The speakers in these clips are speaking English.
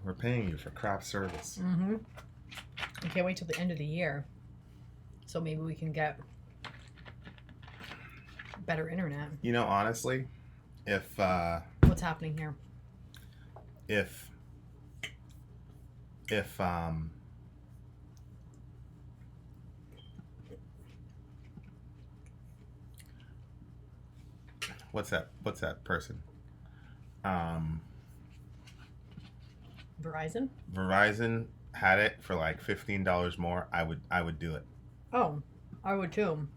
We're paying you for crap service. Mm-hmm. I can't wait till the end of the year. So maybe we can get better internet. You know, honestly, if What's happening here? if what's that person? Verizon? Verizon had it for like $15 more, I would do it. Oh, I would too.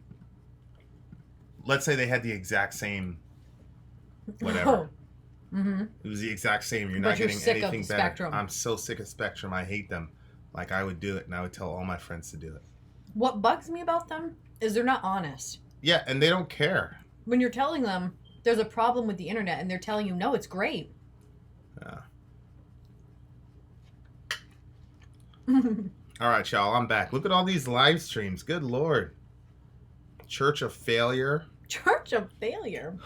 Let's say they had the exact same whatever. Oh. Mm-hmm. It was the exact same. You're But not you're getting sick of anything better. Spectrum. I'm so sick of Spectrum. I hate them. Like, I would do it, and I would tell all my friends to do it. What bugs me about them is they're not honest. Yeah, and they don't care. When you're telling them there's a problem with the internet and they're telling you, no, it's great. Yeah. All right, y'all, I'm back. Look at all these live streams. Good Lord. Church of Failure. Church of Failure.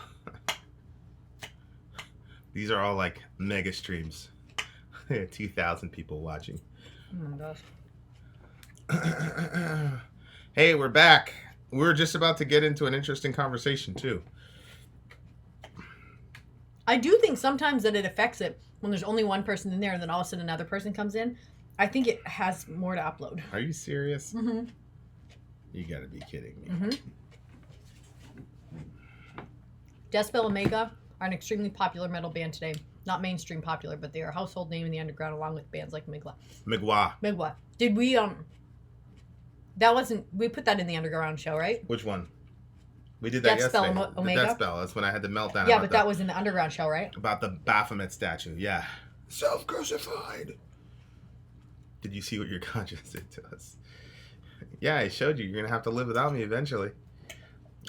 These are all like mega streams. 2,000 people watching. Oh my gosh. Hey, we're back. We're just about to get into an interesting conversation, too. I do think sometimes that it affects it when there's only one person in there and then all of a sudden another person comes in. I think it has more to upload. Are you serious? Mm-hmm. You gotta be kidding me. Mm-hmm. Decibel Omega are an extremely popular metal band today. Not mainstream popular, but they are a household name in the underground along with bands like Migwa. Migwa. Did we, that wasn't, we put that in the underground show, right? Which one? We did that yesterday. Omega? The Decibel. That's when I had the meltdown. Yeah, but that was in the underground show, right? About the Baphomet statue, yeah. Self-crucified. Did you see what your conscience did to us? Yeah, I showed you. You're going to have to live without me eventually.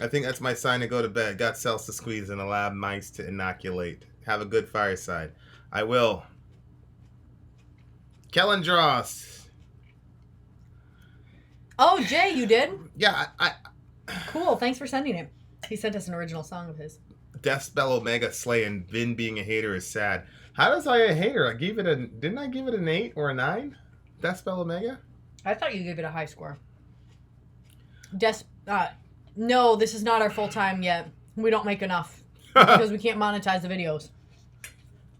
I think that's my sign to go to bed. Got cells to squeeze and a lab mice to inoculate. Have a good fireside. I will. Kellen Dross. Oh, Jay, you did? Yeah, I Cool. Thanks for sending it. He sent us an original song of his. Decibel Omega Slay and Vin being a hater is sad. How does I a hater? Didn't I give it an 8 or a 9? Decibel Omega? I thought you gave it a high score. No, this is not our full time yet. We don't make enough because we can't monetize the videos.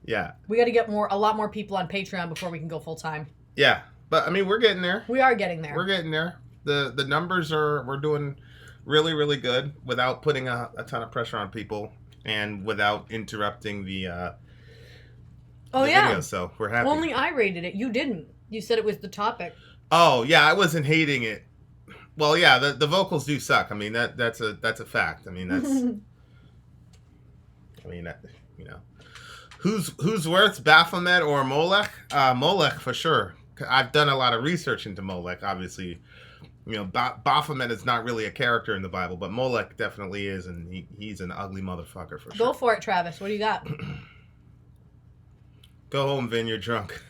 Yeah. We got to get a lot more people on Patreon before we can go full time. Yeah, but I mean, we're getting there. We are getting there. We're getting there. The numbers we're doing really, really good without putting a ton of pressure on people and without interrupting the video. So we're happy. Only I rated it. You didn't. You said it was the topic. Oh yeah, I wasn't hating it. Well, yeah, the vocals do suck. I mean that's a fact. I mean you know, who's worse, Baphomet or Molech? Molech for sure. I've done a lot of research into Molech. Obviously, you know, Baphomet is not really a character in the Bible, but Molech definitely is, and he's an ugly motherfucker for sure. Go for it, Travis. What do you got? Go home, Vin. You're drunk.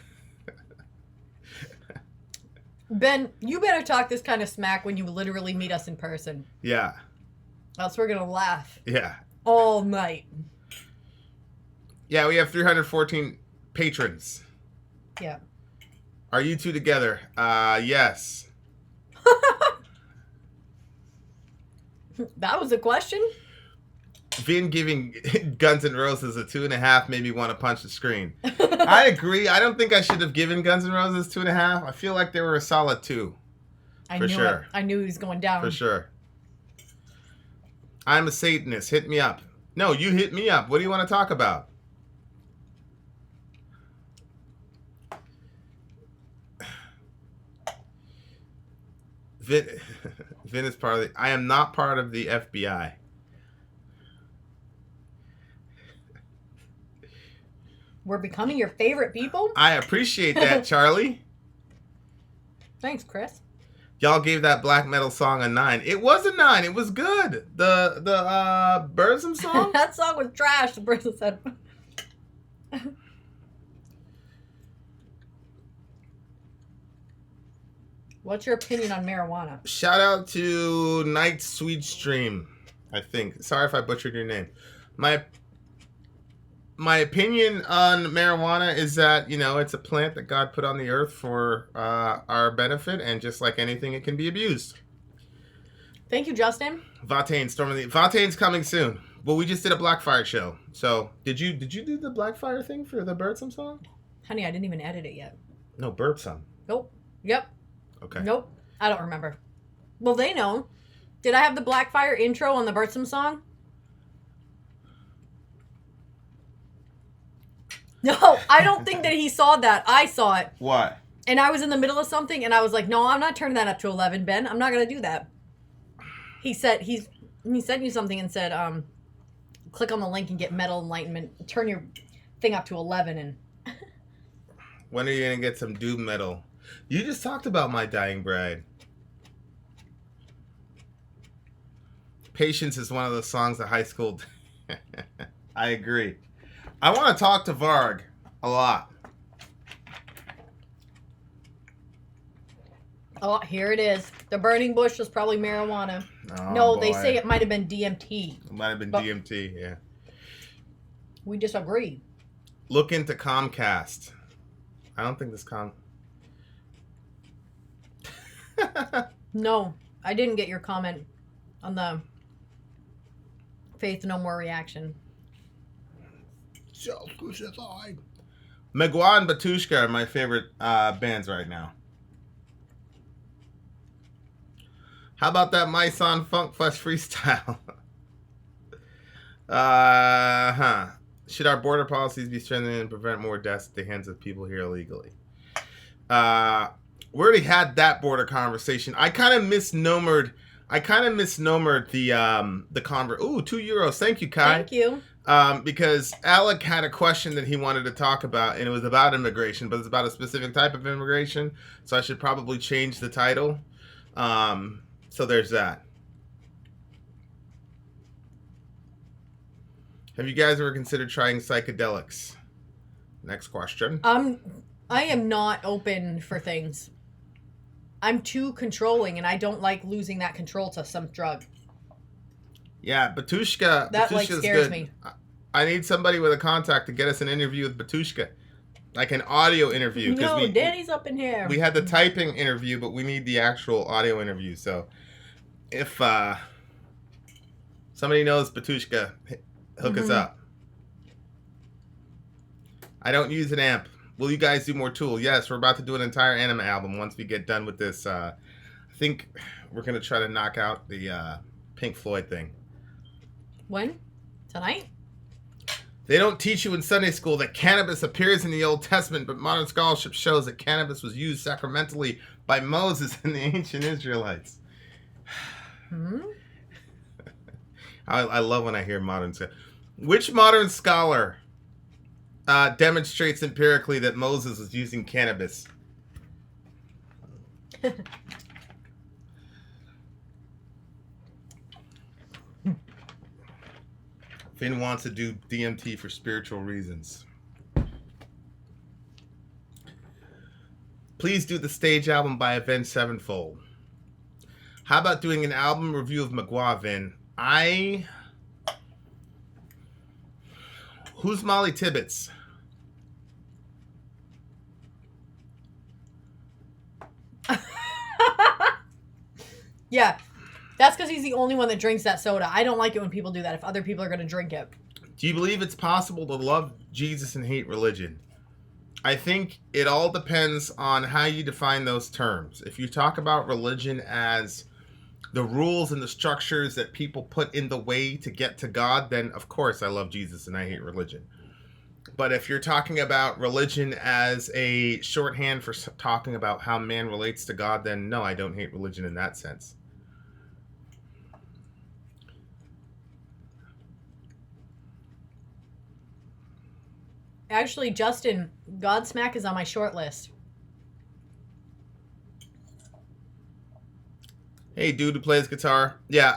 Ben, you better talk this kind of smack when you literally meet us in person. Yeah. Else we're going to laugh. Yeah. All night. Yeah, we have 314 patrons. Yeah. Are you two together? Yes. That was a question? Vin giving Guns N' Roses a 2.5 made me want to punch the screen. I agree. I don't think I should have given Guns N' Roses 2.5. I feel like they were a solid 2. For sure. I knew he was going down. For sure. I'm a Satanist. Hit me up. No, you hit me up. What do you want to talk about? Vin is part of the... I am not part of the FBI. We're becoming your favorite people? I appreciate that, Charlie. Thanks, Chris. Y'all gave that black metal song a 9. It was a 9. It was good. The Burzum song? That song was trash, the person said. What's your opinion on marijuana? Shout out to Night Sweet Stream, I think. Sorry if I butchered your name. My My opinion on marijuana is that, it's a plant that God put on the earth for our benefit, and just like anything, it can be abused. Thank you, Justin. Vataine's coming soon. Well, we just did a Blackfire show. So, did you do the Blackfire thing for the Birdsome song? Honey, I didn't even edit it yet. No, Birdsome. Nope. Yep. Okay. Nope. I don't remember. Well, they know. Did I have the Blackfire intro on the Birdsome song? No, I don't think that he saw that. I saw it. What? And I was in the middle of something, and I was like, no, I'm not turning that up to 11, Ben. I'm not going to do that. He sent you something and said, click on the link and get Metal Enlightenment. Turn your thing up to 11. And when are you going to get some doom metal? You just talked about My Dying Bride. Patience is one of the songs that high school... I agree. I want to talk to Varg a lot. Oh, here it is. The burning bush was probably marijuana. Oh, no, boy. They say it might have been DMT. It might have been DMT, yeah. We disagree. Look into Comcast. I don't think this No, I didn't get your comment on the Faith No More reaction. Self-crucified. Megwa and Batushka are my favorite bands right now. How about that Mice on Funk Fest freestyle? Should our border policies be strengthened and prevent more deaths at the hands of people here illegally? We already had that border conversation. I kind of misnomered the convert. Ooh, €2. Thank you, Kai. Thank you. Because Alec had a question that he wanted to talk about, and it was about immigration, but it's about a specific type of immigration. So I should probably change the title. So there's that. Have you guys ever considered trying psychedelics? Next question. I am not open for things. I'm too controlling, and I don't like losing that control to some drug. Yeah, Batushka. That Batushka's scares good. me. I need somebody with a contact to get us an interview with Batushka. Like an audio interview. No, Danny's up in here. We had the typing interview, but we need the actual audio interview. So if somebody knows Batushka, hook us up. I don't use an amp. Will you guys do more Tool? Yes, we're about to do an entire anime album once we get done with this. I think we're going to try to knock out the Pink Floyd thing. When? Tonight? They don't teach you in Sunday school that cannabis appears in the Old Testament, but modern scholarship shows that cannabis was used sacramentally by Moses and the ancient Israelites. I love when I hear modern scholar. Which modern scholar demonstrates empirically that Moses was using cannabis? Finn wants to do DMT for spiritual reasons. Please do the stage album by Avenged Sevenfold. How about doing an album review of Megwa, Vin? Who's Molly Tibbetts? Yeah. That's because he's the only one that drinks that soda. I don't like it when people do that if other people are going to drink it. Do you believe it's possible to love Jesus and hate religion? I think it all depends on how you define those terms. If you talk about religion as the rules and the structures that people put in the way to get to God, then of course I love Jesus and I hate religion. But if you're talking about religion as a shorthand for talking about how man relates to God, then no, I don't hate religion in that sense. Actually, Justin, Godsmack is on my short list. Hey, dude who plays guitar. Yeah,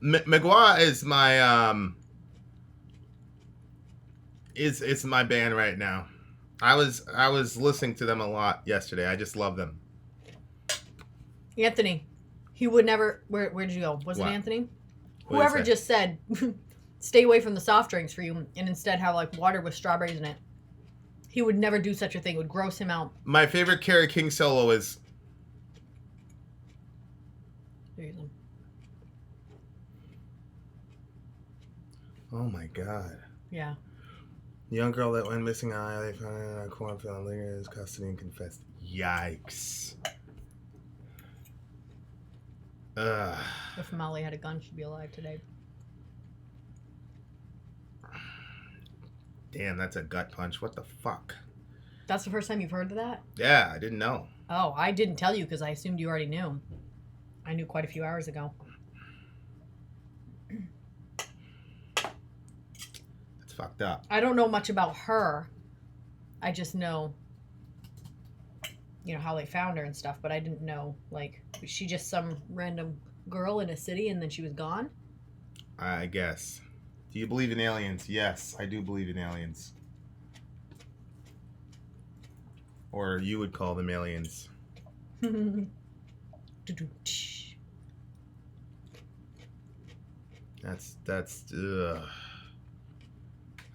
Megwa is my it's my band right now. I was listening to them a lot yesterday. I just love them. Anthony, he would never. Where did you go? Was What? it Anthony? What did he Whoever say? just said stay away from the soft drinks for you and instead have like water with strawberries in it. He would never do such a thing. It would gross him out. My favorite Kerry King solo is... Oh my God. Yeah. The young girl that went missing eye, they found her in a cornfield, lingered in his custody and confessed. Yikes. Ugh. If Molly had a gun, she'd be alive today. Damn, that's a gut punch. What the fuck? That's the first time you've heard of that? Yeah, I didn't know. Oh, I didn't tell you because I assumed you already knew. I knew quite a few hours ago. That's fucked up. I don't know much about her. I just know, how they found her and stuff, but I didn't know, like, was she just some random girl in a city and then she was gone? I guess. Do you believe in aliens? Yes, I do believe in aliens. Or you would call them aliens. That's ugh.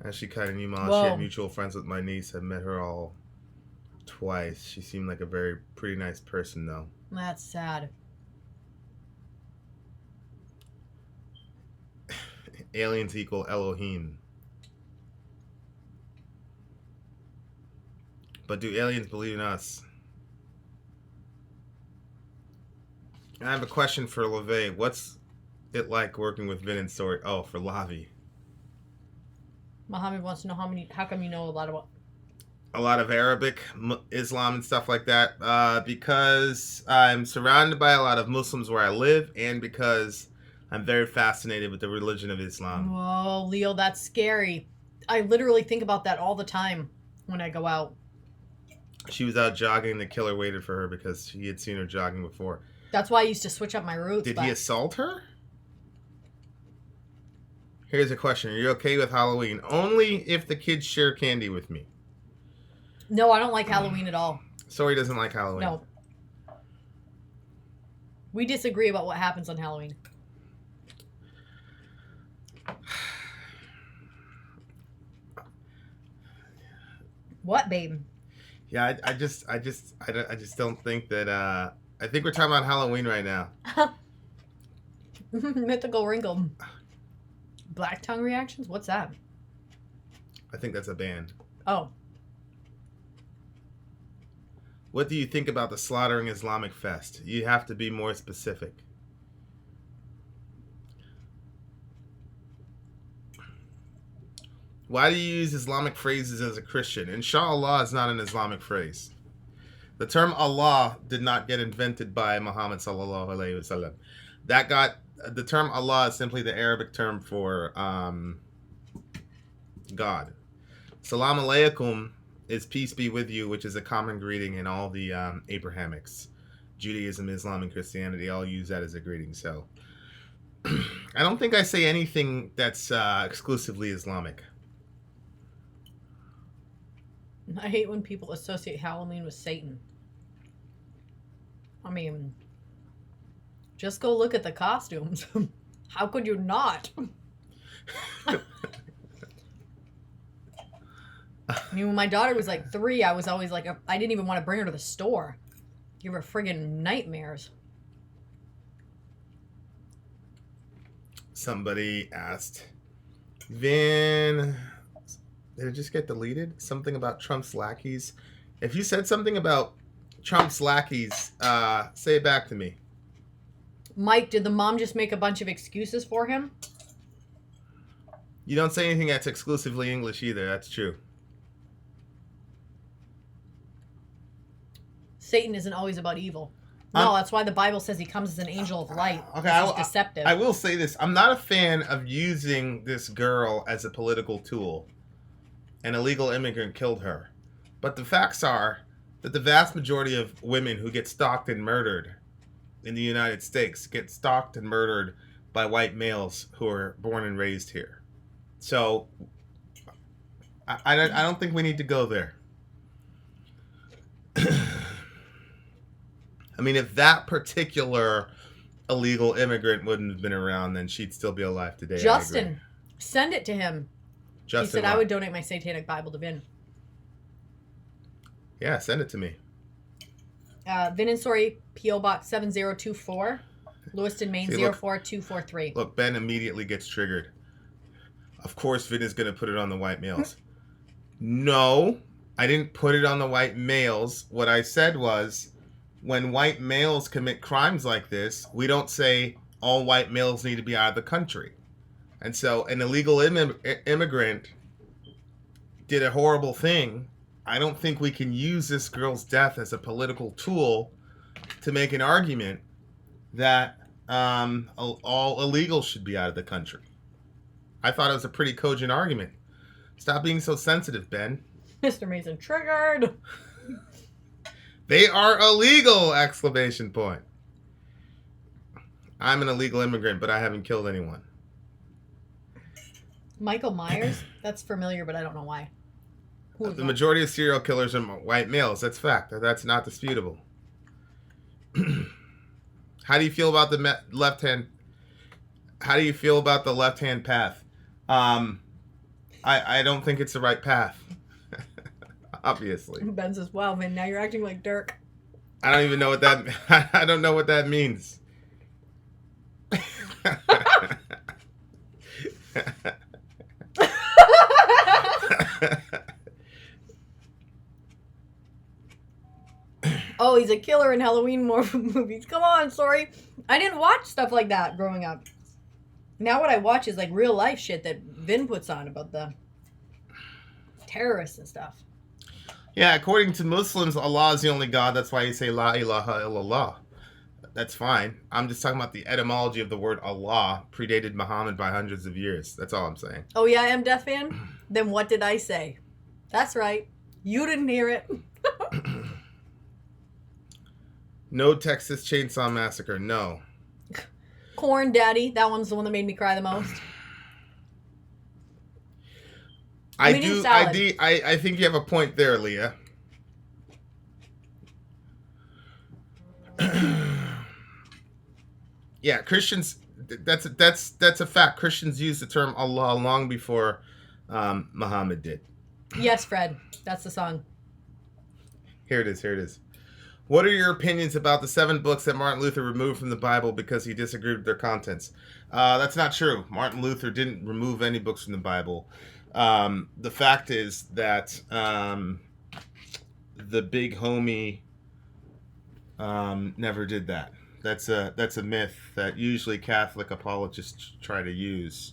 Actually, kind of knew Mom. She had mutual friends with my niece. I met her all twice. She seemed like a pretty nice person, though. That's sad. Aliens equal Elohim. But do aliens believe in us? I have a question for LeVay. What's it like working with Vin and Sori? Oh, for Lavi. Muhammad wants to know how come you know a lot of Arabic, Islam, and stuff like that. Because I'm surrounded by a lot of Muslims where I live, and because I'm very fascinated with the religion of Islam. Whoa, Leo, that's scary. I literally think about that all the time when I go out. She was out jogging. The killer waited for her because he had seen her jogging before. That's why I used to switch up my routes. Did he assault her? Here's a question. Are you okay with Halloween? Only if the kids share candy with me. No, I don't like Halloween at all. Sori doesn't like Halloween. No. We disagree about what happens on Halloween. What, babe? Yeah, I just don't think that. I think we're talking about Halloween right now. Mythical wrinkle. Black tongue reactions? What's that? I think that's a band. Oh. What do you think about the Slaughtering Islamic Fest? You have to be more specific. Why do you use Islamic phrases as a Christian? Inshallah is not an Islamic phrase. The term Allah did not get invented by Muhammad sallallahu alaihi wasallam. The term Allah is simply the Arabic term for God. Salam alaikum is peace be with you, which is a common greeting in all the Abrahamics. Judaism, Islam, and Christianity all use that as a greeting. So I don't think I say anything that's exclusively Islamic. I hate when people associate Halloween with Satan. I mean, just go look at the costumes. How could you not? I mean, when my daughter was like 3, I was always like, I didn't even want to bring her to the store. Give her friggin' nightmares. Somebody asked, Vin, did it just get deleted? Something about Trump's lackeys. If you said something about Trump's lackeys, say it back to me. Mike, did the mom just make a bunch of excuses for him? You don't say anything that's exclusively English either. That's true. Satan isn't always about evil. No, that's why the Bible says he comes as an angel of light. Okay, he's deceptive. I will say this. I'm not a fan of using this girl as a political tool. An illegal immigrant killed her. But the facts are that the vast majority of women who get stalked and murdered in the United States get stalked and murdered by white males who are born and raised here. So I don't think we need to go there. I mean, if that particular illegal immigrant wouldn't have been around, then she'd still be alive today. Justin Send it to him. Justin, he said, what? I would donate my satanic Bible to Vin. Yeah, send it to me. Vin and Sori, P.O. Box 7024, Lewiston, Maine, 04243. Look, Ben immediately gets triggered. Of course, Vin is going to put it on the white males. No, I didn't put it on the white males. What I said was, when white males commit crimes like this, we don't say all white males need to be out of the country. And so an illegal immigrant did a horrible thing. I don't think we can use this girl's death as a political tool to make an argument that all illegals should be out of the country. I thought it was a pretty cogent argument. Stop being so sensitive, Ben. Mr. Mason triggered. They are illegal! Exclamation point. I'm an illegal immigrant, but I haven't killed anyone. Michael Myers? That's familiar, but I don't know why. The majority of serial killers are white males. That's fact. That's not disputable. How do you feel about the left-hand? How do you feel about the left-hand path? I don't think it's the right path. Obviously. Ben says, "Wow, man, now you're acting like Dirk." I don't even know what that. I don't know what that means. Oh, he's a killer in Halloween movies. Come on, sorry. I didn't watch stuff like that growing up. Now what I watch is like real life shit that Vin puts on about the terrorists and stuff. Yeah, according to Muslims, Allah is the only God. That's why you say La ilaha illallah. That's fine. I'm just talking about the etymology of the word Allah predated Muhammad by hundreds of years. That's all I'm saying. Oh yeah, I am Death Fan? Then what did I say? That's right. You didn't hear it. No Texas Chainsaw Massacre. No. Corn Daddy. That one's the one that made me cry the most. I think you have a point there, Leah. Yeah, Christians. That's a fact. Christians used the term Allah long before Muhammad did. Yes, Fred. That's the song. Here it is. What are your opinions about the 7 books that Martin Luther removed from the Bible because he disagreed with their contents? That's not true. Martin Luther didn't remove any books from the Bible. The fact is that the big homie never did that. That's a myth that usually Catholic apologists try to use.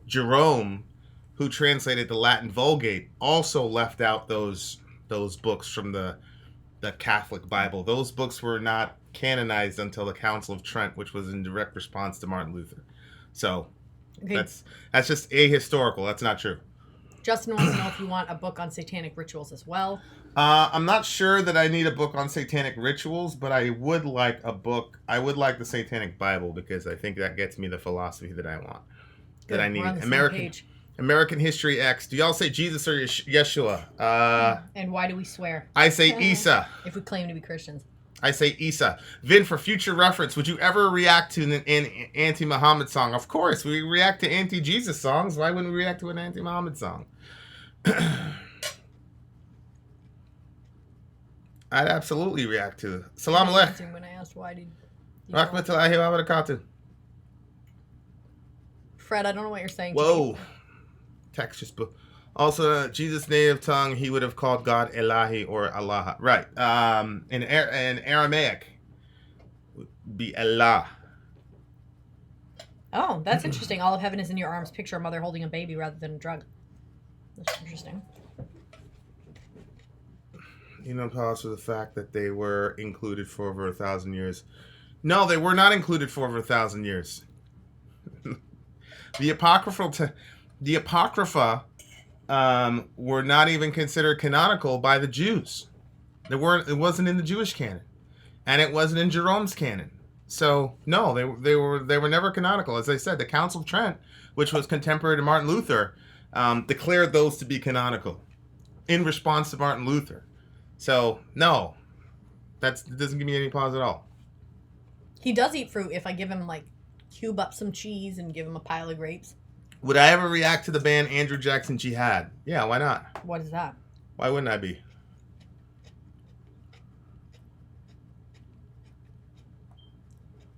Jerome, who translated the Latin Vulgate, also left out those books from the Catholic Bible. Those books were not canonized until the Council of Trent, which was in direct response to Martin Luther. So okay. That's just ahistorical. That's not true. Justin wants to know if you want a book on satanic rituals as well. I'm not sure that I need a book on satanic rituals, but I would like a book. I would like the Satanic Bible because I think that gets me the philosophy that I want. Good. That I need. We're on the same page. American History X. Do y'all say Jesus or Yeshua? And why do we swear? I say Isa. If we claim to be Christians. I say Isa. Vin, for future reference, would you ever react to an anti-Muhammad song? Of course, we react to anti-Jesus songs. Why wouldn't we react to an anti-Muhammad song? I'd absolutely react to it. Salam alaikum. When I asked why did Rahmatullahi wa barakatuh. Fred, I don't know what you're saying. Whoa. Text just book. Also, Jesus' native tongue, he would have called God Elahi or Allah. Right. In Aramaic, would be Allah. Oh, that's interesting. All of heaven is in your arms. Picture a mother holding a baby rather than a drug. That's interesting. You know, pause for the fact that they were included for over 1,000 years. No, they were not included for over 1,000 years. The Apocrypha were not even considered canonical by the Jews. It wasn't in the Jewish canon, and it wasn't in Jerome's canon. So no, they were never canonical. As I said, the Council of Trent, which was contemporary to Martin Luther, declared those to be canonical in response to Martin Luther. So no, that doesn't give me any pause at all. He does eat fruit if I give him like cube up some cheese and give him a pile of grapes. Would I ever react to the band Andrew Jackson Jihad? Yeah, why not? What is that? Why wouldn't I be?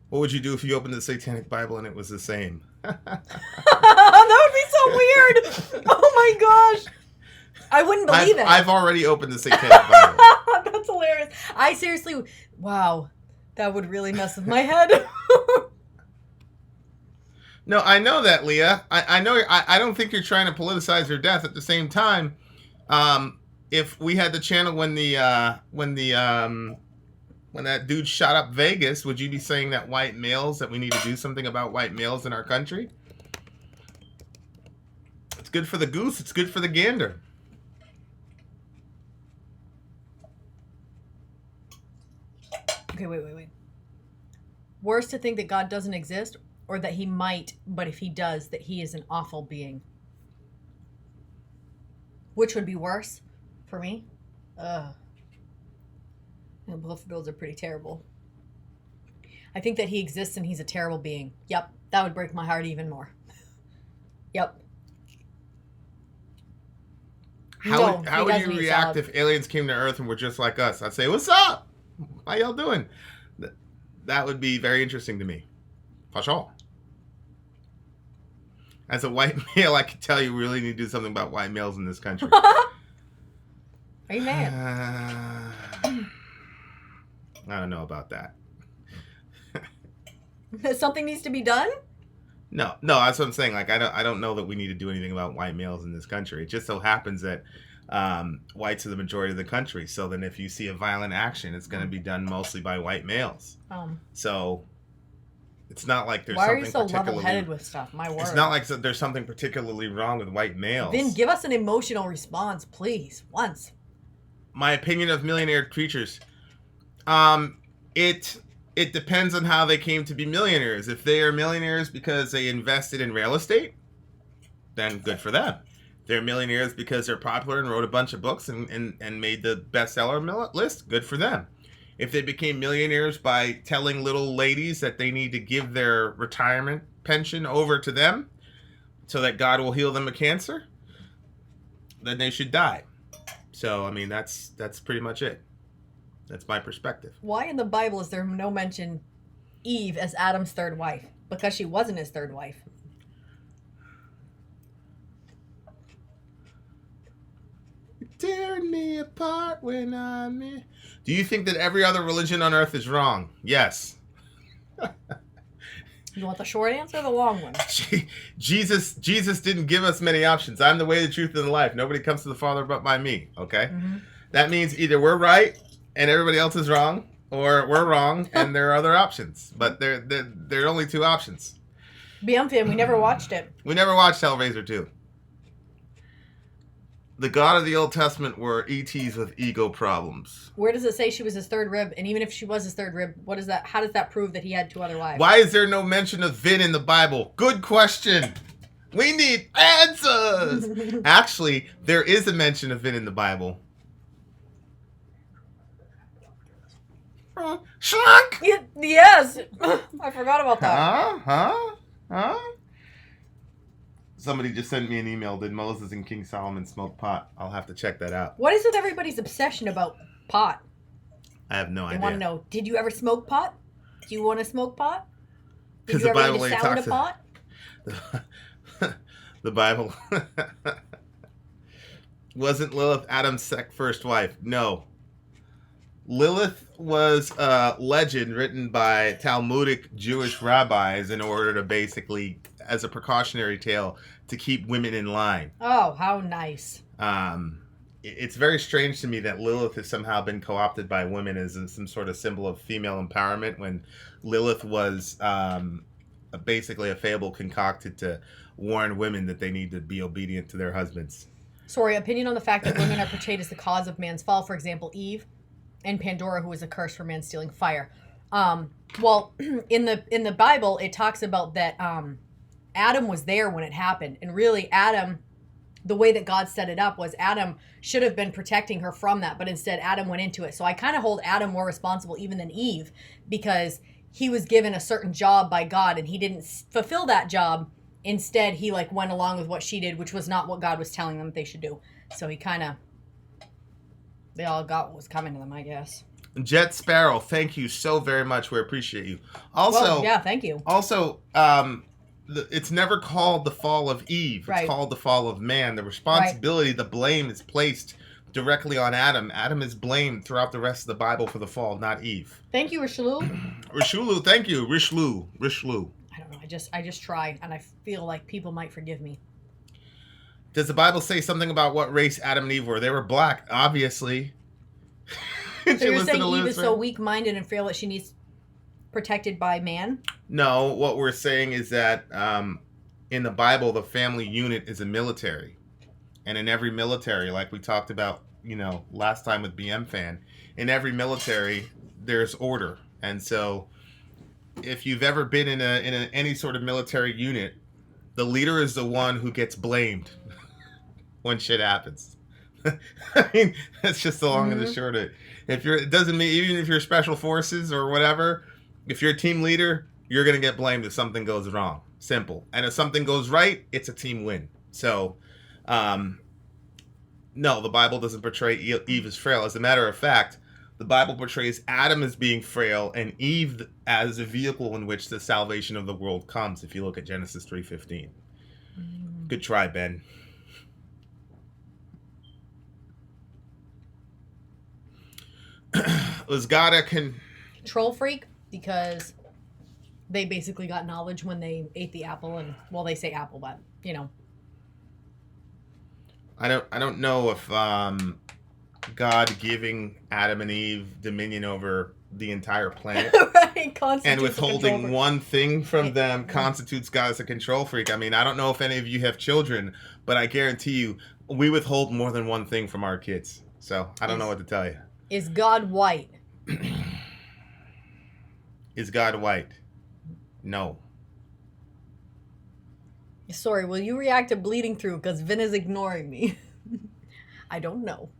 What would you do if you opened the Satanic Bible and it was the same? That would be so weird. Oh my gosh. I wouldn't believe it. I've already opened the Satanic Bible. That's hilarious. I seriously, wow, that would really mess with my head. No, I know that, Leah. I know. I don't think you're trying to politicize your death. At the same time, if we had the channel when that dude shot up Vegas, would you be saying that we need to do something about white males in our country? It's good for the goose. It's good for the gander. Okay, wait. Worse to think that God doesn't exist, or that he might, but if he does, that he is an awful being. Which would be worse for me? Ugh. And both of those are pretty terrible. I think that he exists and he's a terrible being. Yep, that would break my heart even more. Yep. How would you react if aliens came to Earth and were just like us? I'd say, "What's up? How y'all doing?" That would be very interesting to me. For sure. As a white male, I can tell you we really need to do something about white males in this country. Amen. I don't know about that. Something needs to be done? No, that's what I'm saying. Like, I don't know that we need to do anything about white males in this country. It just so happens that whites are the majority of the country. So then if you see a violent action, it's going to be done mostly by white males. So it's not like there's something particularly... Why are you so level-headed with stuff? My word. It's not like there's something particularly wrong with white males. Vin, give us an emotional response, please. Once. My opinion of millionaire creatures. It depends on how they came to be millionaires. If they are millionaires because they invested in real estate, then good for them. They're millionaires because they're popular and wrote a bunch of books and made the bestseller list, good for them. If they became millionaires by telling little ladies that they need to give their retirement pension over to them so that God will heal them of cancer, then they should die. So, I mean, that's pretty much it. That's my perspective. Why in the Bible is there no mention Eve as Adam's third wife? Because she wasn't his third wife. Tearing me apart when I'm in. Do you think that every other religion on earth is wrong? Yes. You want the short answer or the long one? Jesus didn't give us many options. I'm the way, the truth, and the life. Nobody comes to the Father but by me. Okay? Mm-hmm. That means either we're right and everybody else is wrong, or we're wrong and there are other options. But there are only two options. BM we never watched it. We never watched Hellraiser 2. The God of the Old Testament were ETs with ego problems. Where does it say she was his third rib? And even if she was his third rib, what is that? How does that prove that he had two other wives? Why is there no mention of Vin in the Bible? Good question. We need answers. Actually, there is a mention of Vin in the Bible. Shrunk? Yes. I forgot about that. Huh? Somebody just sent me an email. Did Moses and King Solomon smoke pot? I'll have to check that out. What is with everybody's obsession about pot? I have no idea. I want to know, did you ever smoke pot? Do you want to smoke pot? Did you ever eat a salad of pot? The Bible. Wasn't Lilith Adam's first wife? No. Lilith was a legend written by Talmudic Jewish rabbis in order to basically, as a precautionary tale, to keep women in line. Oh, how nice. It's very strange to me that Lilith has somehow been co-opted by women as some sort of symbol of female empowerment, when Lilith was basically a fable concocted to warn women that they need to be obedient to their husbands. Sorry, opinion on the fact that women are portrayed as the cause of man's fall. For example, Eve and Pandora, who was a curse for man stealing fire. Well, in the Bible, it talks about that Adam was there when it happened. And really, Adam, the way that God set it up was Adam should have been protecting her from that. But instead, Adam went into it. So I kind of hold Adam more responsible even than Eve, because he was given a certain job by God and he didn't fulfill that job. Instead, he like went along with what she did, which was not what God was telling them they should do. So they all got what was coming to them, I guess. Jet Sparrow, thank you so very much. We appreciate you. Also, well, yeah, thank you. Also, it's never called the fall of Eve. It's called the fall of man. The responsibility, the blame is placed directly on Adam. Adam is blamed throughout the rest of the Bible for the fall, not Eve. Thank you, Richelieu. Richelieu, thank you. Richelieu. I don't know. I just try, and I feel like people might forgive me. Does the Bible say something about what race Adam and Eve were? They were black, obviously. So you're saying Eve is so weak-minded and frail that she needs protected by man? No, what we're saying is that in the Bible, the family unit is a military. And in every military, like we talked about, last time with BM Fan, in every military, there's order. And so if you've ever been in any sort of military unit, the leader is the one who gets blamed when shit happens. I mean, that's just the long and the short of it. It doesn't mean, even if you're special forces or whatever, if you're a team leader, you're going to get blamed if something goes wrong. Simple. And if something goes right, it's a team win. So, no, the Bible doesn't portray Eve as frail. As a matter of fact, the Bible portrays Adam as being frail and Eve as a vehicle in which the salvation of the world comes, if you look at Genesis 3:15. Good try, Ben. Was God a control freak? Because they basically got knowledge when they ate the apple, and well, they say apple, but I don't know if God giving Adam and Eve dominion over the entire planet and withholding one thing from them constitutes God as a control freak. I mean, I don't know if any of you have children, but I guarantee you we withhold more than one thing from our kids. So I don't know what to tell you. Is God white? Is God white? No. Sorry, will you react to bleeding through? Because Vin is ignoring me. I don't know.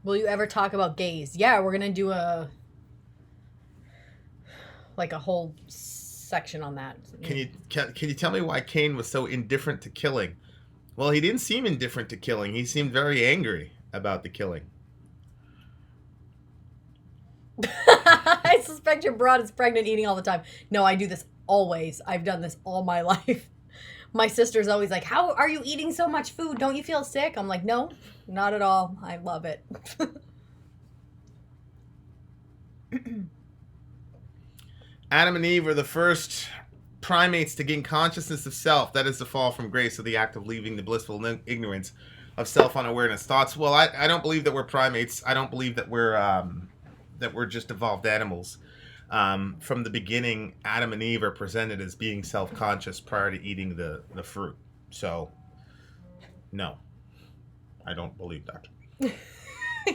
Will you ever talk about gays? Yeah, we're going to do a whole section on that. Can you tell me why Cain was so indifferent to killing? Well, he didn't seem indifferent to killing. He seemed very angry about the killing. I suspect your broad is pregnant eating all the time. No, I do this always. I've done this all my life. My sister's always like, how are you eating so much food? Don't you feel sick? I'm like, no, not at all. I love it. Adam and Eve were the first primates to gain consciousness of self. That is the fall from grace, or the act of leaving the blissful ignorance of self-unawareness. Thoughts? Well, I don't believe that we're primates. I don't believe that we're just evolved animals. From the beginning, Adam and Eve are presented as being self-conscious prior to eating the fruit. So, no, I don't believe that.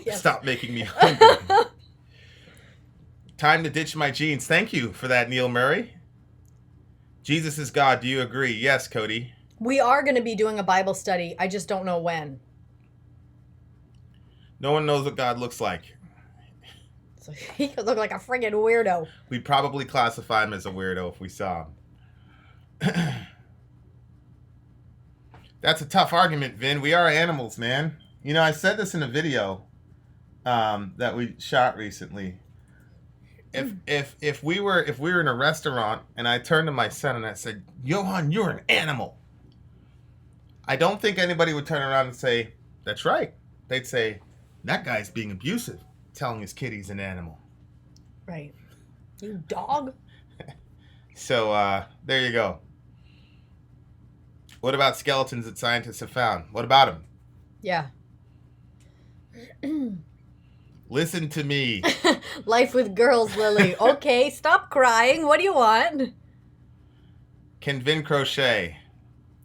Yes. Stop making me hungry. Time to ditch my jeans. Thank you for that, Neil Murray. Jesus is God. Do you agree? Yes, Cody. We are going to be doing a Bible study. I just don't know when. No one knows what God looks like. So he could look like a friggin' weirdo. We'd probably classify him as a weirdo if we saw him. That's a tough argument, Vin. We are animals, man. You know, I said this in a video that we shot recently. If we were in a restaurant and I turned to my son and I said, Johan, you're an animal, I don't think anybody would turn around and say, that's right. They'd say, that guy's being abusive, telling his kid he's an animal. Right. You dog. So there you go. What about skeletons that scientists have found? What about them? Yeah. Listen to me. Life with girls, Lily. Okay, stop crying. What do you want? Can Vin crochet?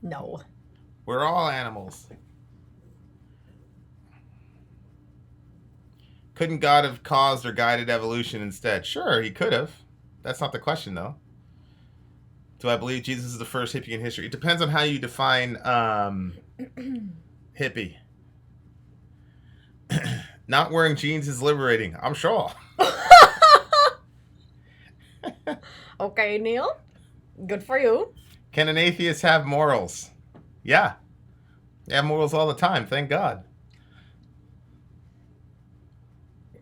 No. We're all animals. Couldn't God have caused or guided evolution instead? Sure, he could have. That's not the question, though. Do I believe Jesus is the first hippie in history? It depends on how you define hippie. Not wearing jeans is liberating. I'm sure. Okay, Neil. Good for you. Can an atheist have morals? Yeah. They have morals all the time. Thank God.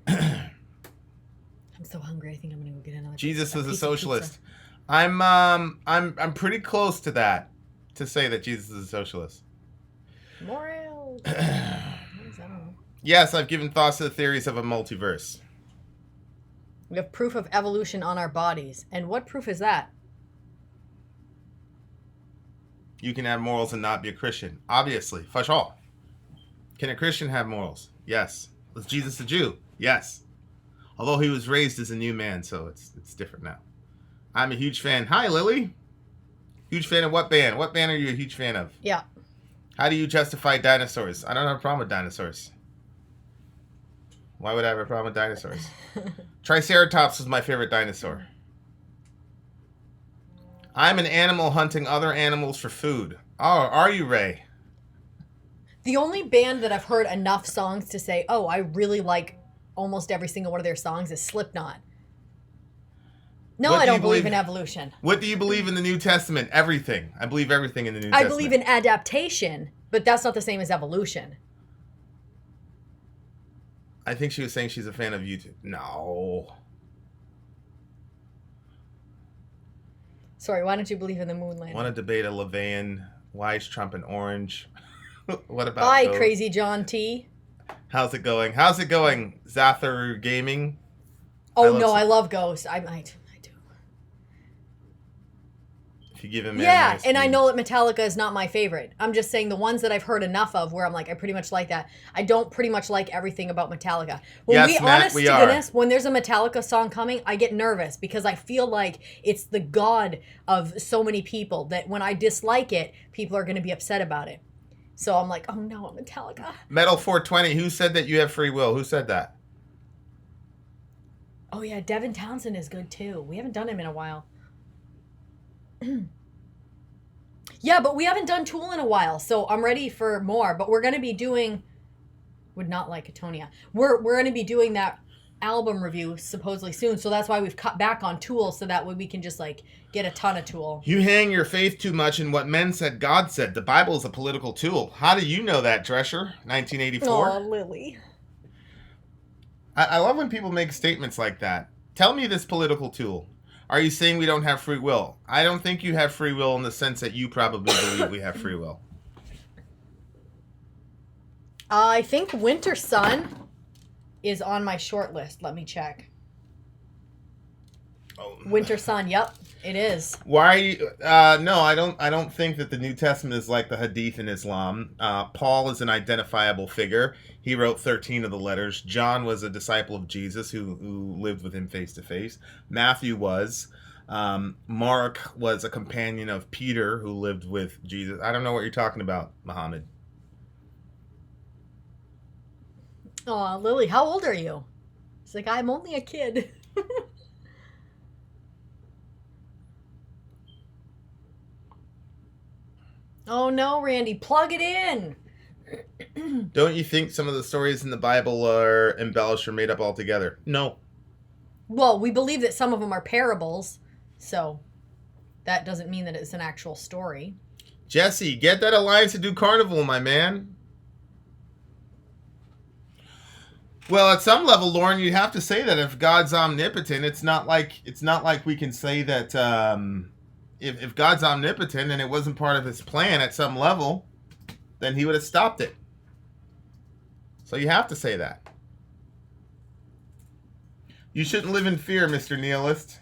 I'm so hungry. I think I'm gonna go get another. Jesus was a piece of socialist. pizza. I'm pretty close to that. To say that Jesus is a socialist. Morals. I don't know. Yes, I've given thoughts to the theories of a multiverse. We have proof of evolution on our bodies. And what proof is that? You can have morals and not be a Christian. Obviously. For sure. Can a Christian have morals? Yes. Was Jesus a Jew? Yes. Although he was raised as a new man, so it's different now. I'm a huge fan. Hi, Lily. Huge fan of what band? What band are you a huge fan of? Yeah. How do you justify dinosaurs? I don't have a problem with dinosaurs. Why would I have a problem with dinosaurs? Triceratops was my favorite dinosaur. I'm an animal hunting other animals for food. Oh, are you, Ray? The only band that I've heard enough songs to say, oh, I really like almost every single one of their songs is Slipknot. No, I don't believe in evolution. What do you believe in the New Testament? Everything. I believe everything in the New Testament. I believe in adaptation, but that's not the same as evolution. I think she was saying she's a fan of YouTube. No. Sorry, why don't you believe in the moon landing? Want to debate a Levian? Why is Trump an orange? What about Bye, those? Crazy John T. How's it going? How's it going, Zather Gaming? Oh, no, I love Ghost. I do. If you give him yeah, and I know that Metallica is not my favorite. I'm just saying the ones that I've heard enough of where I'm like, I pretty much like that. I don't pretty much like everything about Metallica. Goodness, when there's a Metallica song coming, I get nervous because I feel like it's the god of so many people that when I dislike it, people are going to be upset about it. So I'm like, oh no, Metallica. Metal 420, who said that you have free will? Who said that? Oh yeah, Devin Townsend is good too. We haven't done him in a while. Yeah, but we haven't done Tool in a while, so I'm ready for more. But we're going to be doing... Would not like Atonia. We're going to be doing that album review supposedly soon, so that's why we've cut back on Tool, so that way we can just, like, get a ton of Tool. You hang your faith too much in what men said God said. The Bible is a political tool. How do you know that, Drescher? 1984? Oh, Lily. I love when people make statements like that. Tell me this political tool. Are you saying we don't have free will? I don't think you have free will in the sense that you probably believe we have free will. I think Winter Sun is on my short list. Let me check. Oh. Winter Sun, yep, it is. Why? No, I don't think that the New Testament is like the Hadith in Islam. Paul is an identifiable figure. He wrote 13 of the letters. John was a disciple of Jesus who lived with him face to face. Matthew was. Mark was a companion of Peter who lived with Jesus. I don't know what you're talking about, Muhammad. Oh, Lily, how old are you? It's like, I'm only a kid. Oh no, Randy, plug it in. Don't you think some of the stories in the Bible are embellished or made up altogether? No. Well, we believe that some of them are parables, so that doesn't mean that it's an actual story. Jesse, get that Alliance to do Carnival, my man. Well, at some level, Lauren, you have to say that if God's omnipotent, it's not like we can say that if God's omnipotent and it wasn't part of his plan at some level, then he would have stopped it. So you have to say that. You shouldn't live in fear, Mr. Nihilist.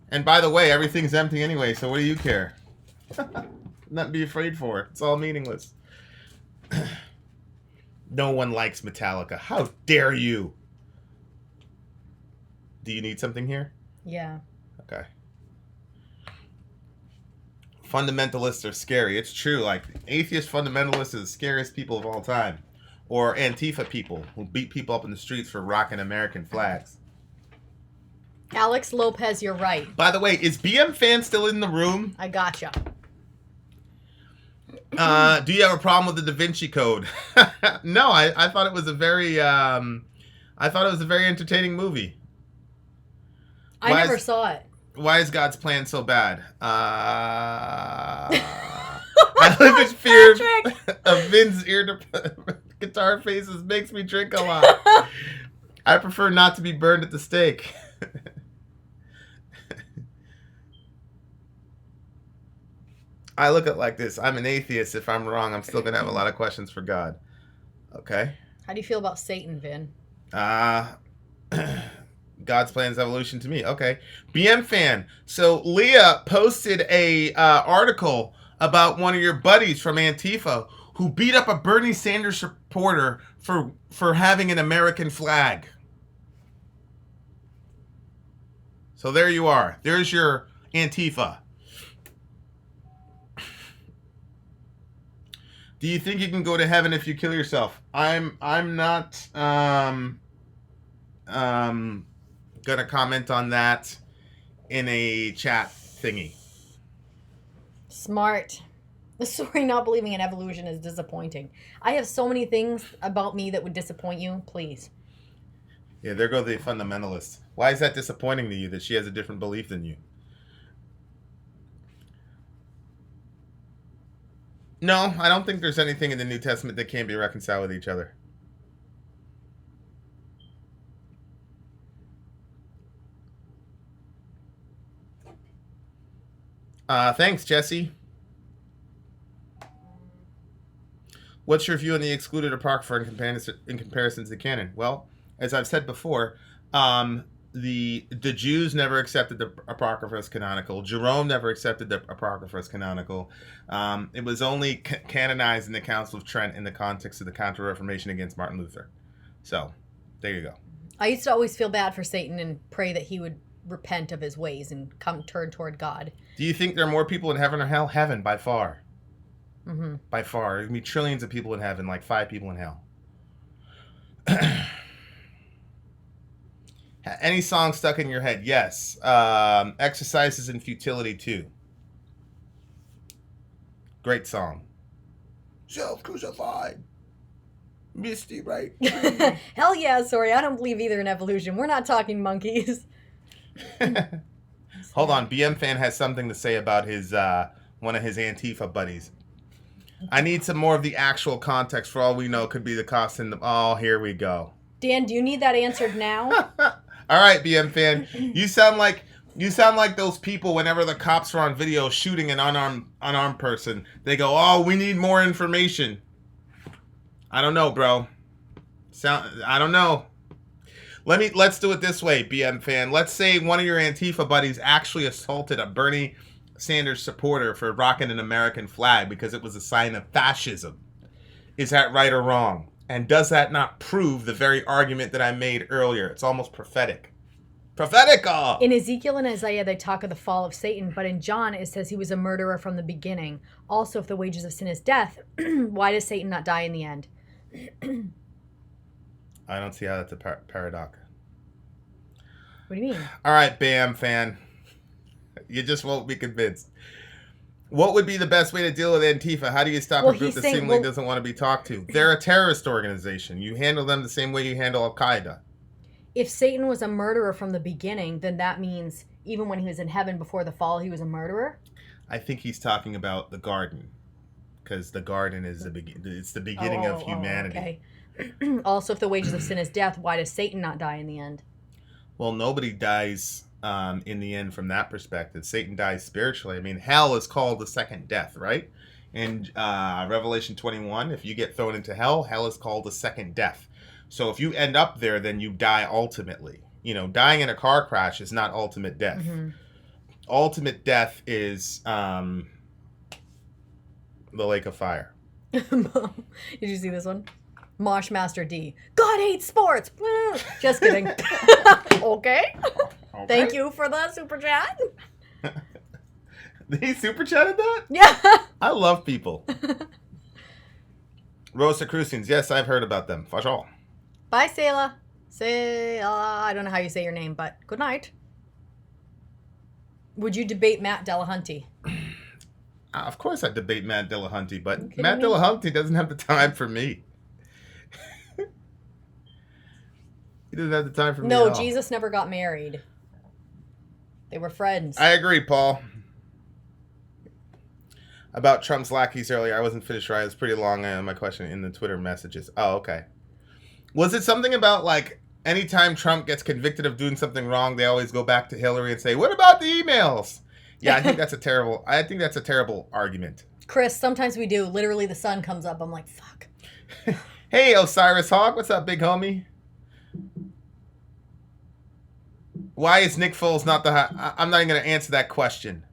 And by the way, everything's empty anyway, so what do you care? Nothing to be afraid for. It's all meaningless. No one likes Metallica. How dare you? Do you need something here? Yeah. Okay. Fundamentalists are scary. It's true. Like, atheist fundamentalists are the scariest people of all time. Or Antifa people who beat people up in the streets for rocking American flags. Alex Lopez, you're right. By the way, is BM Fan still in the room? I gotcha. Do you have a problem with the Da Vinci Code? No, I thought it was a very entertaining movie. I never saw it. Why is God's plan so bad? I live in fear of Vin's guitar faces makes me drink a lot. I prefer not to be burned at the stake. I look at it like this. I'm an atheist. If I'm wrong, I'm still going to have a lot of questions for God. Okay? How do you feel about Satan, Vin? God's plan is evolution to me. Okay. BM fan. So Leah posted a article about one of your buddies from Antifa who beat up a Bernie Sanders supporter for having an American flag. So there you are. There's your Antifa. Do you think you can go to heaven if you kill yourself? I'm not gonna comment on that in a chat thingy. Smart. Sorry, not believing in evolution is disappointing. I have so many things about me that would disappoint you. Please. Yeah, there go the fundamentalists. Why is that disappointing to you that she has a different belief than you? No, I don't think there's anything in the New Testament that can't be reconciled with each other. Thanks, Jesse. What's your view on the excluded Apocrypha in comparison to the canon? Well, as I've said before, the Jews never accepted the Apocrypha as canonical. Jerome never accepted the Apocrypha as canonical. It was only canonized in the Council of Trent in the context of the Counter-Reformation against Martin Luther. So, there you go. I used to always feel bad for Satan and pray that he would repent of his ways and turn toward God. Do you think there are more people in heaven or hell? Heaven, by far. Mm-hmm. By far. There's going to be trillions of people in heaven, like 5 people in hell. Any song stuck in your head? Yes. Exercises in Futility 2. Great song. Self-crucified. Misty, right? Hell yeah, sorry. I don't believe either in evolution. We're not talking monkeys. Hold on. BM fan has something to say about his one of his Antifa buddies. I need some more of the actual context. For all we know, could be the cost in the... Oh, here we go. Dan, do you need that answered now? All right, BM fan. You sound like those people whenever the cops are on video shooting an unarmed person. They go, "Oh, we need more information." I don't know, bro. I don't know. Let's do it this way, BM fan. Let's say one of your Antifa buddies actually assaulted a Bernie Sanders supporter for rocking an American flag because it was a sign of fascism. Is that right or wrong? And does that not prove the very argument that I made earlier? It's almost prophetic. Prophetical! In Ezekiel and Isaiah, they talk of the fall of Satan, but in John, it says he was a murderer from the beginning. Also, if the wages of sin is death, why does Satan not die in the end? I don't see how that's a paradox. What do you mean? All right, BAM fan. You just won't be convinced. What would be the best way to deal with Antifa? How do you stop a group that seemingly doesn't want to be talked to? They're a terrorist organization. You handle them the same way you handle Al-Qaeda. If Satan was a murderer from the beginning, then that means even when he was in heaven before the fall, he was a murderer? I think he's talking about the garden. Because the garden is it's the beginning of humanity. Okay. Also, if the wages of sin is death, why does Satan not die in the end? Well, nobody dies in the end from that perspective. Satan dies spiritually. I mean, hell is called the second death, right? In Revelation 21, if you get thrown into hell, hell is called the second death. So if you end up there, then you die ultimately. You know, dying in a car crash is not ultimate death. Mm-hmm. Ultimate death is the lake of fire. Did you see this one? Mosh Master D. God hates sports. Just kidding. Okay. Thank you for the super chat. They super chatted that? Yeah. I love people. Rosicrucians. Yes, I've heard about them. For sure. Bye, Sayla. I don't know how you say your name, but good night. Would you debate Matt Delahunty? Of course I debate Matt Dillahunty, but kidding Matt me? Dillahunty doesn't have the time for me. He doesn't have the time for me at No, all. Jesus never got married. They were friends. I agree, Paul. About Trump's lackeys earlier, I wasn't finished right. It was pretty long, my question in the Twitter messages. Oh, okay. Was it something about, like, anytime Trump gets convicted of doing something wrong, they always go back to Hillary and say, what about the emails? Yeah, I think that's a terrible argument. Chris, sometimes we do. Literally, the sun comes up. I'm like, fuck. Hey, Osiris Hawk. What's up, big homie? Why is Nick Foles not the... I'm not even going to answer that question.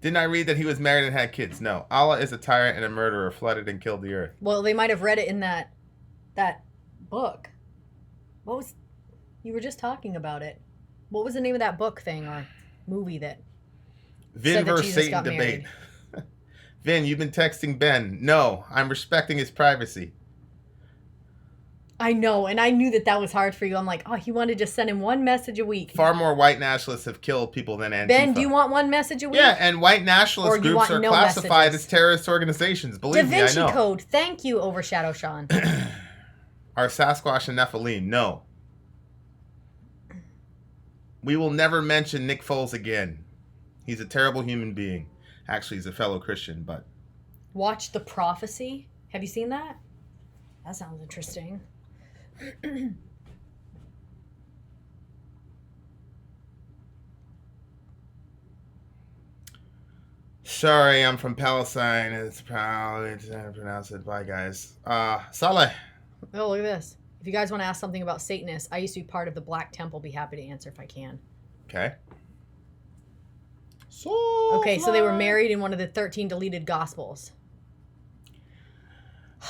Didn't I read that he was married and had kids? No. Allah is a tyrant and a murderer, flooded and killed the earth. Well, they might have read it in that book. What was... You were just talking about it. What was the name of that book thing or movie that... Vin versus Satan debate. Vin, you've been texting Ben. No, I'm respecting his privacy. I know, and I knew that was hard for you. I'm like, oh, you want to just send him one message a week. Far more white nationalists have killed people than Antifa. Ben, do you want one message a week? Yeah, and white nationalist groups are classified as terrorist organizations. Believe me, I know. Da Vinci Code. Thank you, Overshadow Sean. Are Sasquatch and Nephilim? No. We will never mention Nick Foles again. He's a terrible human being. Actually, he's a fellow Christian, but... Watch The Prophecy. Have you seen that? That sounds interesting. Sorry, I'm from Palestine. It's probably pronounce it. Bye, guys. Saleh. Oh, look at this. If you guys want to ask something about Satanists, I used to be part of the Black Temple. Be happy to answer if I can. Okay. Okay, so they were married in one of the 13 deleted Gospels.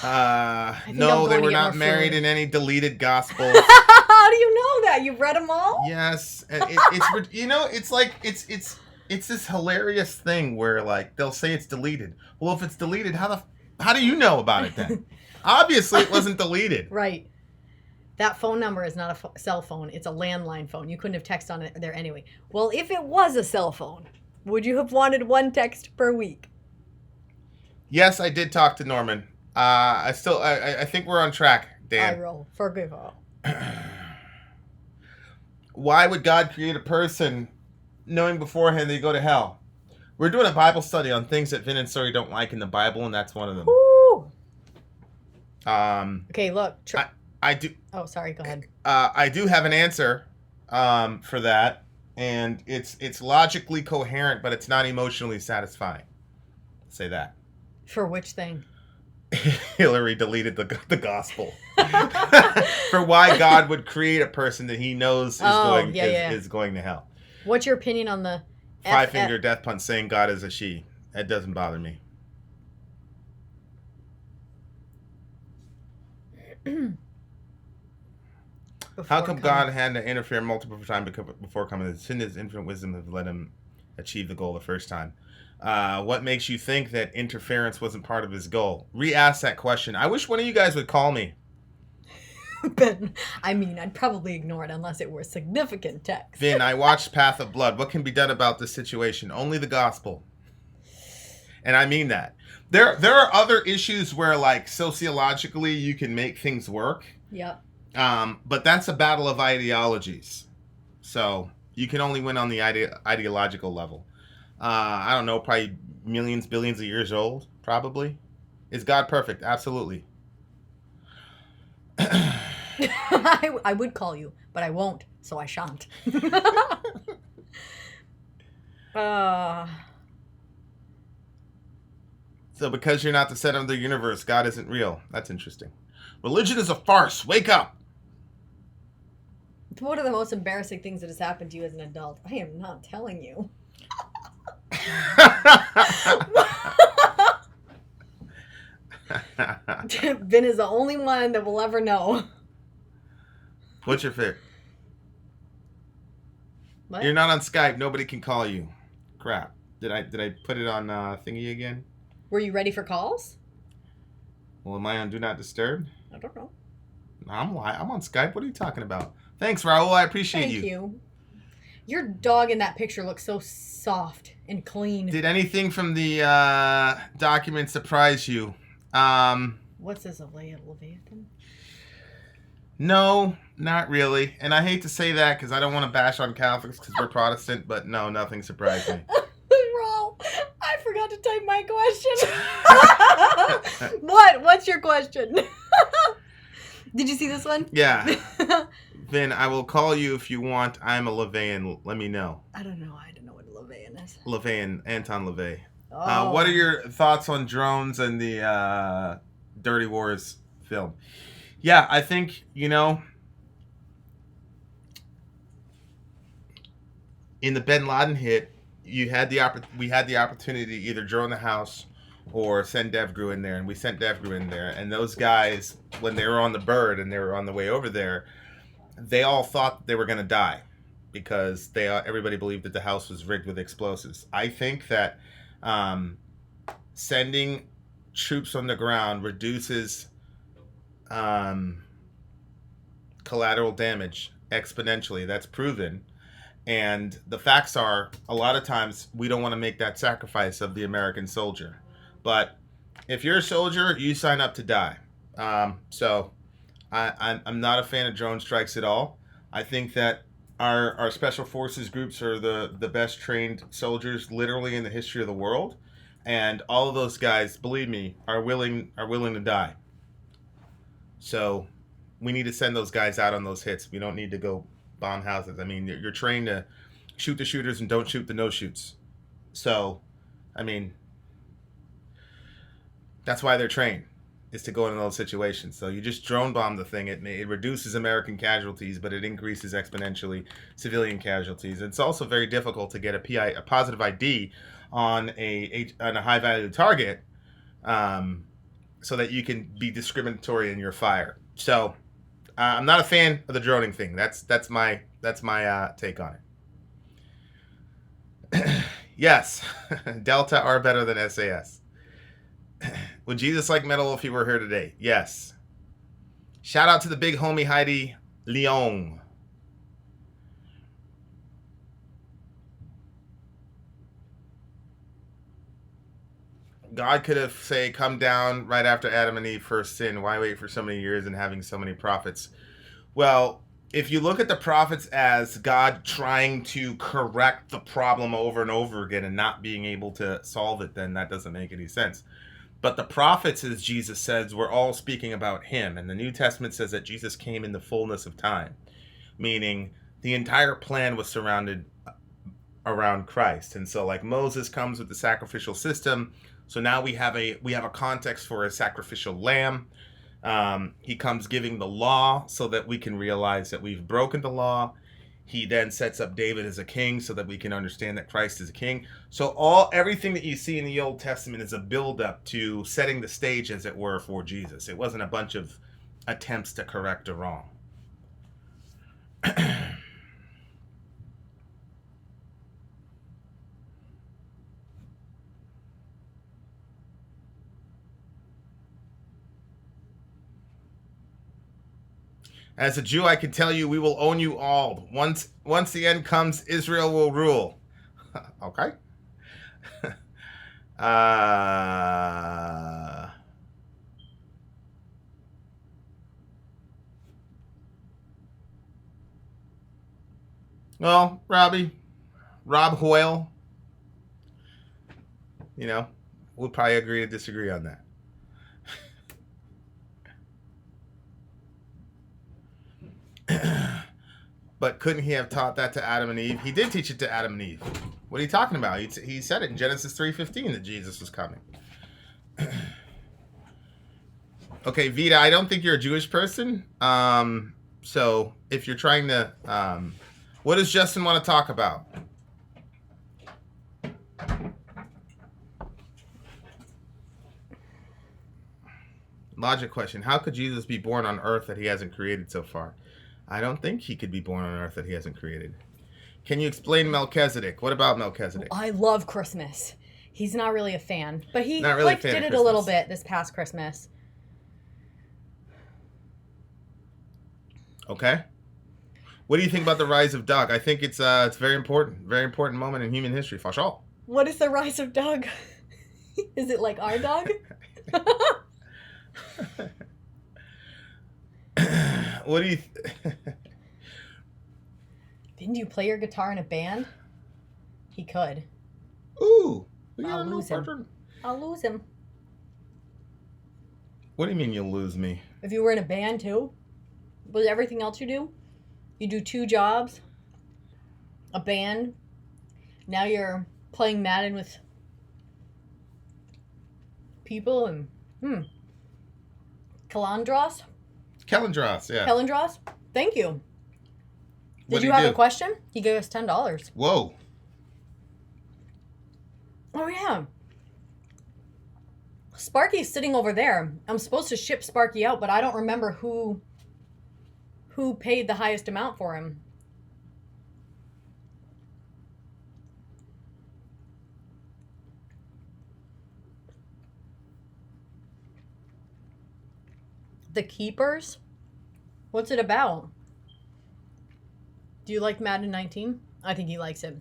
No, they were not married in any deleted Gospels. How do you know that? You've read them all? Yes, and it's you know, it's like it's this hilarious thing where like they'll say it's deleted. Well, if it's deleted, how do you know about it then? Obviously, it wasn't deleted. Right. That phone number is not a cell phone. It's a landline phone. You couldn't have texted on it there anyway. Well, if it was a cell phone, would you have wanted one text per week? Yes, I did talk to Norman. I think we're on track, Dan. I roll. Forgive all. Why would God create a person knowing beforehand they go to hell? We're doing a Bible study on things that Vin and Sori don't like in the Bible, and that's one of them. Woo! Okay, look. I do. Oh, sorry. Go ahead. I do have an answer for that, and it's logically coherent, but it's not emotionally satisfying. Say that. For which thing? Hillary deleted the gospel for why God would create a person that he knows is going to hell. What's your opinion on the five-finger death punch saying God is a she? That doesn't bother me. How come God had to interfere multiple times before coming? Sin his infinite wisdom have let him achieve the goal the first time. What makes you think that interference wasn't part of his goal? Re-ask that question. I wish one of you guys would call me. Ben, I mean, I'd probably ignore it unless it were significant text. Vin, I watched Path of Blood. What can be done about this situation? Only the gospel. And I mean that. There are other issues where, like, sociologically you can make things work. Yep. But that's a battle of ideologies. So you can only win on the ideological level. I don't know, probably millions, billions of years old, probably. Is God perfect? Absolutely. I would call you, but I won't, so I shan't. So because you're not the center of the universe, God isn't real. That's interesting. Religion is a farce. Wake up. What are the most embarrassing things that has happened to you as an adult? I am not telling you. Vin is the only one that will ever know. What's your favorite? What? You're not on Skype. Nobody can call you. Crap. Did I put it on thingy again? Were you ready for calls? Well, am I on Do Not Disturb? I don't know. I'm on Skype. What are you talking about? Thanks, Raul. I appreciate you. Thank you. Your dog in that picture looks so soft and clean. Did anything from the document surprise you? What's this, a Leviathan? No, not really. And I hate to say that because I don't want to bash on Catholics because we're Protestant, but no, nothing surprised me. Raul, I forgot to type my question. What's your question? Did you see this one? Yeah. Vin, I will call you if you want. I'm a LaVeyan. Let me know. I don't know what a LaVeyan is. LaVeyan, Anton LaVey. Oh. What are your thoughts on drones and the Dirty Wars film? Yeah, I think, in the Bin Laden hit, we had the opportunity to either drone the house or send DevGru in there, and we sent DevGru in there. And those guys, when they were on the bird and they were on the way over there, they all thought they were going to die because everybody believed that the house was rigged with explosives. I think that sending troops on the ground reduces collateral damage exponentially. That's proven. And the facts are, a lot of times, we don't want to make that sacrifice of the American soldier. But if you're a soldier, you sign up to die. So I'm not a fan of drone strikes at all. I think that our special forces groups are the best trained soldiers literally in the history of the world. And all of those guys, believe me, are willing to die. So we need to send those guys out on those hits. We don't need to go bomb houses. I mean, you're trained to shoot the shooters and don't shoot the no-shoots. So, I mean, that's why they're trained, is to go into those situations. So you just drone bomb the thing. It reduces American casualties, but it increases exponentially civilian casualties. It's also very difficult to get a positive ID on a high-value target, so that you can be discriminatory in your fire. So I'm not a fan of the droning thing. That's my take on it. Yes, Delta are better than SAS. Would Jesus like metal if he were here today? Yes. Shout out to the big homie Heidi Leong. God could have, come down right after Adam and Eve first sinned. Why wait for so many years and having so many prophets? Well, if you look at the prophets as God trying to correct the problem over and over again and not being able to solve it, then that doesn't make any sense. But the prophets, as Jesus says, were all speaking about him. And the New Testament says that Jesus came in the fullness of time, meaning the entire plan was surrounded around Christ. And so like Moses comes with the sacrificial system. So now we have a context for a sacrificial lamb. He comes giving the law so that we can realize that we've broken the law. He then sets up David as a king so that we can understand that Christ is a king. So everything that you see in the Old Testament is a build-up to setting the stage, as it were, for Jesus. It wasn't a bunch of attempts to correct a wrong. As a Jew, I can tell you, we will own you all. Once the end comes, Israel will rule. Okay. Well, Rob Hoyle, we'll probably agree to disagree on that. But couldn't he have taught that to Adam and Eve? He did teach it to Adam and Eve. What are you talking about? He said it in Genesis 3:15 that Jesus was coming. Okay, Vita, I don't think you're a Jewish person. So if you're trying to... what does Justin want to talk about? Logic question. How could Jesus be born on earth that he hasn't created so far? I don't think he could be born on earth that he hasn't created. Can you explain Melchizedek? What about Melchizedek? I love Christmas. He's not really a fan, but he did it a little bit this past Christmas. Okay. What do you think about the rise of Doug? I think it's very important moment in human history, for sure. What is the rise of Doug? Is it like our dog? What do you... Didn't you play your guitar in a band? He could. Ooh. I'll lose him. I'll lose him. What do you mean you'll lose me? If you were in a band too, with everything else you do 2 jobs, a band. Now you're playing Madden with people and Kalandros? Kellandros, yeah. Kellandros? Thank you. What Did you have a question? He gave us $10. Whoa. Oh yeah. Sparky's sitting over there. I'm supposed to ship Sparky out, but I don't remember who paid the highest amount for him. The Keepers? What's it about? Do you like Madden 19? I think he likes it.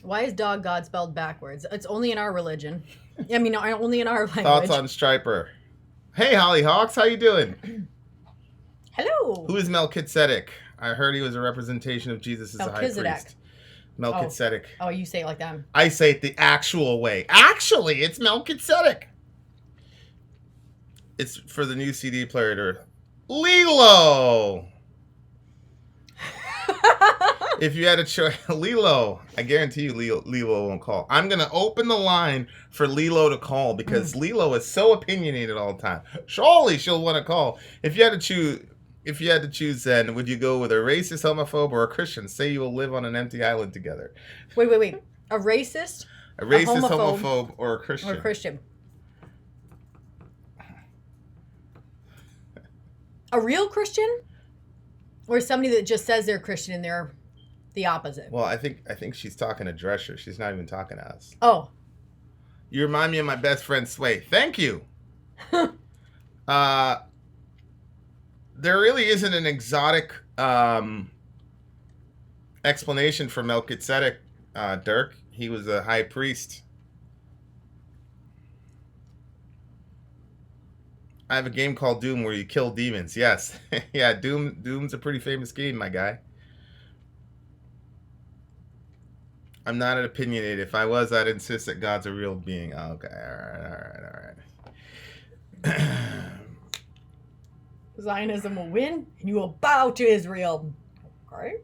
Why is dog God spelled backwards? It's only in our religion. I mean, only in our language. Thoughts on Striper. Hey, Hollyhawks, how you doing? Hello. Who is Melchizedek? I heard he was a representation of Jesus as a high priest. Melchizedek. Oh, you say it like that. I say it the actual way. Actually, it's Melchizedek. It's for the new CD player to Lilo. If you had a choice, Lilo, I guarantee you Lilo won't call. I'm going to open the line for Lilo to call because Lilo is so opinionated all the time. Surely she'll want to call. If you had to choose then, would you go with a racist, homophobe, or a Christian? Say you will live on an empty island together. Wait. A racist? A racist, homophobe, or a Christian? Or a Christian. A real Christian? Or somebody that just says they're Christian and they're the opposite? Well, I think she's talking to Drescher. She's not even talking to us. Oh. You remind me of my best friend Sway. Thank you. There really isn't an exotic explanation for Melchizedek, Dirk. He was a high priest. I have a game called Doom where you kill demons. Yes. Yeah, Doom's a pretty famous game, my guy. I'm not an opinionated. If I was, I'd insist that God's a real being. Okay, all right. Zionism will win, and you will bow to Israel. Okay.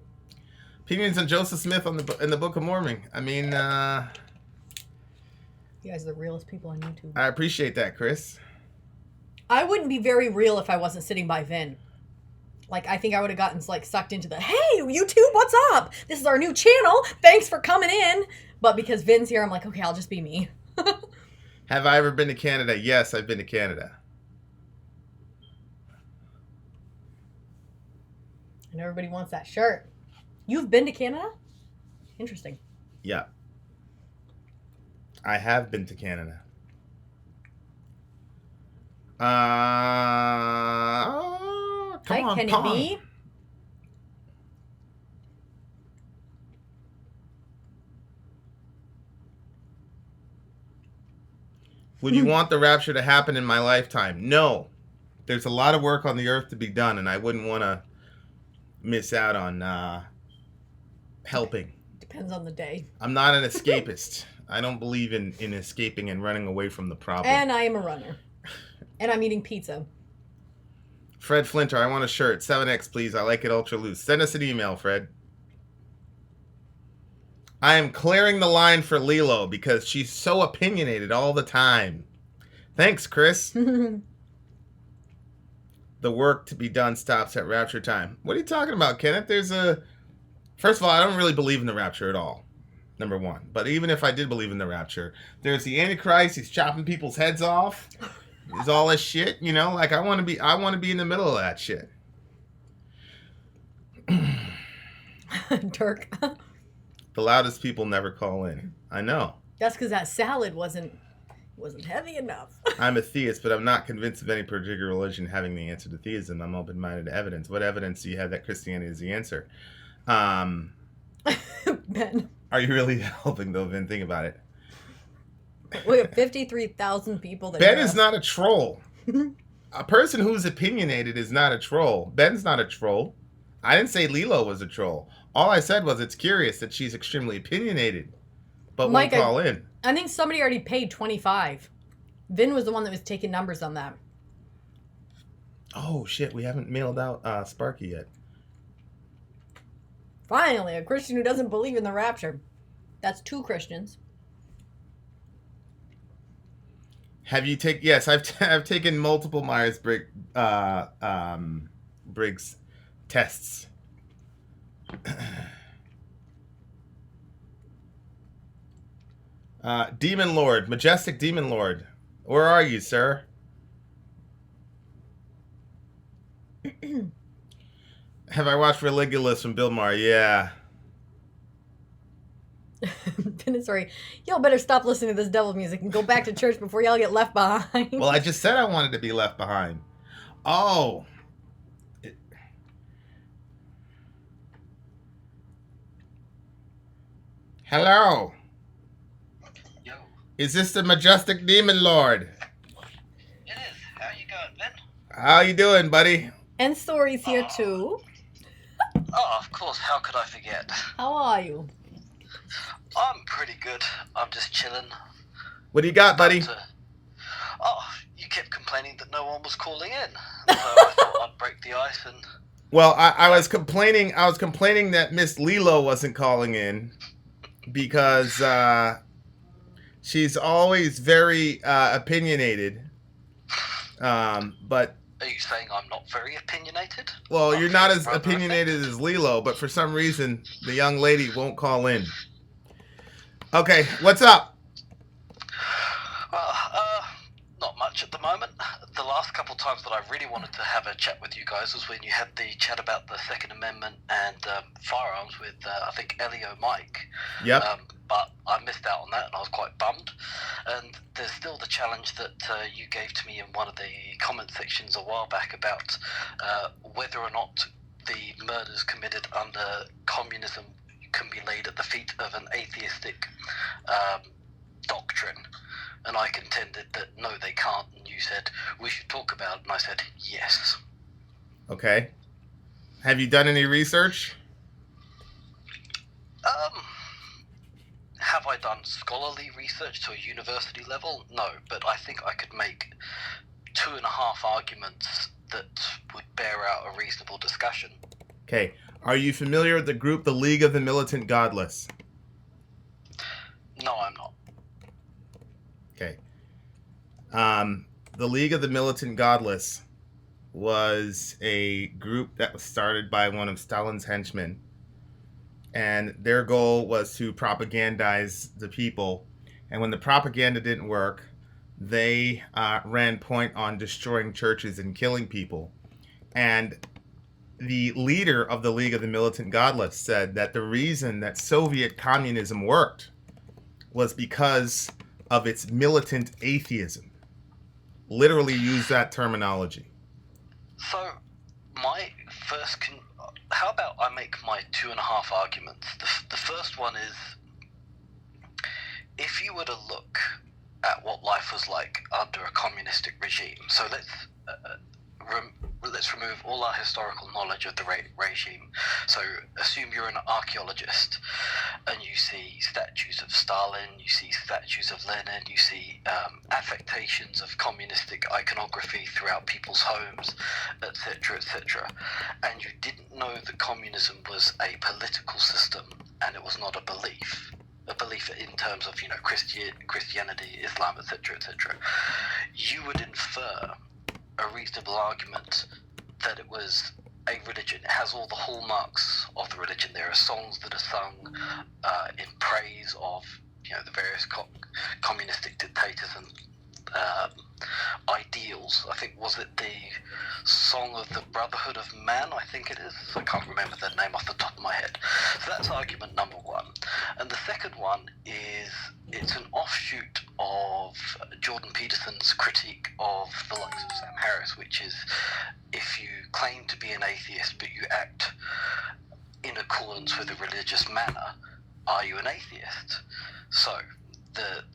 Opinions on Joseph Smith in the Book of Mormon. I mean, you guys are the realest people on YouTube. I appreciate that, Chris. I wouldn't be very real if I wasn't sitting by Vin. Like, I think I would have gotten, like, sucked into the, hey, YouTube, what's up? This is our new channel. Thanks for coming in. But because Vin's here, I'm like, okay, I'll just be me. Have I ever been to Canada? Yes, I've been to Canada. And everybody wants that shirt. You've been to Canada? Interesting. Yeah. I have been to Canada. Come on, can Pong. it be? Would you want the rapture to happen in my lifetime? No. There's a lot of work on the earth to be done, and I wouldn't want to miss out on helping. Depends on the day. I'm not an escapist. I don't believe in escaping and running away from the problem. And I am a runner. And I'm eating pizza. Fred Flinter, I want a shirt. 7X, please. I like it ultra loose. Send us an email, Fred. I am clearing the line for Lilo because she's so opinionated all the time. Thanks, Chris. The work to be done stops at rapture time. What are you talking about, Kenneth? First of all, I don't really believe in the rapture at all. Number one. But even if I did believe in the rapture, there's the Antichrist. He's chopping people's heads off. There's all this shit, you know? Like, I want to be in the middle of that shit. Dirk. The loudest people never call in. I know. That's because that salad wasn't heavy enough. I'm a theist, but I'm not convinced of any particular religion having the answer to theism. I'm open-minded to evidence. What evidence do you have that Christianity is the answer? Ben. Are you really helping, though, Vin? Think about it. We have 53,000 people that Ben hear is us. not a troll. A person who's opinionated is not a troll. Ben's not a troll. I didn't say Lilo was a troll. All I said was it's curious that she's extremely opinionated, but Mike, won't call in. I think somebody already paid 25. Vin was the one that was taking numbers on that. Oh, shit. We haven't mailed out Sparky yet. Finally, a Christian who doesn't believe in the rapture. That's 2 Christians. Have you taken... Yes, I've taken multiple Myers-Briggs tests. Demon Lord. Majestic Demon Lord. Where are you, sir? Have I watched Religulous from Bill Maher? Yeah. Vin and Sori, y'all better stop listening to this devil music and go back to church before y'all get left behind. Well, I just said I wanted to be left behind. Oh. Hello. Yo. Is this the Majestic Demon Lord? It is. How you going, Ben? How you doing, buddy? And Sori's here too. Oh, of course. How could I forget? How are you? I'm pretty good. I'm just chilling. What do you got, buddy? Oh, you kept complaining that no one was calling in, so I thought I'd break the ice and. Well, I was complaining. I was complaining that Miss Lilo wasn't calling in because she's always very opinionated. But Are you saying I'm not very opinionated? well, I'm you're not feeling as rather opinionated offended. as Lilo, but for some reason the young lady won't call in. Okay, what's up? Well, not much at the moment. The last couple of times that I really wanted to have a chat with you guys was when you had the chat about the Second Amendment and firearms with, I think, Elio Mike. Yep. But I missed out on that and I was quite bummed. And there's still the challenge that you gave to me in one of the comment sections a while back about whether or not the murders committed under communism can be laid at the feet of an atheistic doctrine. And I contended that no, they can't. And you said we should talk about it. And I said yes. Okay. Have you done any research? Have I done scholarly research to a university level? No, but I think I could make 2.5 arguments that would bear out a reasonable discussion. Okay. Are you familiar with the group, the League of the Militant Godless? No, I'm not. Okay. The League of the Militant Godless was a group that was started by one of Stalin's henchmen. And their goal was to propagandize the people. And when the propaganda didn't work, they ran point on destroying churches and killing people. And the leader of the League of the Militant Godless said that the reason that Soviet communism worked was because of its militant atheism. Literally used that terminology. So, my first... how about I make my 2.5 arguments? The first one is, if you were to look at what life was like under a communistic regime, so let's remove all our historical knowledge of the regime. So assume you're an archaeologist and you see statues of Stalin, you see statues of Lenin, you see affectations of communistic iconography throughout people's homes, etc., etc. And you didn't know that communism was a political system and it was not a belief in terms of, Christianity, Islam, etc., etc. You would infer a reasonable argument that it was a religion. It has all the hallmarks of the religion. There are songs that are sung in praise of, the various communistic dictators and ideals. I think, was it the Song of the Brotherhood of Man? I think it is. I can't remember the name off the top of my head. So that's argument number one. And the second one is, it's an offshoot of Jordan Peterson's Lewiston's critique of the likes of Sam Harris, which is if you claim to be an atheist but you act in accordance with a religious manner, are you an atheist? So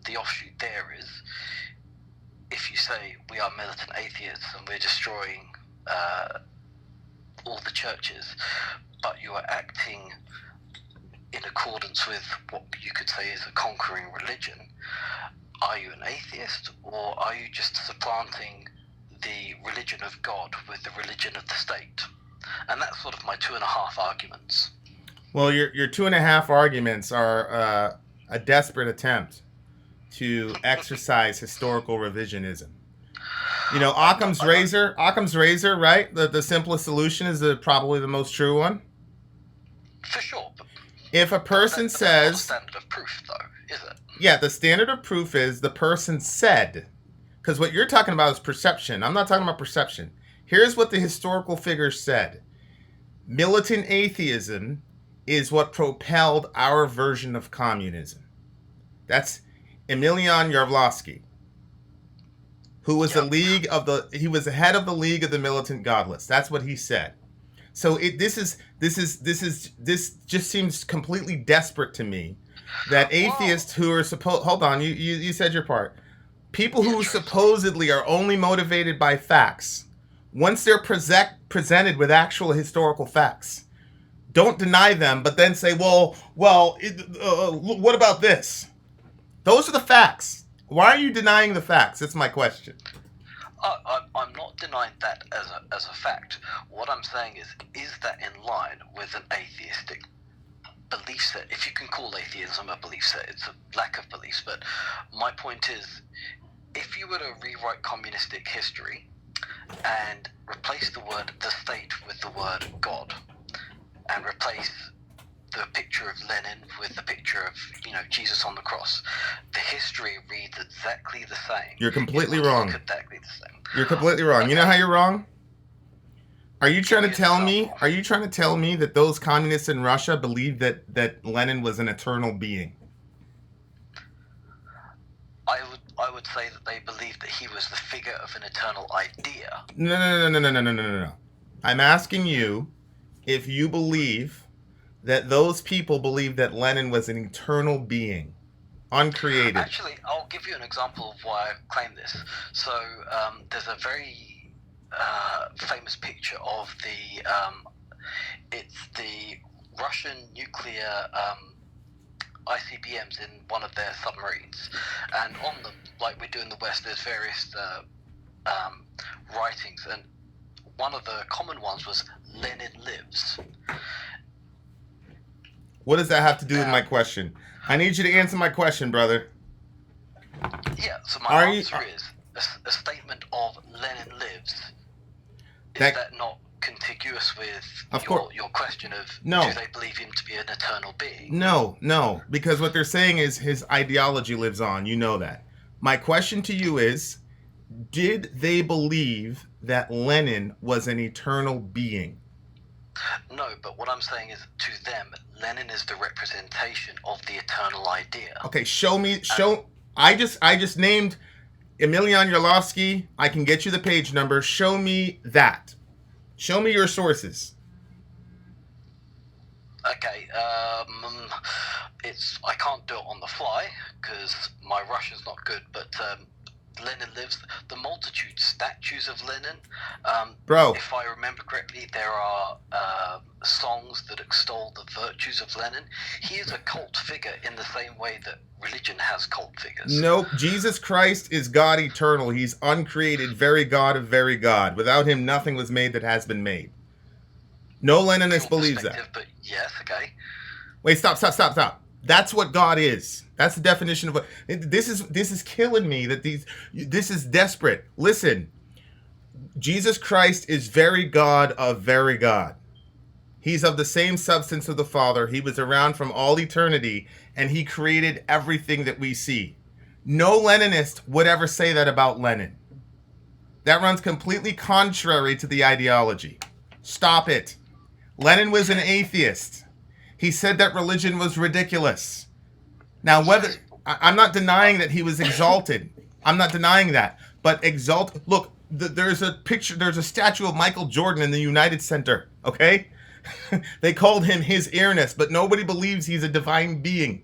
the offshoot there is, if you say we are militant atheists and we're destroying all the churches, but you are acting in accordance with what you could say is a conquering religion, are you an atheist, or are you just supplanting the religion of God with the religion of the state? And that's sort of my 2.5 arguments. Well, your 2.5 arguments are a desperate attempt to exercise historical revisionism. You know, Occam's razor, right? The simplest solution is probably the most true one. For sure. If a person says... That's not the standard of proof, though, is it? Yeah, the standard of proof is the person said. Because what you're talking about is perception. I'm not talking about perception. Here's what the historical figures said. Militant atheism is what propelled our version of communism. That's Emilian Yarvlovsky, who was he was the head of the League of the Militant Godless. That's what he said. So this just seems completely desperate to me that atheists who are hold on, you said your part. People who supposedly are only motivated by facts, once they're presented with actual historical facts, don't deny them, but then say, well, what about this? Those are the facts. Why are you denying the facts? That's my question. I'm not denying that as a fact. What I'm saying is that in line with an atheistic belief set? If you can call atheism a belief set, it's a lack of beliefs. But my point is, if you were to rewrite communistic history and replace the word the state with the word God, and replace the picture of Lenin with the picture of, Jesus on the cross, the history reads exactly the same. You're completely wrong. Exactly the same. You're completely wrong. Okay. You know how you're wrong? Are you trying to tell me that those communists in Russia believed that Lenin was an eternal being? I would say that they believed that he was the figure of an eternal idea. No. I'm asking you if you believe that those people believe that Lenin was an eternal being, uncreated. Actually, I'll give you an example of why I claim this. So there's a very famous picture of it's the Russian nuclear ICBMs in one of their submarines. And on them, like we do in the West, there's various writings. And one of the common ones was Lenin lives. What does that have to do with my question? I need you to answer my question, brother. Yeah, so my answer is a statement of Lenin lives. Is that not contiguous with your question of do they believe him to be an eternal being? No, because what they're saying is his ideology lives on. You know that. My question to you is, did they believe that Lenin was an eternal being? No, but what I'm saying is, to them, Lenin is the representation of the eternal idea. Okay, I just named Emilian Yarvlovsky. I can get you the page number. Show me that. Show me your sources. Okay, I can't do it on the fly because my Russian's not good, but Lenin lives. The multitude statues of Lenin. Bro, if I remember correctly, there are songs that extol the virtues of Lenin. He is a cult figure in the same way that religion has cult figures. Nope. Jesus Christ is God eternal. He's uncreated, very God of very God. Without him, nothing was made that has been made. No Leninist believes that. But yes, okay. Wait, stop. That's what God is. That's the definition of what this is killing me. This is desperate. Listen, Jesus Christ is very God of very God. He's of the same substance of the Father. He was around from all eternity, and he created everything that we see. No Leninist would ever say that about Lenin. That runs completely contrary to the ideology. Stop it. Lenin was an atheist. He said that religion was ridiculous. Now, I'm not denying that he was exalted. I'm not denying that. but exalt. Look, there's a picture. There's a statue of Michael Jordan in the United Center. Okay, they called him his Airness, but nobody believes he's a divine being.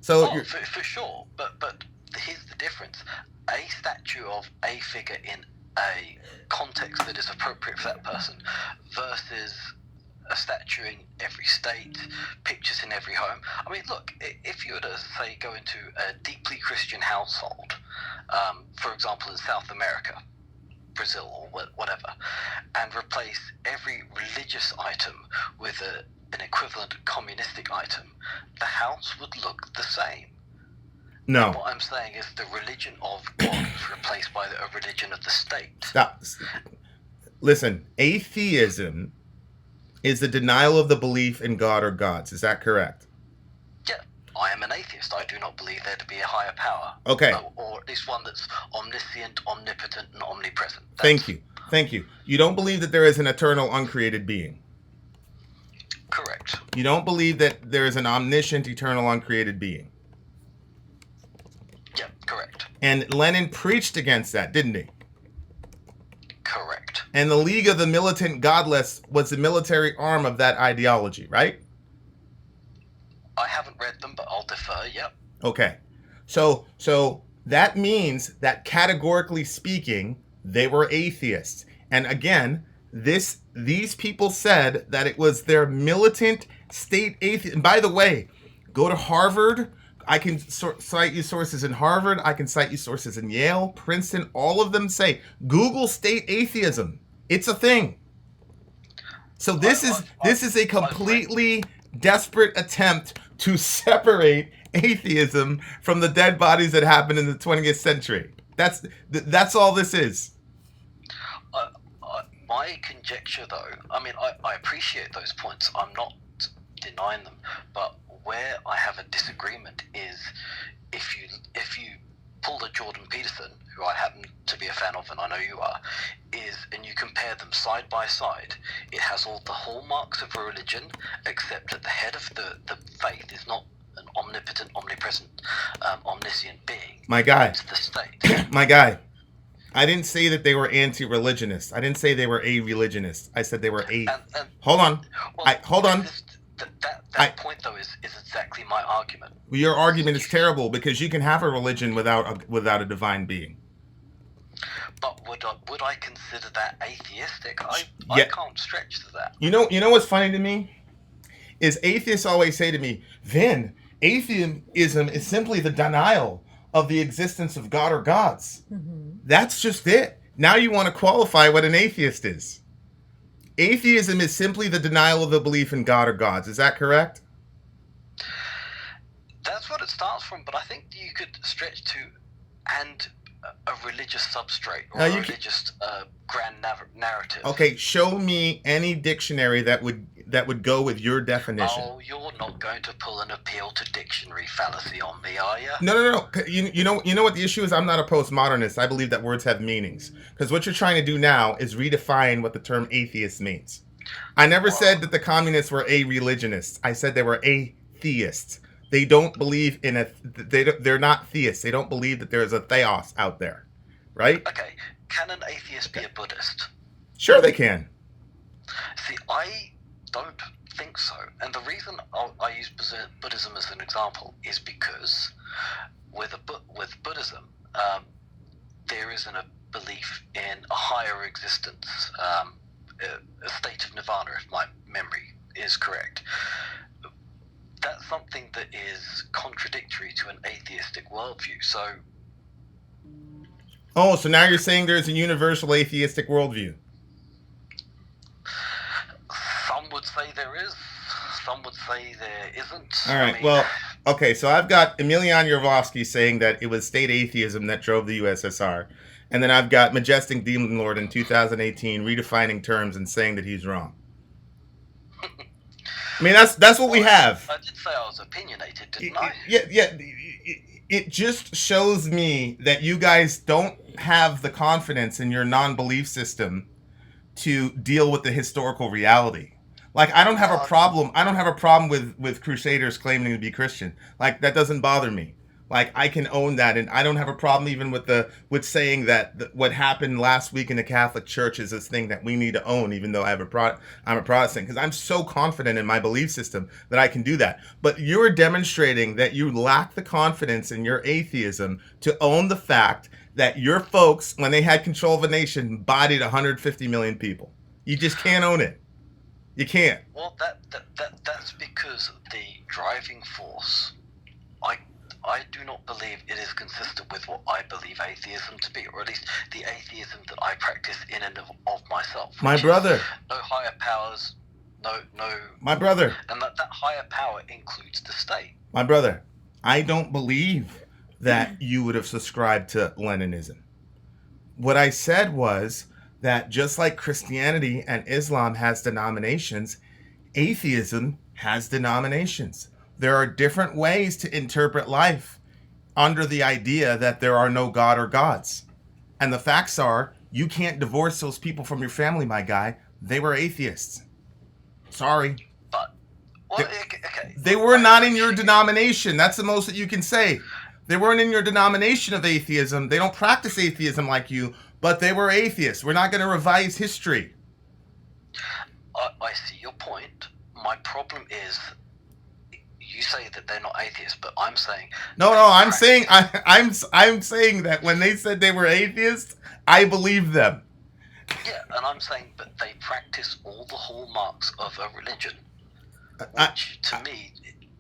So for sure, but here's the difference: a statue of a figure in a context that is appropriate for that person versus a statue in every state, pictures in every home. I mean, look, if you were to, say, go into a deeply Christian household, for example, in South America, Brazil, or whatever, and replace every religious item with an equivalent communistic item, the house would look the same. no. And what I'm saying is the religion of God is replaced by a religion of the state. Stop. Listen, atheism is the denial of the belief in God or gods. Is that correct? Yeah, I am an atheist. I do not believe there to be a higher power. Okay. Or at least one that's omniscient, omnipotent, and omnipresent. Thank you. You don't believe that there is an eternal, uncreated being. Correct. You don't believe that there is an omniscient, eternal, uncreated being. Yeah, correct. And Lenin preached against that, didn't he? Correct. And the League of the Militant Godless was the military arm of that ideology, right? I haven't read them, but I'll defer, yep. Okay. So that means that categorically speaking, they were atheists. And again, these people said that it was their militant state atheist. And by the way, go to Harvard. I can cite you sources in Harvard. I can cite you sources in Yale, Princeton. All of them say, Google state atheism. It's a thing. So this is a completely desperate attempt to separate atheism from the dead bodies that happened in the 20th century. That's all this is. My conjecture, though, I mean, I appreciate those points. I'm not denying them, but where I have a disagreement is if you pull the Jordan Peterson, who I happen to be a fan of, and I know you are, and you compare them side by side, it has all the hallmarks of a religion, except at the head of the faith is not an omnipotent, omnipresent, omniscient being. My guy. It's the state. My guy. I didn't say that they were anti-religionists. I didn't say they were a-religionists. I said they were Hold on. Well, hold on. That point, though, is exactly my argument. Your argument is terrible because you can have a religion without a divine being. But would I consider that atheistic? I can't stretch to that. You know what's funny to me? Is atheists always say to me, Vin, atheism is simply the denial of the existence of God or gods. Mm-hmm. That's just it. Now you want to qualify what an atheist is. Atheism is simply the denial of the belief in God or gods. Is that correct? That's what it starts from, but I think you could stretch to a religious substrate or a religious grand narrative. Okay, show me any dictionary that would go with your definition. Oh, you're not going to pull an appeal to dictionary fallacy on me, are you? No. You know what the issue is? I'm not a postmodernist. I believe that words have meanings. Because what you're trying to do now is redefine what the term atheist means. I never said that the communists were a-religionists. I said they were atheists. They don't believe in they're not theists. They don't believe that there is a theos out there, right? Okay, can an atheist be a Buddhist? Sure they can. See, I don't think so. And the reason I use Buddhism as an example is because with Buddhism, there isn't a belief in a higher existence, a state of nirvana, if my memory is correct. That's something that is contradictory to an atheistic worldview. So now you're saying there's a universal atheistic worldview? Some would say there is. Some would say there isn't. All right. Okay. So I've got Emilian Yervovsky saying that it was state atheism that drove the USSR, and then I've got Majestic Demon Lord in 2018 redefining terms and saying that he's wrong. I mean, that's what we have. I did say I was opinionated, didn't I? Yeah. It just shows me that you guys don't have the confidence in your non-belief system to deal with the historical reality. Like, I don't have a problem. I don't have a problem with crusaders claiming to be Christian. Like, that doesn't bother me. Like, I can own that, and I don't have a problem even with saying that what happened last week in the Catholic Church is this thing that we need to own, even though I'm a Protestant, because I'm so confident in my belief system that I can do that. But you're demonstrating that you lack the confidence in your atheism to own the fact that your folks, when they had control of a nation, bodied 150 million people. You just can't own it. You can't. Well, that's because the driving force, I do not believe it is consistent with what I believe atheism to be, or at least the atheism that I practice in and of myself. My brother. No higher powers, no. My brother. And that higher power includes the state. My brother, I don't believe that you would have subscribed to Leninism. What I said was that just like Christianity and Islam has denominations, atheism has denominations. There are different ways to interpret life under the idea that there are no God or gods. And the facts are, you can't divorce those people from your family, my guy. They were atheists. Sorry. But, well, okay. They were not in your denomination. That's the most that you can say. They weren't in your denomination of atheism. They don't practice atheism like you, but they were atheists. We're not going to revise history. I see your point. My problem is, you say that they're not atheists, but I'm saying I'm saying that when they said they were atheists, I believe them. Yeah, and I'm saying that they practice all the hallmarks of a religion, which to me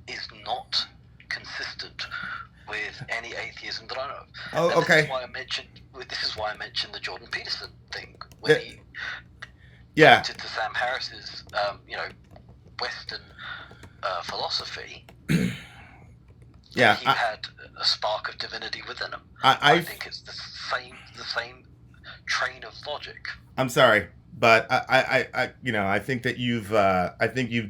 is not consistent with any atheism that I know of. Oh, and okay. This is why I mentioned the Jordan Peterson thing when he pointed to Sam Harris's, Western philosophy. Yeah, he had a spark of divinity within him. I think it's the same train of logic. I'm sorry, but I think that you've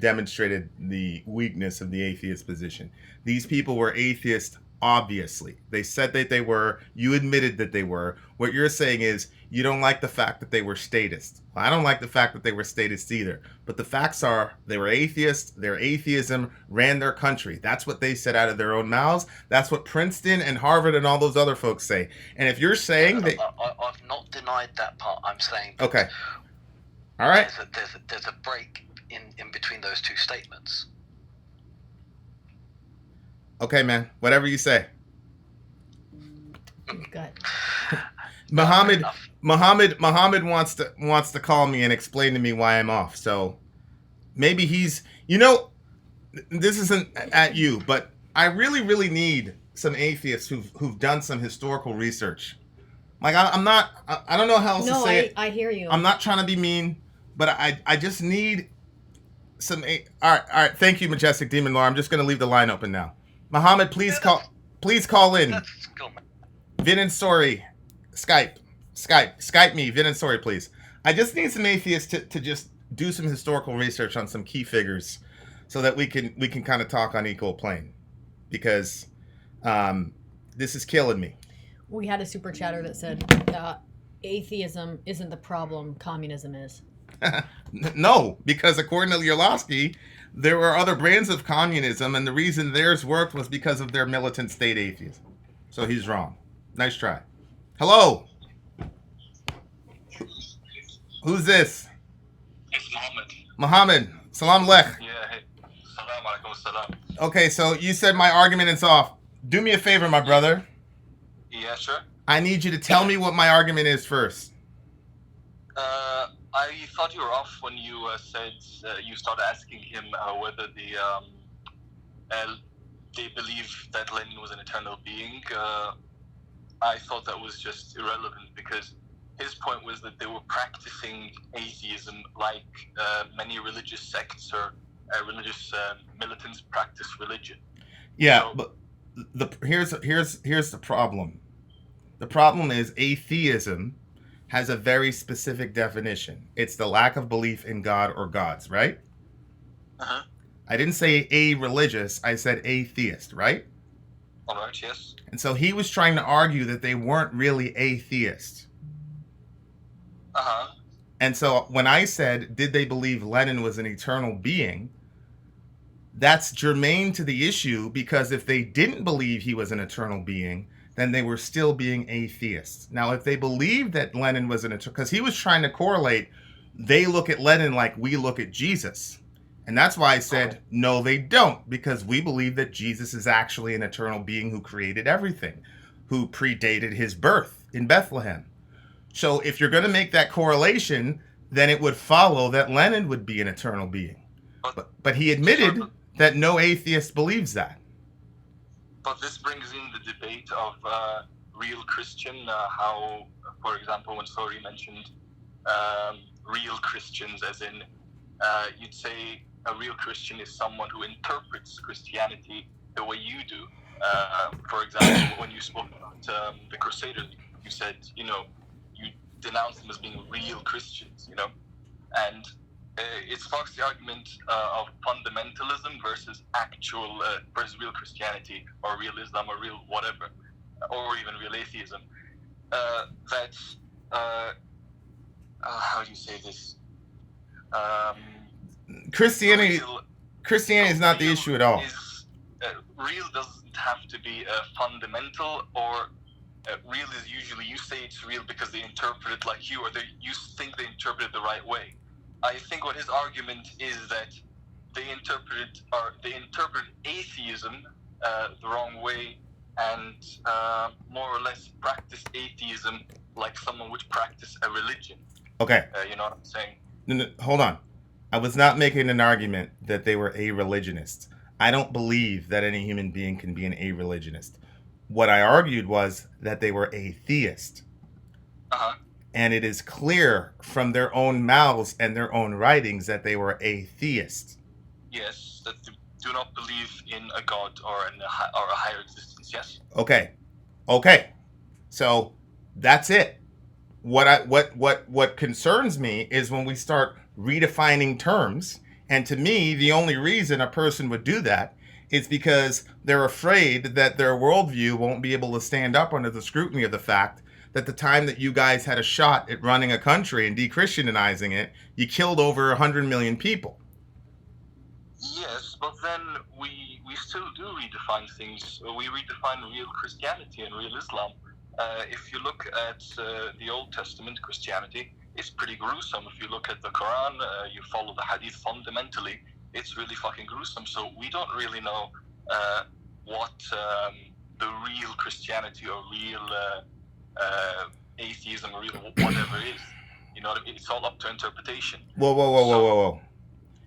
demonstrated the weakness of the atheist position. These people were atheists. Obviously, they said that they were. You admitted that they were. What you're saying is you don't like the fact that they were statists. Well, I don't like the fact that they were statists either. But the facts are they were atheists. Their atheism ran their country. That's what they said out of their own mouths. That's what Princeton and Harvard and all those other folks say. And if you're saying that, I've not denied that part. I'm saying okay, all right. There's a break in between those two statements. Okay, man. Whatever you say. Good. Muhammad wants to call me and explain to me why I'm off. So maybe he's, this isn't at you, but I really, really need some atheists who've done some historical research. Like I don't know how else to say it. I hear you. I'm not trying to be mean, but I just need some. All right. Thank you, Majestic Demon Lord. I'm just going to leave the line open now. Muhammad, please call in. That's cool, man. Vin and Sori, Skype me, Vin and Sori, please. I just need some atheists to just do some historical research on some key figures, so that we can kind of talk on equal plane, because this is killing me. We had a super chatter that said atheism isn't the problem, communism is. No, because according to Lewiston, there were other brands of communism, and the reason theirs worked was because of their militant state atheism. So he's wrong. Nice try. Hello. Who's this? It's Muhammad. Muhammad. Salam alaikum. Yeah, hey. Salam alaikum salam. Okay, so you said my argument is off. Do me a favor, my brother. Yeah, sure. I need you to tell me what my argument is first. I thought you were off when you said you started asking him whether they believe that Lenin was an eternal being. I thought that was just irrelevant, because his point was that they were practicing atheism like many religious sects or religious militants practice religion. Yeah, so, but here's the problem. The problem is atheism has a very specific definition. It's the lack of belief in God or gods, right? Uh-huh. I didn't say a-religious, I said atheist, right? All right, yes. And so he was trying to argue that they weren't really atheists. Uh-huh. And so when I said, did they believe Lenin was an eternal being, that's germane to the issue, because if they didn't believe he was an eternal being, then they were still being atheists. Now, if they believed that Lenin was an eternal, because he was trying to correlate, they look at Lenin like we look at Jesus. And that's why I said, no, they don't, because we believe that Jesus is actually an eternal being who created everything, who predated his birth in Bethlehem. So if you're going to make that correlation, then it would follow that Lenin would be an eternal being. But he admitted that no atheist believes that. But this brings in the debate of real Christian, how, for example, when Sori mentioned real Christians, as in, you'd say a real Christian is someone who interprets Christianity the way you do. For example, when you spoke about the Crusaders, you said, you denounced them as being real Christians, and it sparks the argument of fundamentalism versus versus real Christianity or real Islam or real whatever, or even real atheism. How do you say this? Christianity is not the issue at all. Real doesn't have to be fundamental, or real is usually, you say it's real because they interpret it like you, or you think they interpret it the right way. I think what his argument is that they interpret atheism the wrong way, and more or less practice atheism like someone would practice a religion. Okay. You know what I'm saying? No, hold on. I was not making an argument that they were a-religionists. I don't believe that any human being can be an a-religionist. What I argued was that they were atheist. Uh-huh. And it is clear from their own mouths and their own writings that they were atheists. Yes, that do not believe in a god or a higher existence. Yes. Okay. So that's it. What concerns me is when we start redefining terms. And to me, the only reason a person would do that is because they're afraid that their worldview won't be able to stand up under the scrutiny of the fact that the time that you guys had a shot at running a country and de-Christianizing it, you killed over 100 million people. Yes, but then we still do redefine things. We redefine real Christianity and real Islam. If you look at the Old Testament Christianity, it's pretty gruesome. If you look at the Quran, you follow the Hadith fundamentally, it's really fucking gruesome. So we don't really know what the real Christianity or real atheism or real whatever is. You know what I mean? It's all up to interpretation. Whoa.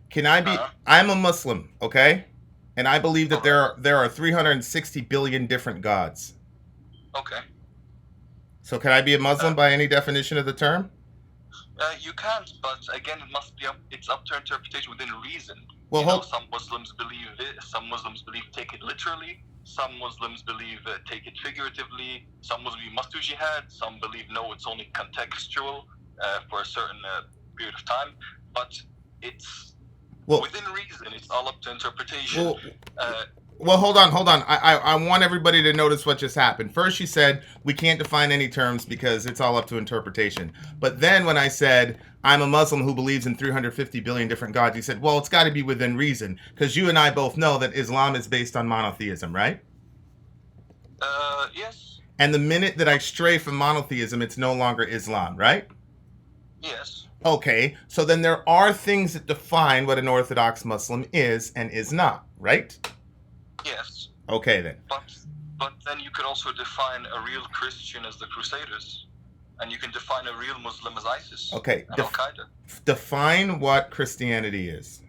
Can I be... I'm a Muslim, okay? And I believe that there are 360 billion different gods. Okay. So can I be a Muslim by any definition of the term? You can't, but again, it's up to interpretation within reason. Well, some Muslims believe it, some Muslims believe take it literally, some Muslims believe take it figuratively, some Muslims must do jihad, some believe no, it's only contextual for a certain period of time, but it's within reason, it's all up to interpretation. Well, hold on. I want everybody to notice what just happened. First, you said we can't define any terms because it's all up to interpretation. But then when I said I'm a Muslim who believes in 350 billion different gods, you said, well, it's got to be within reason. Because you and I both know that Islam is based on monotheism, right? Yes. And the minute that I stray from monotheism, it's no longer Islam, right? Yes. Okay, so then there are things that define what an Orthodox Muslim is and is not, right? Yes. Okay, then. But then you could also define a real Christian as the Crusaders, and you can define a real Muslim as ISIS. Okay. And Al-Qaeda. Define what Christianity is.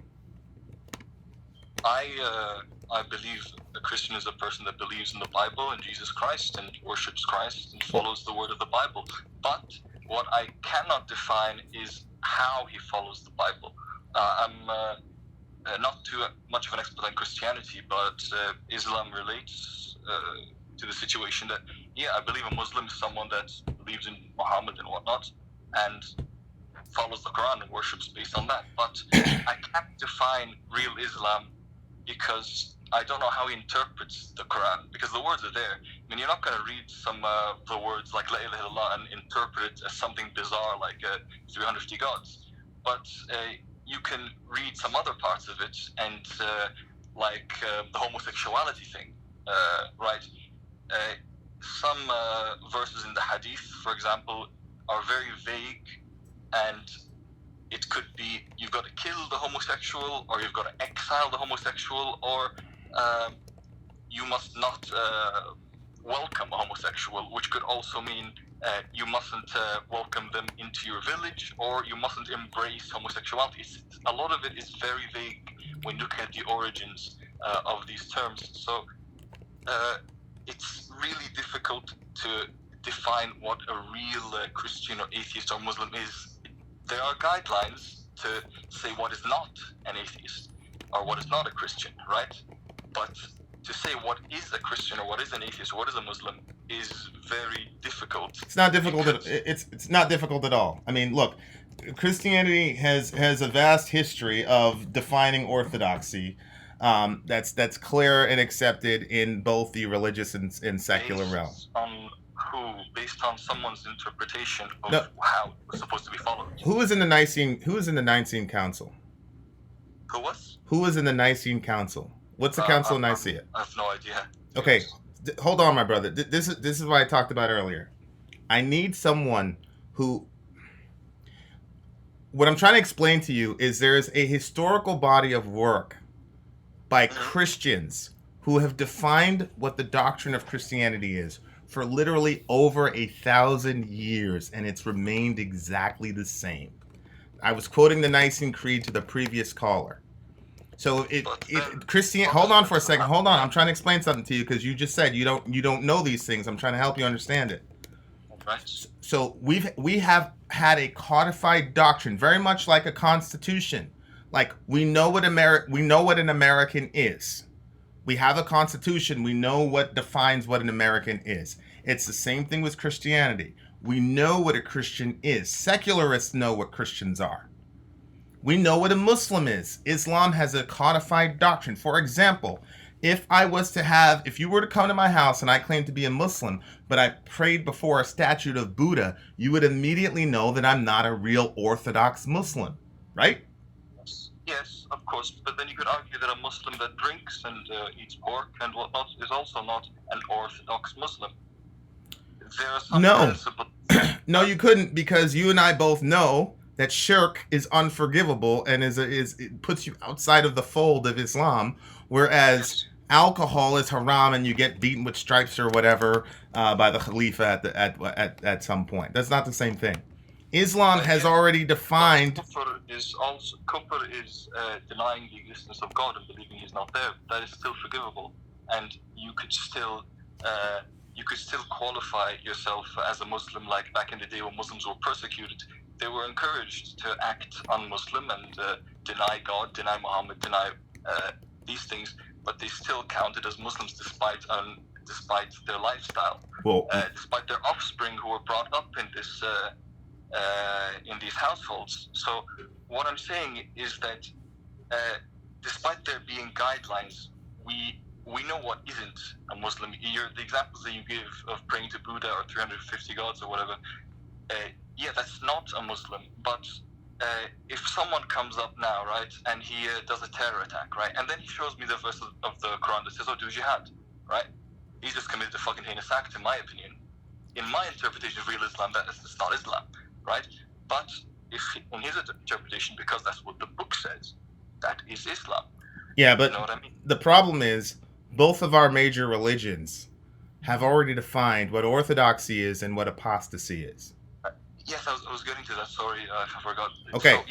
I believe a Christian is a person that believes in the Bible and Jesus Christ and worships Christ and follows the word of the Bible. But what I cannot define is how he follows the Bible. I'm not too much of an expert on Christianity, but Islam relates to the situation that, I believe a Muslim is someone that believes in Muhammad and whatnot, and follows the Quran and worships based on that. But I can't define real Islam because I don't know how he interprets the Quran, because the words are there. I mean, you're not going to read some of the words like La ilaha illallah and interpret it as something bizarre like 350 gods. But you can read some other parts of it and like the homosexuality thing, right? Some verses in the Hadith, for example, are very vague, and it could be you've got to kill the homosexual, or you've got to exile the homosexual, or you must not welcome a homosexual, which could also mean you mustn't welcome them into your village, or you mustn't embrace homosexuality. A lot of it is very vague when you look at the origins of these terms. So it's really difficult to define what a real Christian or atheist or Muslim is. There are guidelines to say what is not an atheist or what is not a Christian, right? But to say what is a Christian or what is an atheist or what is a Muslim is very difficult. It's not difficult. It's not difficult at all. I mean, look, Christianity has a vast history of defining orthodoxy. That's clear and accepted in both the religious and secular realm. Based on someone's interpretation of how it was supposed to be followed. Who was in the Nicene Council? Who was in the Nicene Council? What's the Council of Nicaea? I have no idea. Okay, hold on, my brother. This is what I talked about earlier. I need someone who. What I'm trying to explain to you is there is a historical body of work by Christians who have defined what the doctrine of Christianity is for literally over 1,000 years, and it's remained exactly the same. I was quoting the Nicene Creed to the previous caller. So hold on for a second. Hold on. I'm trying to explain something to you because you just said you don't know these things. I'm trying to help you understand it. So we have had a codified doctrine, very much like a constitution. Like we know what an American is. We have a constitution. We know what defines what an American is. It's the same thing with Christianity. We know what a Christian is. Secularists know what Christians are. We know what a Muslim is. Islam has a codified doctrine. For example, if you were to come to my house and I claimed to be a Muslim, but I prayed before a statue of Buddha, you would immediately know that I'm not a real Orthodox Muslim, right? Yes, of course. But then you could argue that a Muslim that drinks and eats pork and whatnot is also not an Orthodox Muslim. There are some principles. No, you couldn't, because you and I both know that shirk is unforgivable and it puts you outside of the fold of Islam, whereas alcohol is haram and you get beaten with stripes or whatever by the Khalifa at some point. That's not the same thing. Islam has already defined. Kufr is denying the existence of God and believing He's not there. That is still forgivable, and you could still qualify yourself as a Muslim. Like back in the day when Muslims were persecuted, they were encouraged to act un-Muslim and deny God, deny Muhammad, deny these things, but they still counted as Muslims despite their lifestyle, despite their offspring who were brought up in this. In these households. So what I'm saying is that despite there being guidelines, we know what isn't a Muslim. The examples that you give of praying to Buddha or 350 gods or whatever, that's not a Muslim. But if someone comes up now, right, and he does a terror attack, right, and then he shows me the verse of the Quran that says, do jihad, right, he's just committed a fucking heinous act, in my opinion. In my interpretation of real Islam, that's not Islam. Right, but if in his interpretation, because that's what the book says, that is Islam. Yeah, but you know what I mean? The problem is both of our major religions have already defined what orthodoxy is and what apostasy is. Yes, I was getting to that. Sorry, I forgot. Okay. So,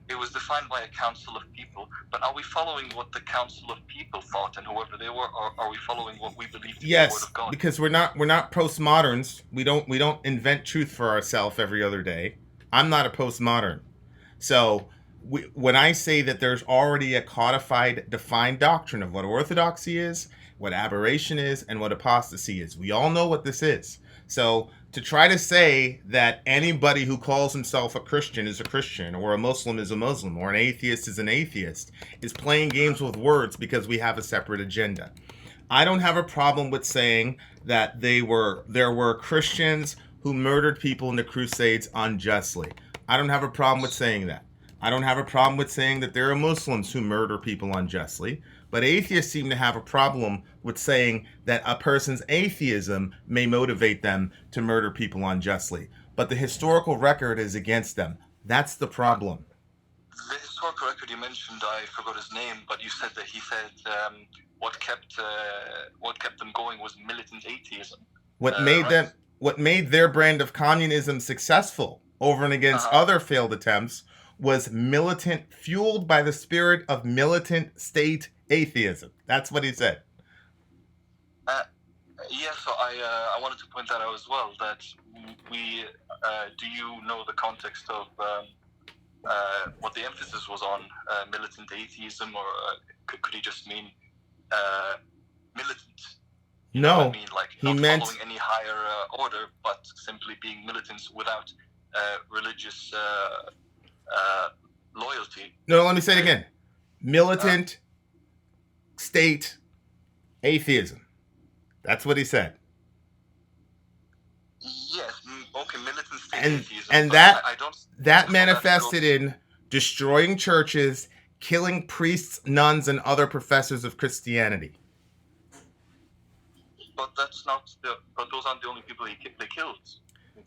it was defined by a council of people. But are we following what the council of people thought and whoever they were, or are we following what we believe to be the word of God? Because we're not postmoderns. We don't invent truth for ourselves every other day. I'm not a postmodern. So when I say that there's already a codified, defined doctrine of what orthodoxy is, what aberration is, and what apostasy is, we all know what this is. So to try to say that anybody who calls himself a Christian is a Christian, or a Muslim is a Muslim, or an atheist is an atheist, is playing games with words because we have a separate agenda. I don't have a problem with saying that there were Christians who murdered people in the Crusades unjustly. I don't have a problem with saying that. I don't have a problem with saying that there are Muslims who murder people unjustly, but atheists seem to have a problem with saying that a person's atheism may motivate them to murder people unjustly. But the historical record is against them. That's the problem. The historical record you mentioned, I forgot his name, but you said that he said what kept them going was militant atheism. What made their brand of communism successful over and against other failed attempts was fueled by the spirit of militant state atheism. That's what he said. Yeah, so I wanted to point that out as well, that we, do you know the context of what the emphasis was on, militant atheism, or could he just mean militant? No, I mean, like, not following any higher order, but simply being militant without religious loyalty. No, let me say it again. Militant state atheism. That's what he said. Yes, okay, militant state atheism. And that manifested in destroying churches, killing priests, nuns, and other professors of Christianity. But but those aren't the only people they killed.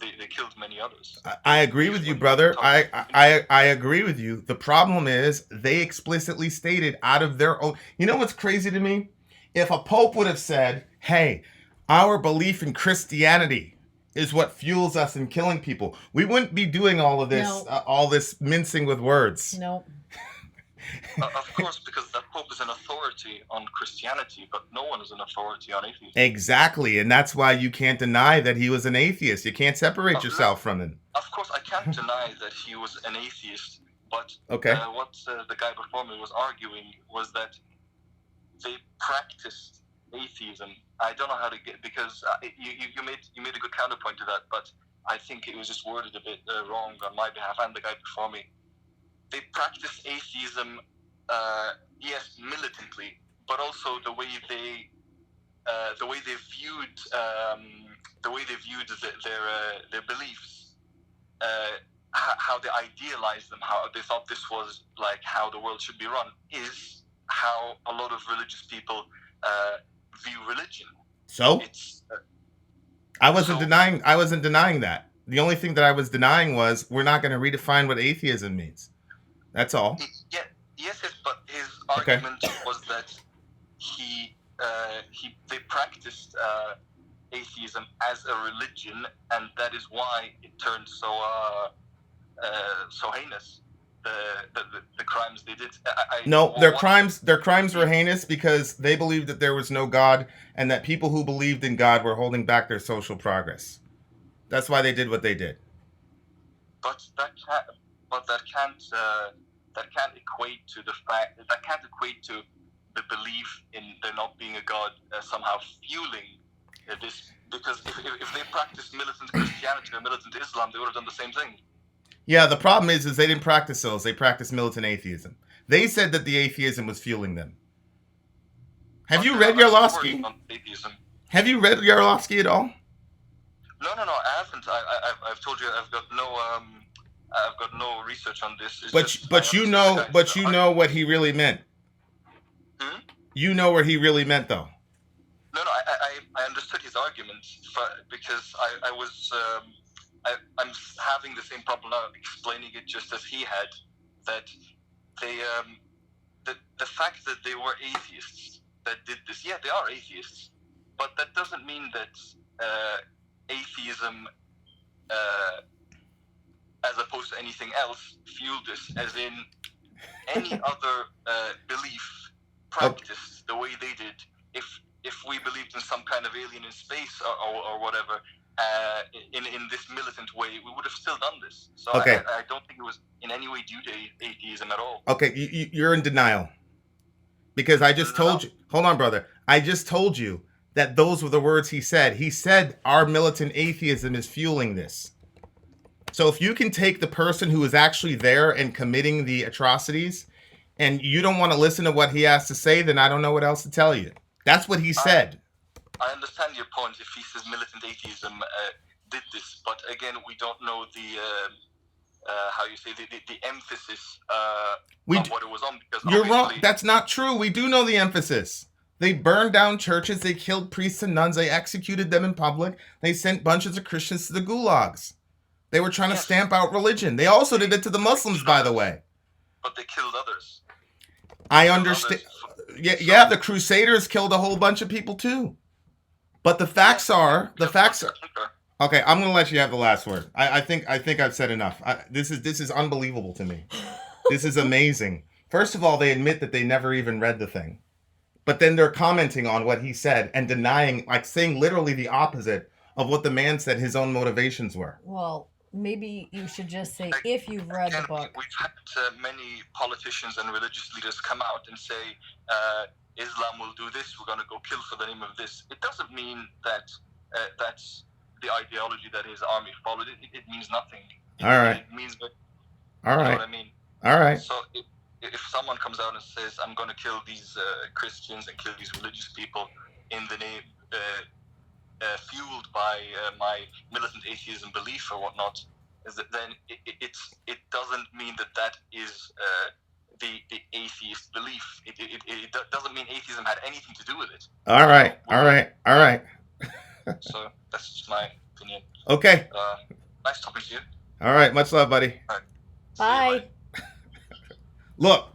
They killed many others. I agree with you, brother. I agree with you. The problem is they explicitly stated out of their own. You know what's crazy to me? If a pope would have said, "Hey, our belief in Christianity is what fuels us in killing people," we wouldn't be doing all of this, all this mincing with words. No. Of course, because that pope is an authority on Christianity, but no one is an authority on atheism. Exactly, and that's why you can't deny that he was an atheist. You can't separate yourself from him. Of course, I can't deny that he was an atheist, but what the guy before me was arguing was that they practiced atheism. I don't know how to get, because you made a good counterpoint to that, but I think it was just worded a bit wrong on my behalf and the guy before me. They practice atheism, yes, militantly, but also the way they viewed their beliefs, how they idealized them, how they thought this was like how the world should be run, is how a lot of religious people view religion. So I wasn't denying that. The only thing that I was denying was we're not going to redefine what atheism means. That's all. Yes, but his argument was that they practiced atheism as a religion, and that is why it turned so heinous. The crimes they did. Their crimes were heinous because they believed that there was no God, and that people who believed in God were holding back their social progress. That's why they did what they did. But that can't equate to the fact that can't equate to the belief in there not being a God somehow fueling this. Because if they practiced militant Christianity or militant Islam, they would have done the same thing. Yeah, the problem is they didn't practice those. They practiced militant atheism. They said that the atheism was fueling them. Have you read Yarlovsky? Have you read Yarlovsky at all? No, I haven't. I've told you I've got no research on this. But you know what he really meant. You know what he really meant, though. No, I understood his argument, because I'm having the same problem now, explaining it just as he had, that the fact that they were atheists that did this, yeah, they are atheists, but that doesn't mean that atheism, as opposed to anything else, fueled this, as in any other belief practiced the way they did. If we believed in some kind of alien in space or whatever, in this militant way, we would have still done this. So I don't think it was in any way due to atheism at all. Okay, you're in denial. Because I just told you, hold on, brother. I just told you that those were the words he said. He said our militant atheism is fueling this. So if you can take the person who is actually there and committing the atrocities, and you don't want to listen to what he has to say, then I don't know what else to tell you. That's what he said. I understand your point if he says militant atheism did this, but again, we don't know how you say the emphasis We of d- what it was on, because You're wrong. obviously That's not true. We do know the emphasis. They burned down churches. They killed priests and nuns. They executed them in public. They sent bunches of Christians to the gulags. They were trying to Yes. stamp out religion. They also did it to the Muslims, by the way. but they killed others. I Killed understand. others. Yeah, the Crusaders killed a whole bunch of people too. But the facts are. Okay, I'm gonna let you have the last word. I think I've said enough. This is unbelievable to me. This is amazing. First of all, they admit that they never even read the thing, but then they're commenting on what he said and denying, like saying literally the opposite of what the man said his own motivations were. Well, maybe you should just say if you've read the Again, book. we've had many politicians and religious leaders come out and say, Islam will do this, we're going to go kill for the name of this. It doesn't mean that that's the ideology that his army followed. It means nothing. All right. It means that, All you know right. what I mean? All right. So if someone comes out and says, I'm going to kill these Christians and kill these religious people in the name, fueled by my militant atheism belief or whatnot, is that then it doesn't mean that is the atheist belief. It doesn't mean atheism had anything to do with it. All right. All right. All right. So that's just my opinion. Okay. Nice talking to you. All right. Much love, buddy. See you, Bye. Look,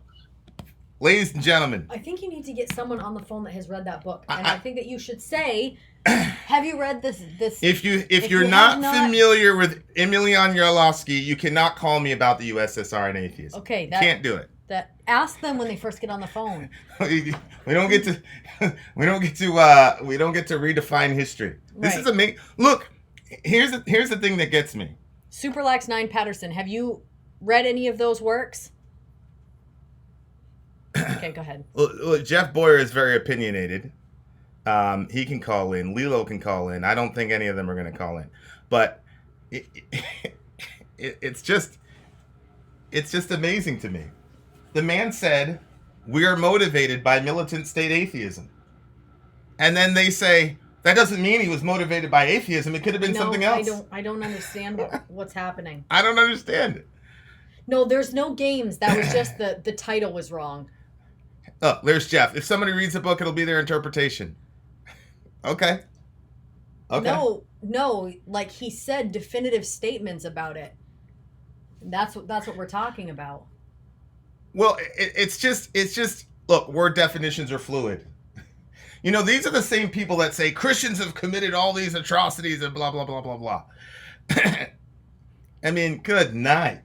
ladies and gentlemen. I think you need to get someone on the phone that has read that book, and I I think that you should say, "Have you read this?" If you're you not have not- familiar with Emilian Yarlovsky, you cannot call me about the USSR and atheism. Okay, Can't do it. that ask them when they first get on the phone. we don't get to redefine history. This Right. is amazing. Look, here's the thing that gets me. Superlax 9 Patterson. Have you read any of those works? Okay, go ahead. Well, Jeff Boyer is very opinionated. He can call in. Lilo can call in. I don't think any of them are going to call in, but it's just amazing to me. The man said, "We are motivated by militant state atheism," and then they say that doesn't mean he was motivated by atheism. It could have been something else. I don't understand what's happening. I don't understand it. No, there's no games. That was just the title was wrong. Oh, there's Jeff. If somebody reads the book, it'll be their interpretation. Okay. No, like he said definitive statements about it. That's what we're talking about. Well, it's just look, word definitions are fluid. You know, these are the same people that say Christians have committed all these atrocities and blah blah blah blah blah. I mean, good night.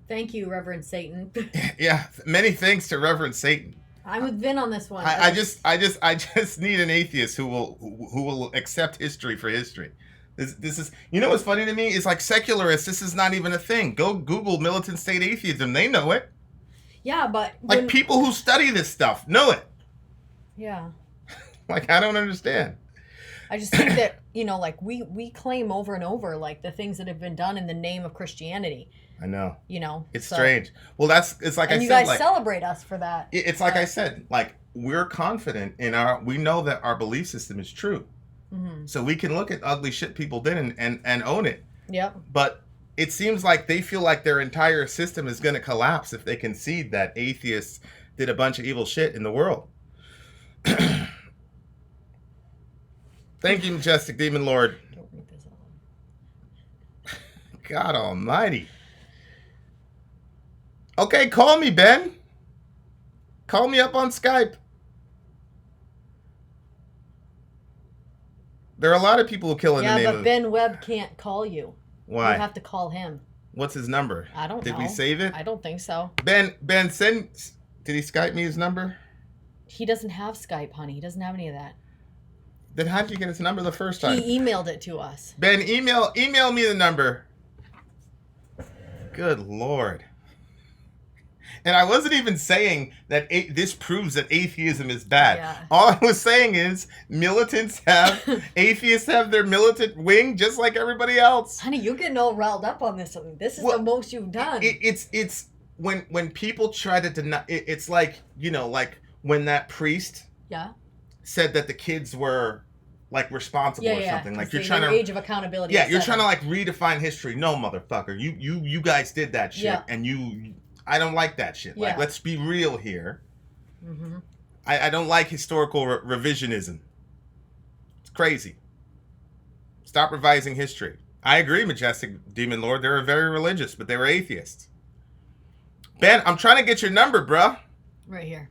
Thank you, Reverend Satan. Yeah, many thanks to Reverend Satan. I'm with Vin on this one. I just need an atheist who will accept history for history. This is, you know what's funny to me is, like, secularists, this is not even a thing. Go Google militant state atheism. They know it. Yeah, but Like, people who study this stuff know it. Yeah. Like, I don't understand. I just think that, you know, like we claim over and over, like, the things that have been done in the name of Christianity. I know. You know. It's strange. Well, it's like I said. And you guys celebrate us for that. It's like I said, like, we're confident in we know that our belief system is true. Mm-hmm. So we can look at ugly shit people did and own it. Yep. But it seems like they feel like their entire system is going to collapse if they concede that atheists did a bunch of evil shit in the world. Thank you, Majestic Demon Lord. Don't read this out. God almighty. Okay, call me, Ben. Call me up on Skype. There are a lot of people who kill in the name of... Yeah, but Ben Webb can't call you. Why? You have to call him. What's his number? I don't know. Did we save it? I don't think so. Ben, send... Did he Skype me his number? He doesn't have Skype, honey. He doesn't have any of that. Then how did you get his number the first time? He emailed it to us. Ben, email me the number. Good Lord. And I wasn't even saying that this proves that atheism is bad. Yeah. All I was saying is atheists have their militant wing just like everybody else. Honey, you're getting all riled up on this. This is the most you've done. It's when people try to deny, it's like, you know, like when that priest said that the kids were like responsible or something. Like you're the trying to age of accountability. Yeah, you're trying to like redefine history. No, motherfucker, you guys did that shit, and I don't like that shit. Like, let's be real here. Mm-hmm. I don't like historical revisionism. It's crazy. Stop revising history. I agree, Majestic Demon Lord. They were very religious, but they were atheists. Ben, I'm trying to get your number, bruh. Right here.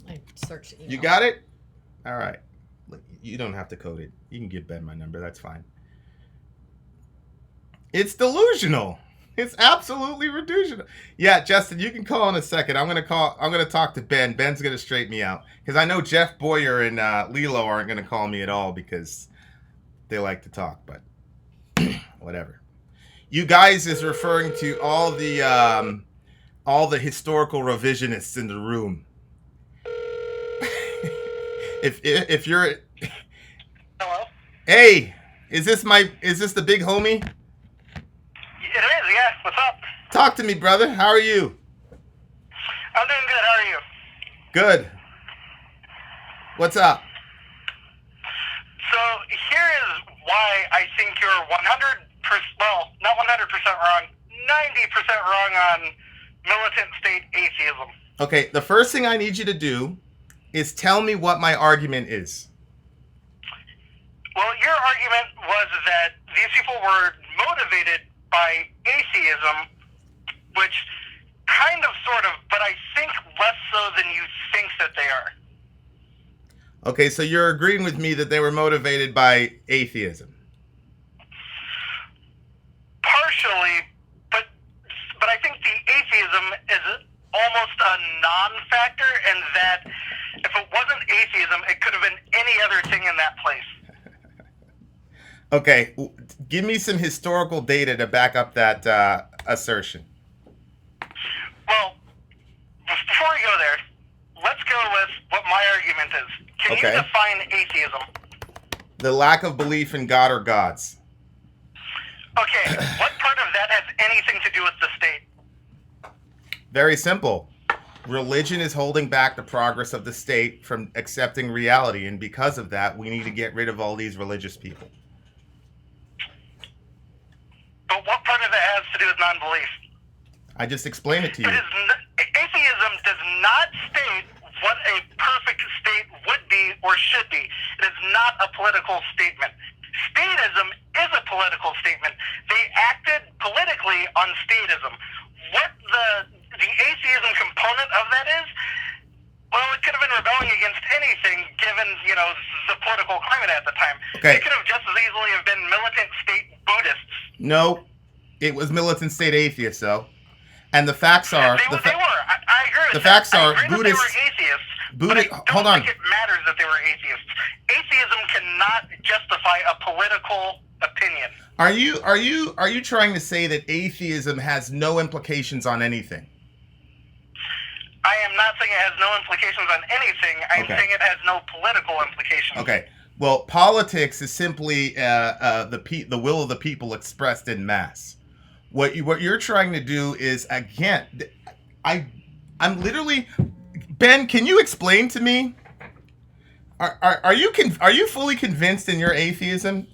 I searched it. You got it? All right. Look, you don't have to code it. You can give Ben my number. That's fine. It's delusional. It's absolutely delusional. Yeah, Justin, you can call in a second. I'm gonna talk to Ben. Ben's gonna straighten me out. Because I know Jeff Boyer and Lilo aren't gonna call me at all because they like to talk, but whatever. You guys is referring to all the historical revisionists in the room. if you're Hello? Hey, is this the big homie? It is, yeah. What's up? Talk to me, brother. How are you? I'm doing good. How are you? Good. What's up? So here is why I think you're 100%, well, not 100% wrong, 90% wrong on militant state atheism. Okay, the first thing I need you to do is tell me what my argument is. Well, your argument was that these people were motivated by atheism, which kind of, sort of, but I think less so than you think that they are. Okay, so you're agreeing with me that they were motivated by atheism. Partially, but I think the atheism is almost a non-factor, and that if it wasn't atheism, it could have been any other thing in that place. Okay, give me some historical data to back up that assertion. Well, before we go there, let's go with what my argument is. Can you define atheism? The lack of belief in God or gods. Okay, what part of that has anything to do with the state? Very simple. Religion is holding back the progress of the state from accepting reality, and because of that, we need to get rid of all these religious people. But what part of that has to do with non-belief? I just explained it to you. Atheism does not state what a perfect state would be or should be. It is not a political statement. Statism is a political statement. They acted politically on statism. What the atheism component of that is, well, it could have been rebelling against anything given, the political climate at the time. Okay. It could have just as easily have been militant state Buddhists. No, it was militant state atheists, though. And the facts are... They were. I agree with the facts are I agree Buddhists... that they were atheists, Buddhist, but I don't think it matters that they were atheists. Atheism cannot justify a political opinion. Are you trying to say that atheism has no implications on anything? I am not saying it has no implications on anything. I'm saying it has no political implications. Okay. Well, politics is simply the will of the people expressed in mass. What you're trying to do is, again, I'm literally... Ben, can you explain to me? Are you fully convinced in your atheism?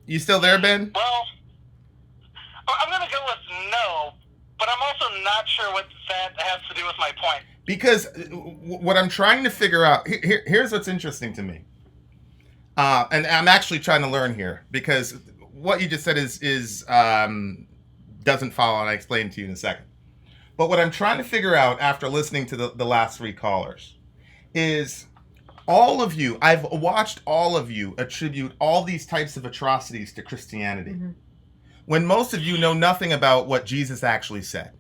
You still there, Ben? Well, I'm going to go with no, but I'm also not sure what that has to do with my point. Because what I'm trying to figure out, here's what's interesting to me. And I'm actually trying to learn here, because what you just said is doesn't follow, and I explain to you in a second. But what I'm trying to figure out after listening to the last three callers is all of you, I've watched all of you attribute all these types of atrocities to Christianity, when most of you know nothing about what Jesus actually said.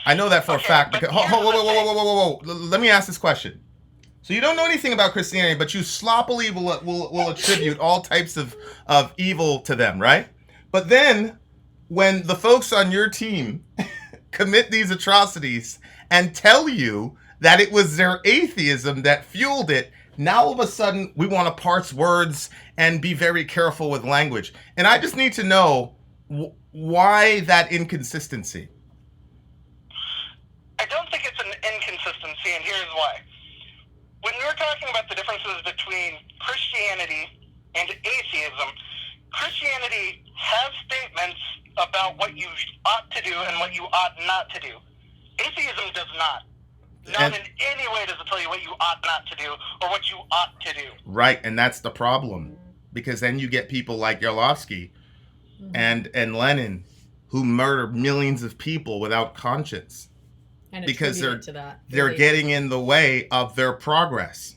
I know that for a fact. Because, whoa. Let me ask this question. So you don't know anything about Christianity, but you sloppily will attribute all types of evil to them, right? But then, when the folks on your team commit these atrocities and tell you that it was their atheism that fueled it, now all of a sudden we want to parse words and be very careful with language. And I just need to know why that inconsistency. I don't think it's an inconsistency, and here's why. ought not to do. Atheism does not. Not in any way does it tell you what you ought not to do or what you ought to do. Right, and that's the problem. Because then you get people like Yarlovsky and Lenin who murder millions of people without conscience. And because they're really. getting in the way of their progress.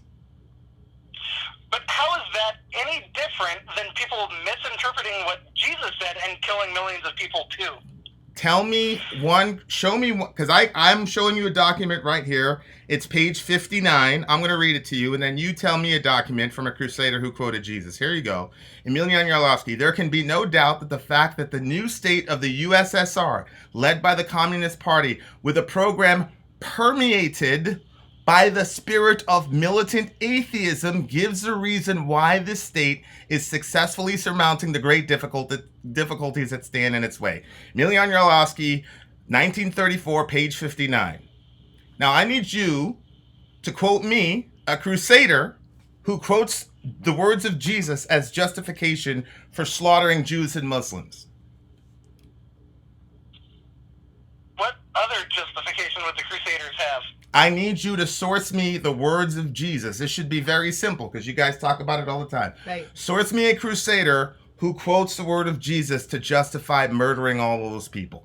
But how is that any different than people misinterpreting what Jesus said and killing millions of people too? Tell me show me one, because I'm showing you a document right here. It's page 59. I'm going to read it to you, and then you tell me a document from a crusader who quoted Jesus. Here you go. Emelian Yarlovsky. There can be no doubt that the fact that the new state of the USSR, led by the Communist Party, with a program permeated by the spirit of militant atheism, gives a reason why this state is successfully surmounting the great difficulties that stand in its way. Emelian Yarlovsky, 1934, page 59. Now, I need you to quote me, a crusader, who quotes the words of Jesus as justification for slaughtering Jews and Muslims. What other justification would the Crusaders have? I need you to source me the words of Jesus. This should be very simple because you guys talk about it all the time. Right. Source me a crusader who quotes the word of Jesus to justify murdering all of those people.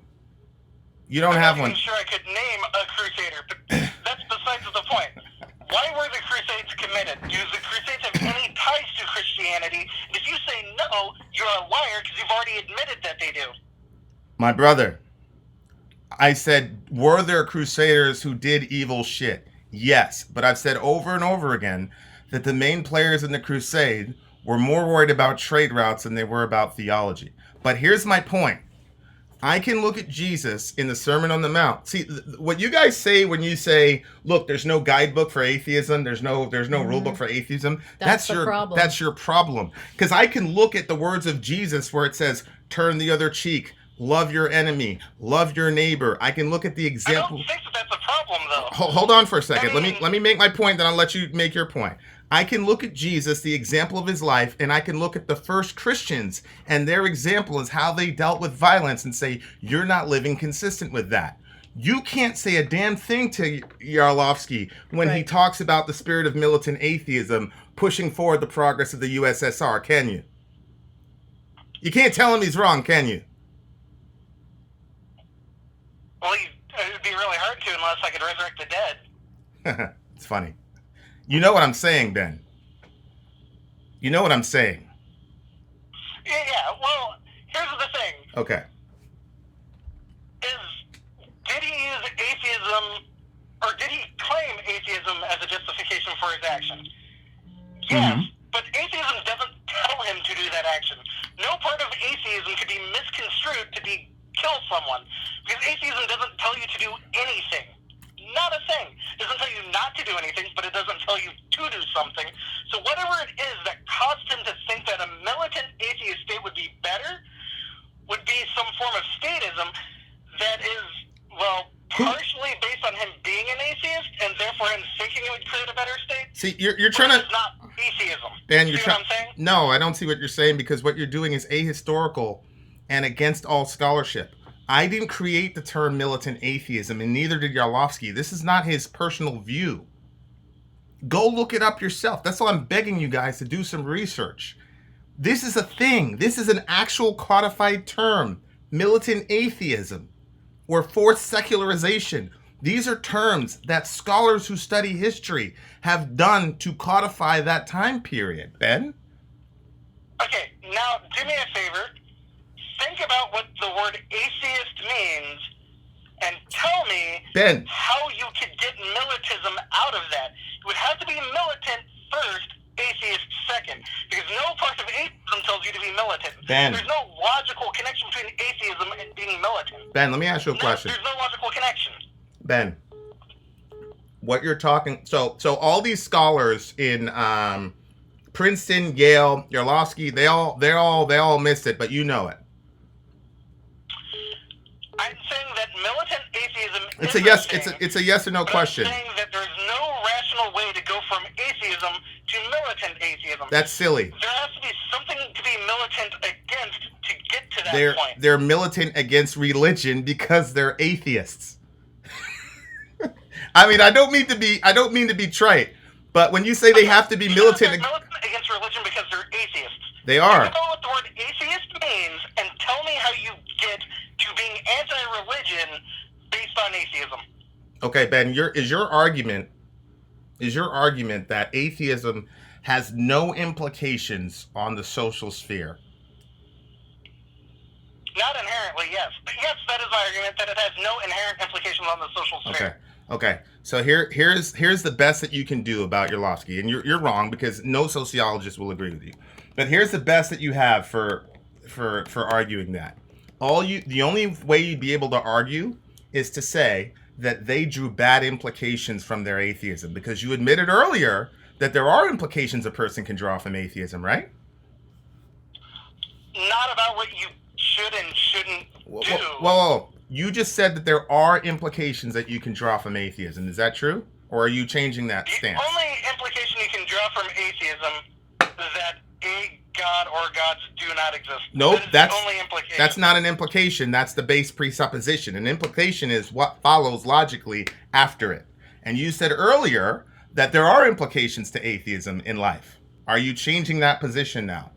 You don't have one. I'm sure I could name a crusader, but that's besides the point. Why were the Crusades committed? Do the Crusades have any ties to Christianity? And if you say no, you're a liar because you've already admitted that they do. My brother, I said, were there crusaders who did evil shit? Yes, but I've said over and over again that the main players in the crusade were more worried about trade routes than they were about theology. But here's my point. I can look at Jesus in the Sermon on the Mount. See, what you guys say when you say, look, there's no guidebook for atheism, there's no rule book for atheism, that's your problem. That's your problem. Because I can look at the words of Jesus where it says, turn the other cheek, love your enemy, love your neighbor. I can look at the example. I don't think that's a problem, though. Hold on for a second. Let me make my point, then I'll let you make your point. I can look at Jesus, the example of his life, and I can look at the first Christians and their example is how they dealt with violence and say, you're not living consistent with that. You can't say a damn thing to Yarlovsky when he talks about the spirit of militant atheism pushing forward the progress of the USSR, can you? You can't tell him he's wrong, can you? Well, it would be really hard to unless I could resurrect the dead. It's funny. You know what I'm saying, Ben. You know what I'm saying. Yeah, well, here's the thing. Okay. Did he use atheism, or did he claim atheism as a justification for his action? Yes, but atheism doesn't tell him to do that action. No part of atheism could be misconstrued to be kill someone, because atheism doesn't tell you to do anything. Not a thing. It doesn't tell you not to do anything, but it doesn't tell you to do something. So whatever it is that caused him to think that a militant atheist state would be better would be some form of statism that is, well, partially based on him being an atheist, and therefore him thinking it would create a better state. See, you're trying to... It's not atheism. Dan, see what I'm saying? No, I don't see what you're saying, because what you're doing is ahistorical and against all scholarship. I didn't create the term militant atheism, and neither did Yarlovsky. This is not his personal view. Go look it up yourself. That's all I'm begging you guys to do some research. This is a thing. This is an actual codified term. Militant atheism or forced secularization. These are terms that scholars who study history have done to codify that time period. Ben? Okay, now do me a favor. Think about what the word atheist means and tell me Ben, how you could get militism out of that. It would have to be militant first, atheist second, because no part of atheism tells you to be militant. Ben. There's no logical connection between atheism and being militant. Ben, let me ask you a question. There's no logical connection. Ben, what you're talking... So all these scholars in Princeton, Yale, Yarlovsky, they all missed it, but you know it. I'm saying that militant atheism It's is a yes. thing, It's a yes or no but question. I'm saying that there's no rational way to go from atheism to militant atheism. That's silly. There has to be something to be militant against to get to that point. They're militant against religion because they're atheists. I mean, I don't mean to be trite, but when you say they have to be militant against religion because they're atheists. They are. You know what the word atheist means, and tell me how you get to being anti-religion based on atheism. Okay, Ben, is your argument that atheism has no implications on the social sphere? Not inherently, yes. But yes, that is my argument, that it has no inherent implications on the social sphere. Okay. So here's the best that you can do about Orlovsky, and you're wrong because no sociologist will agree with you. But here's the best that you have for arguing that. The only way you'd be able to argue is to say that they drew bad implications from their atheism, because you admitted earlier that there are implications a person can draw from atheism, right? Not about what you should and shouldn't do. Whoa. You just said that there are implications that you can draw from atheism. Is that true? Or are you changing that stance? The only implication you can draw from atheism is that a god or gods do not exist. Nope, that's the only implication. That's not an implication. That's the base presupposition. An implication is what follows logically after it. And you said earlier that there are implications to atheism in life. Are you changing that position now?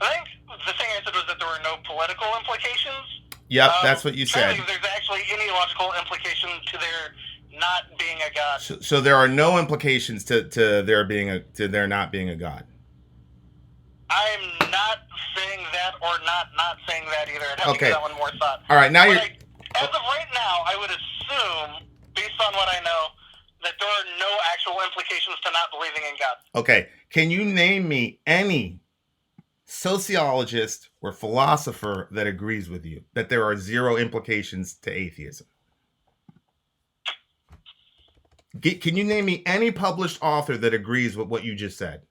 I think the thing I said was that there were no political implications. Yep, that's what you said. I don't think there's actually any logical implication to their not being a god. So there are no implications to there not being a god. I'm not saying that or not saying that either. I'd have to give that one more thought. All right, now as of right now, I would assume, based on what I know, that there are no actual implications to not believing in God. Okay, can you name me any sociologist or philosopher that agrees with you that there are zero implications to atheism? Can you name me any published author that agrees with what you just said?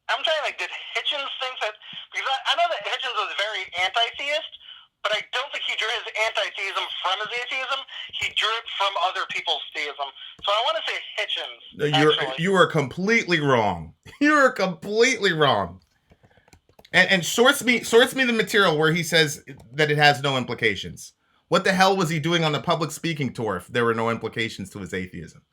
I'm trying to think, did Hitchens think that? Because I know that Hitchens was very anti-theist, but I don't think he drew his anti-theism from his atheism. He drew it from other people's theism. So I want to say Hitchens. You are completely wrong. You are completely wrong. And source me the material where he says that it has no implications. What the hell was he doing on the public speaking tour if there were no implications to his atheism?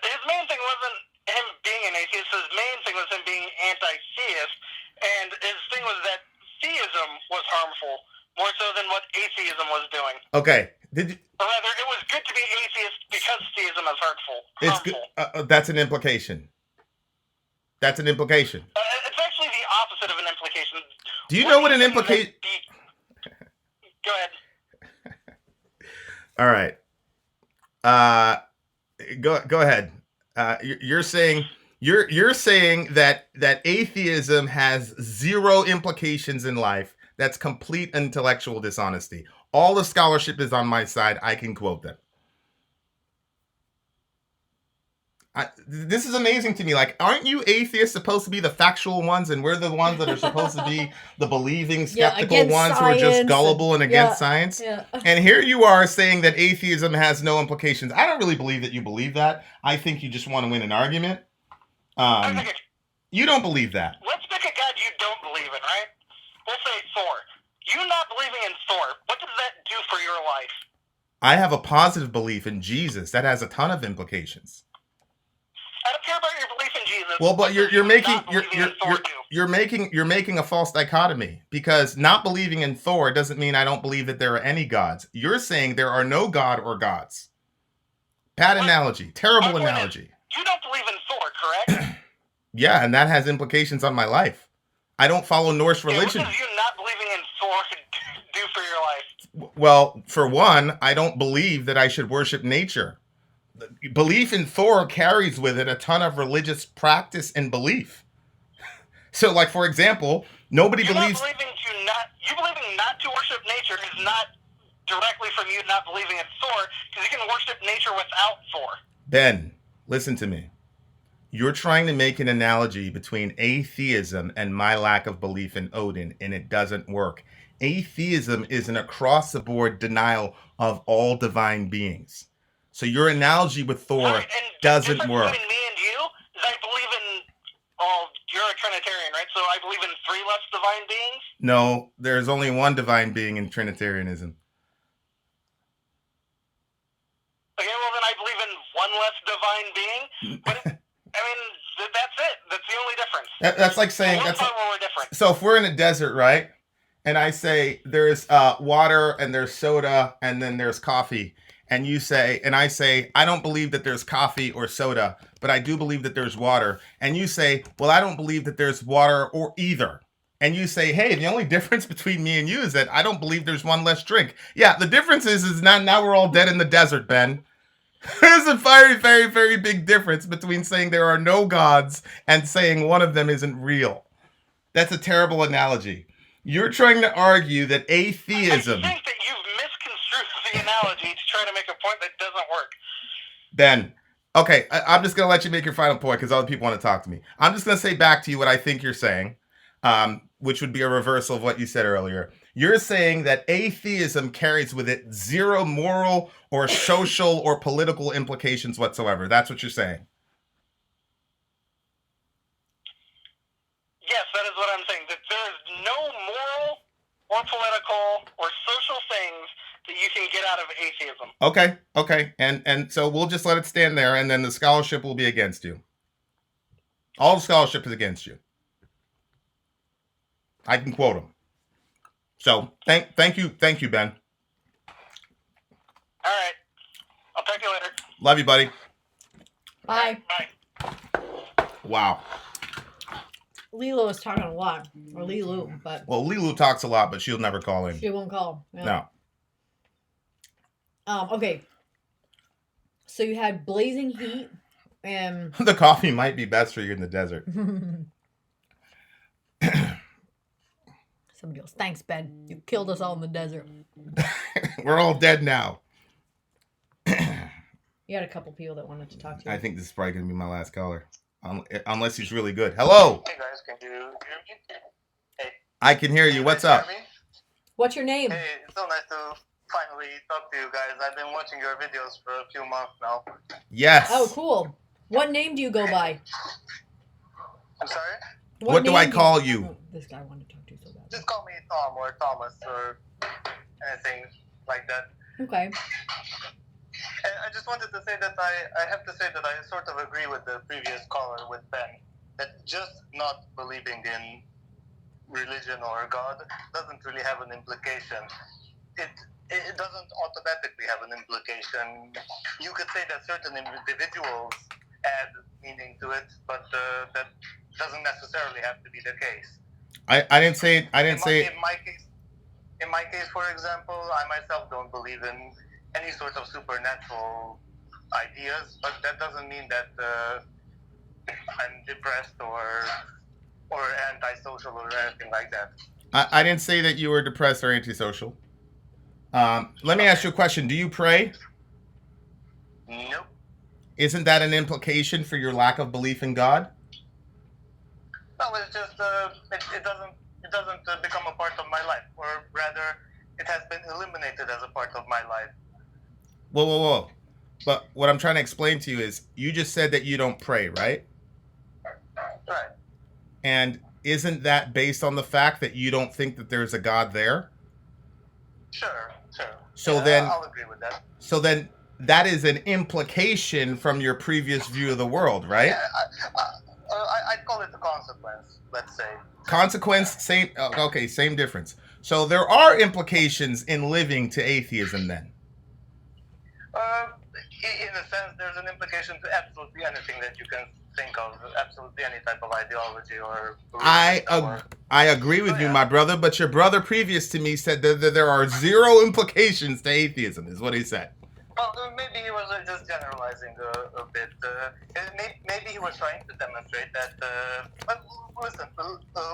His main thing wasn't him being an atheist. His main thing was him being anti-theist. And his thing was that theism was harmful, more so than what atheism was doing. Okay. Or rather, it was good to be atheist because theism is harmful. It's good. That's an implication. That's an implication. It's actually the opposite of an implication. Do you know what an implication... Go ahead. All right. Go ahead. You're saying that atheism has zero implications in life. That's complete intellectual dishonesty. All the scholarship is on my side. I can quote them. This is amazing to me. Like, aren't you atheists supposed to be the factual ones, and we're the ones that are supposed to be the believing, skeptical ones who are just gullible and against science? Yeah. And here you are saying that atheism has no implications. I don't really believe that you believe that. I think you just want to win an argument. You don't believe that. Let's pick a god you don't believe in, right? We'll say Thor. You not believing in Thor, what does that do for your life? I have a positive belief in Jesus. That has a ton of implications. I don't care about your belief in Jesus. Well, but you're making a false dichotomy, because not believing in Thor doesn't mean I don't believe that there are any gods. You're saying there are no god or gods. Bad analogy. Terrible analogy. You don't believe in Thor, correct? Yeah, and that has implications on my life. I don't follow Norse religion. What does you not believing in Thor do for your life? Well, for one, I don't believe that I should worship nature. Belief in Thor carries with it a ton of religious practice and belief. So, like, for example, nobody believes... You believing not to worship nature is not directly from you not believing in Thor, because you can worship nature without Thor. Ben, listen to me. You're trying to make an analogy between atheism and my lack of belief in Odin, and it doesn't work. Atheism is an across-the-board denial of all divine beings. So your analogy with Thor doesn't work. Between me and you is I believe in all Trinitarian, right? So I believe in 3 less divine beings? No, there's only one divine being in Trinitarianism. Okay, well then I believe in 1 less divine being. But I mean, that's it. That's the only difference. That's like saying One point where we're different. So if we're in a desert, right? And I say there's water and there's soda and then there's coffee. And you say, and I say, I don't believe that there's coffee or soda, but I do believe that there's water. And you say, well, I don't believe that there's water or either. And you say, hey, the only difference between me and you is that I don't believe there's one less drink. Yeah, the difference is now we're all dead in the desert, Ben. There's a very, very, very big difference between saying there are no gods and saying one of them isn't real. That's a terrible analogy. You're trying to argue that atheism... I think that you've misconstrued the analogy to try to make a point that doesn't work. Ben, okay, I'm just going to let you make your final point because other people want to talk to me. I'm just going to say back to you what I think you're saying, which would be a reversal of what you said earlier. You're saying that atheism carries with it zero moral or social or political implications whatsoever. That's what you're saying. Yes, that is what I'm saying. That there is no moral or political or social things that you can get out of atheism. Okay. And so we'll just let it stand there, and then the scholarship will be against you. All the scholarship is against you. I can quote them. So thank you, Ben. All right. I'll talk to you later. Love you, buddy. Bye. Bye. Wow. Lilo is talking a lot, or Lilu, but Well, Lilu talks a lot, but she'll never call in. she won't call. Yeah. No. Okay. So you had blazing heat and The coffee might be best for you in the desert. somebody else. Thanks, Ben. You killed us all in the desert. We're all dead now. You had a couple people that wanted to talk to you. I think this is probably going to be my last caller. Unless he's really good. Hello. Hey guys, can you hear me? Hey. I can hear you. What's up? What's your name? Hey, it's so nice to finally talk to you guys. I've been watching your videos for a few months now. Yes. Oh, cool. What name do you go by? I'm sorry? What do name I call you? Oh, this guy wanted to talk to you so bad. Just call me Tom or Thomas or anything like that. Okay. And I just wanted to say that I have to say that I sort of agree with the previous caller, with Ben, that just not believing in religion or God doesn't really have an implication. It doesn't automatically have an implication. You could say that certain individuals add meaning to it, but that doesn't necessarily have to be the case. I didn't say it. In my case, for example, I myself don't believe in any sort of supernatural ideas, but that doesn't mean that I'm depressed or antisocial or anything like that. I didn't say that you were depressed or antisocial. Let me ask you a question. Do you pray? Nope. Isn't that an implication for your lack of belief in God? No, it's just it doesn't become a part of my life, or rather, it has been eliminated as a part of my life. Whoa. But what I'm trying to explain to you is you just said that you don't pray, right? Right. And isn't that based on the fact that you don't think that there's a God there? Sure. So yeah, then I'll agree with that. So then that is an implication from your previous view of the world, right? Yeah, I'd call it a consequence, let's say. Consequence, same difference. So there are implications in living to atheism then. In a sense, there's an implication to absolutely anything that you can think of, absolutely any type of ideology or... I agree with you, my brother, but your brother previous to me said that there are zero implications to atheism, is what he said. Well, maybe he was just generalizing a bit. Maybe he was trying to demonstrate that... but listen,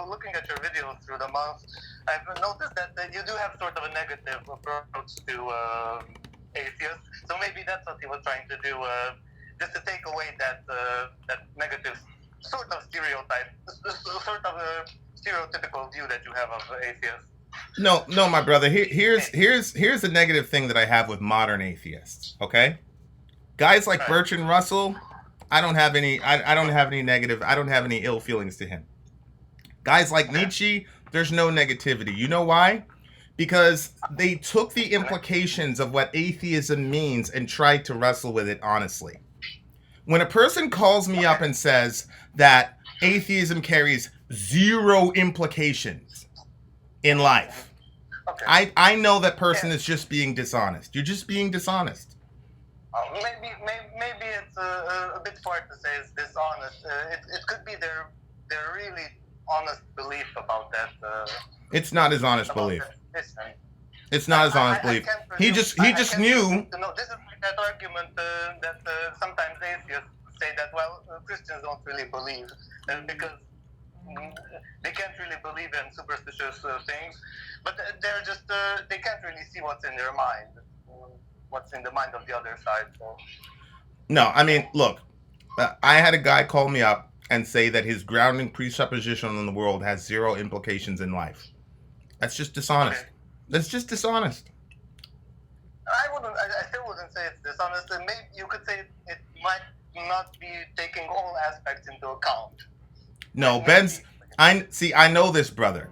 looking at your videos through the months, I've noticed that you do have sort of a negative approach to atheists. So maybe that's what he was trying to do, just to take away that negative sort of stereotype, sort of a stereotypical view that you have of atheists. No, my brother. Here's the negative thing that I have with modern atheists. Okay, guys like Bertrand Russell, I don't have any negative. I don't have any ill feelings to him. Guys like Nietzsche, there's no negativity. You know why? Because they took the implications of what atheism means and tried to wrestle with it honestly. When a person calls me up and says that atheism carries zero implications in life, I know that person is just being dishonest. You're just being dishonest. Maybe it's a bit far to say it's dishonest. It could be their really honest belief about that. It's not his honest belief. It's not his honest belief. He just knew. No, this is like that argument that sometimes atheists say that, well, Christians don't really believe because they can't really believe in superstitious things, but they're just they can't really see what's in their mind, what's in the mind of the other side. So. No, I mean, look, I had a guy call me up and say that his grounding presupposition on the world has zero implications in life. That's just dishonest. Okay. That's just dishonest. I still wouldn't say it's dishonest. Maybe you could say it might not be taking all aspects into account. No, Ben's. I know this brother.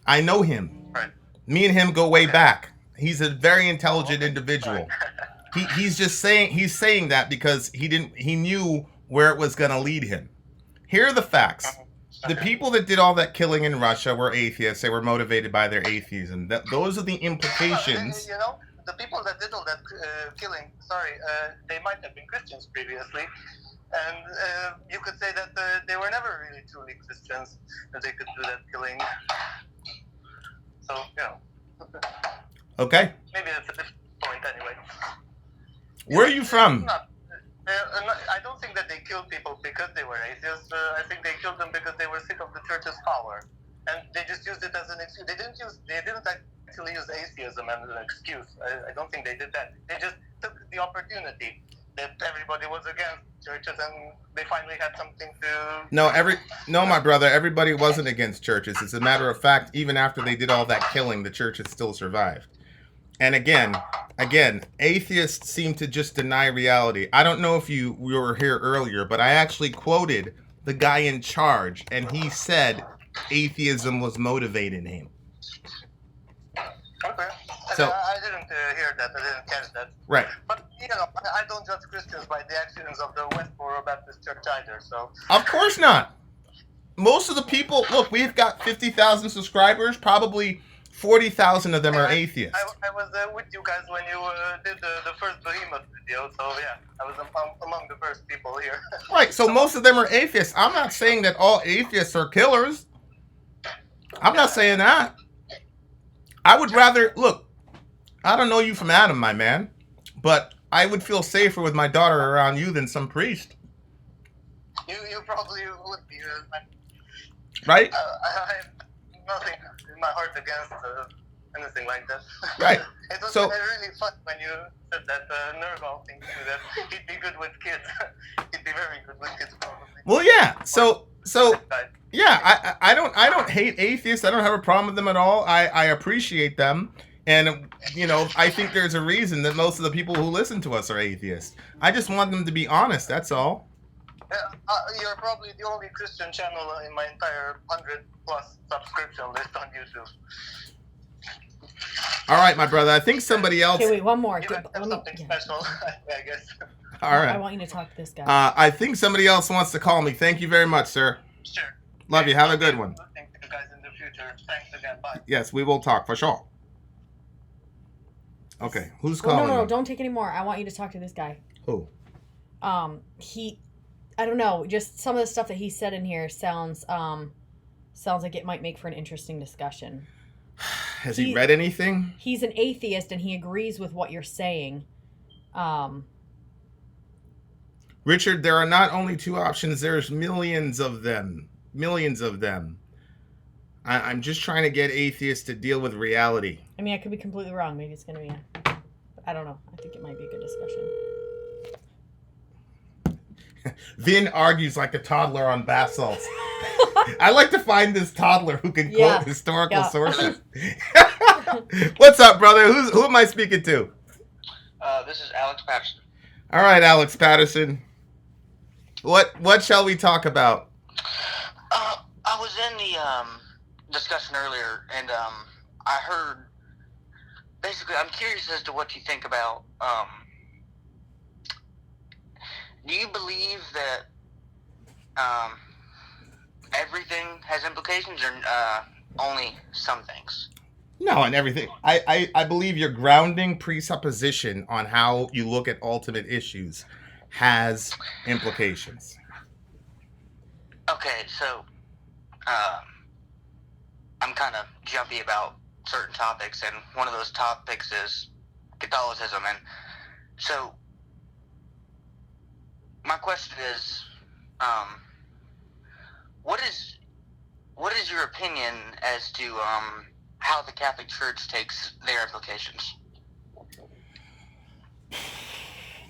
I know him. Right. Me and him go way back. He's a very intelligent individual. He's just saying that because he knew where it was going to lead him. Here are the facts. The people that did all that killing in Russia were atheists. They were motivated by their atheism. Those are the implications. You know, the people that did all that killing, they might have been Christians previously. And you could say that they were never really truly Christians, that they could do that killing. So, you know. Okay. Maybe that's a different point anyway. Where are you from? I don't think that they killed people because they were atheists. I think they killed them because they were sick of the church's power, and they just used it as an excuse. They didn't actually use atheism as an excuse. I don't think they did that. They just took the opportunity that everybody was against churches, and they finally had something to. No, my brother. Everybody wasn't against churches. As a matter of fact, even after they did all that killing, the churches still survived. And again, atheists seem to just deny reality. I don't know if you were here earlier, but I actually quoted the guy in charge, and he said atheism was motivating him. Okay. So I didn't hear that. I didn't catch that. Right. But, you know, I don't judge Christians by the actions of the Westboro Baptist Church either, so... Of course not. Most of the people... Look, we've got 50,000 subscribers. Probably 40,000 of them are atheists. I was with you guys when you did the first Behemoth video, so yeah, I was among the first people here. Right, so most of them are atheists. I'm not saying that all atheists are killers. I'm not saying that. I would rather... Look, I don't know you from Adam, my man, but I would feel safer with my daughter around you than some priest. You probably would be. Right? I have nothing in my heart against anything like that. Right. It was So, really fun when you said that Nurgle thing too, that he'd be good with kids. He'd be very good with kids, probably. well, yeah. So yeah. I don't hate atheists. I don't have a problem with them at all. I appreciate them, and you know, I think there's a reason that most of the people who listen to us are atheists. I just want them to be honest. That's all. You're probably the only Christian channel in my entire 100+ subscription list on YouTube. All right, my brother. I think somebody else. Okay, wait, one more. You guys have something special, I guess. All right. I want you to talk to this guy. I think somebody else wants to call me. Thank you very much, sir. Sure. Love you. Have a good one. Thank you guys in the future. Thanks again. Bye. Yes, we will talk for sure. Okay, who's calling? No, me? don't take any more. I want you to talk to this guy. Who? I don't know. Just some of the stuff that he said in here sounds like it might make for an interesting discussion. Has he read anything? He's an atheist and he agrees with what you're saying. Richard, there are not only two options. There's millions of them. Millions of them. I'm just trying to get atheists to deal with reality. I mean, I could be completely wrong. Maybe it's going to be... I don't know. I think it might be a good discussion. Vin argues like a toddler on bath salts. I like to find this toddler who can quote historical sources. What's up, brother? Who am I speaking to? This is Alex Patterson. All right, Alex Patterson. What shall we talk about? I was in the discussion earlier, and I heard. Basically, I'm curious as to what you think about. Do you believe that everything has implications, or only some things? No, and everything. I believe your grounding presupposition on how you look at ultimate issues has implications. Okay, so I'm kind of jumpy about certain topics, and one of those topics is Catholicism. And so my question is, what is your opinion as to how the Catholic Church takes their implications?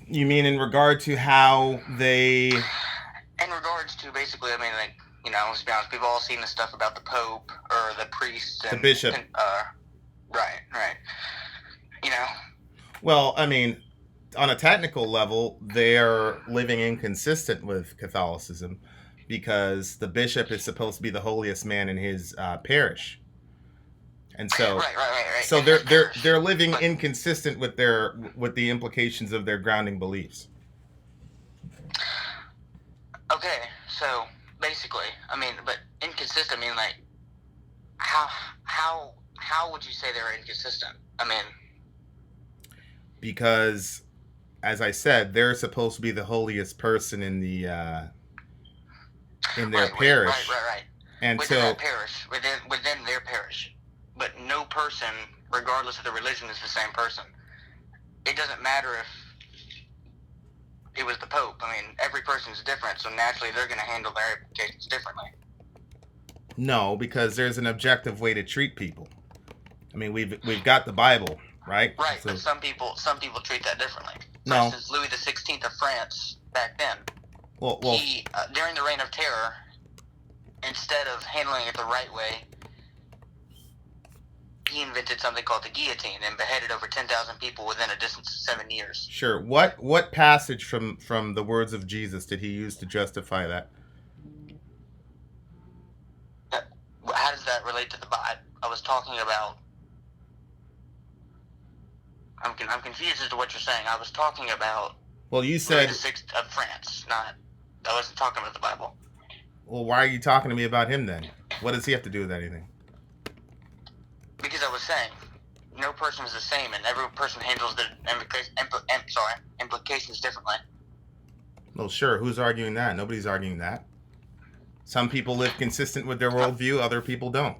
You mean in regard to how they... In regards to, basically, I mean, like, you know, let's be honest, we've all seen the stuff about the Pope or the priest and... The bishop. Right. You know? Well, I mean, on a technical level, they're living inconsistent with Catholicism because the bishop is supposed to be the holiest man in his parish. And so, Right. So they're living inconsistent with the implications of their grounding beliefs. Okay, so basically, I mean, but inconsistent. I mean, like, how would you say they're inconsistent? I mean, because, as I said, they're supposed to be the holiest person in their parish. Right. And within so that parish, within their parish, but no person, regardless of the religion, is the same person. It doesn't matter if it was the Pope. I mean, every person's different, so naturally they're going to handle their implications differently. no, because there's an objective way to treat people. I mean, we've got the Bible, right? Right, So, but some people treat that differently. For No. instance, Louis XVI of France back then, well, he during the Reign of Terror, instead of handling it the right way, he invented something called the guillotine and beheaded over 10,000 people within a distance of 7 years. sure. What passage from the words of Jesus did he use to justify that? How does that relate to the Bible? I was talking about. I'm confused as to what you're saying. I was talking about Well, you Louis said, XVI of France, not. I wasn't talking about the Bible. well, why are you talking to me about him then? What does he have to do with anything? Because I was saying, no person is the same, and every person handles the implications differently. Well, sure. Who's arguing that? Nobody's arguing that. Some people live consistent with their worldview. Other people don't.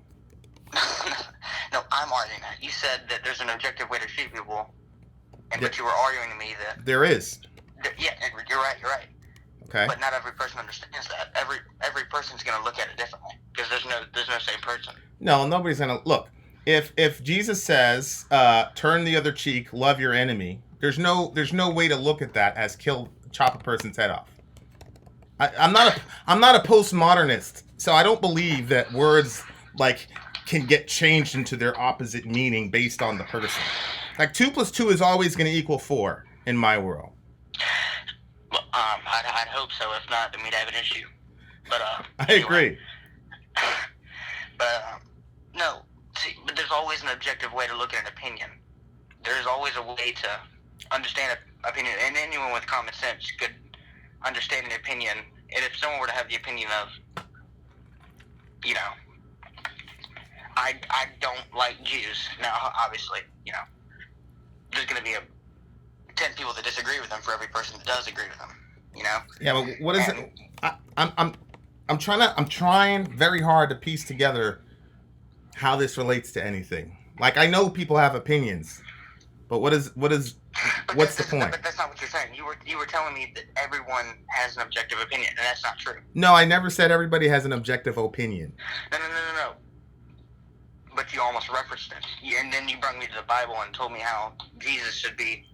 No, I'm arguing that. You said that there's an objective way to treat people, but you were arguing to me that... There is. Yeah, you're right. Okay. But not every person understands that. Every person's going to look at it differently, because there's no same person. No, nobody's gonna look. If Jesus says, "Turn the other cheek, love your enemy," there's no way to look at that as chop a person's head off. I'm not a postmodernist, so I don't believe that words like can get changed into their opposite meaning based on the person. Like 2 + 2 is always going to equal 4 in my world. Well, I'd hope so. If not, then we'd have an issue. But I agree. But no. See, but there's always an objective way to look at an opinion. There's always a way to understand an opinion, and anyone with common sense could understand an opinion. And if someone were to have the opinion of, you know, I don't like Jews. Now, obviously, you know, there's going to be 10 people that disagree with them for every person that does agree with them. You know. Yeah, but what is it? I'm trying very hard to piece together how this relates to anything. Like, I know people have opinions, but what's the point? But that's not what you're saying. You were telling me that everyone has an objective opinion, and that's not true. No, I never said everybody has an objective opinion. No. But you almost referenced it. And then you brought me to the Bible and told me how Jesus should be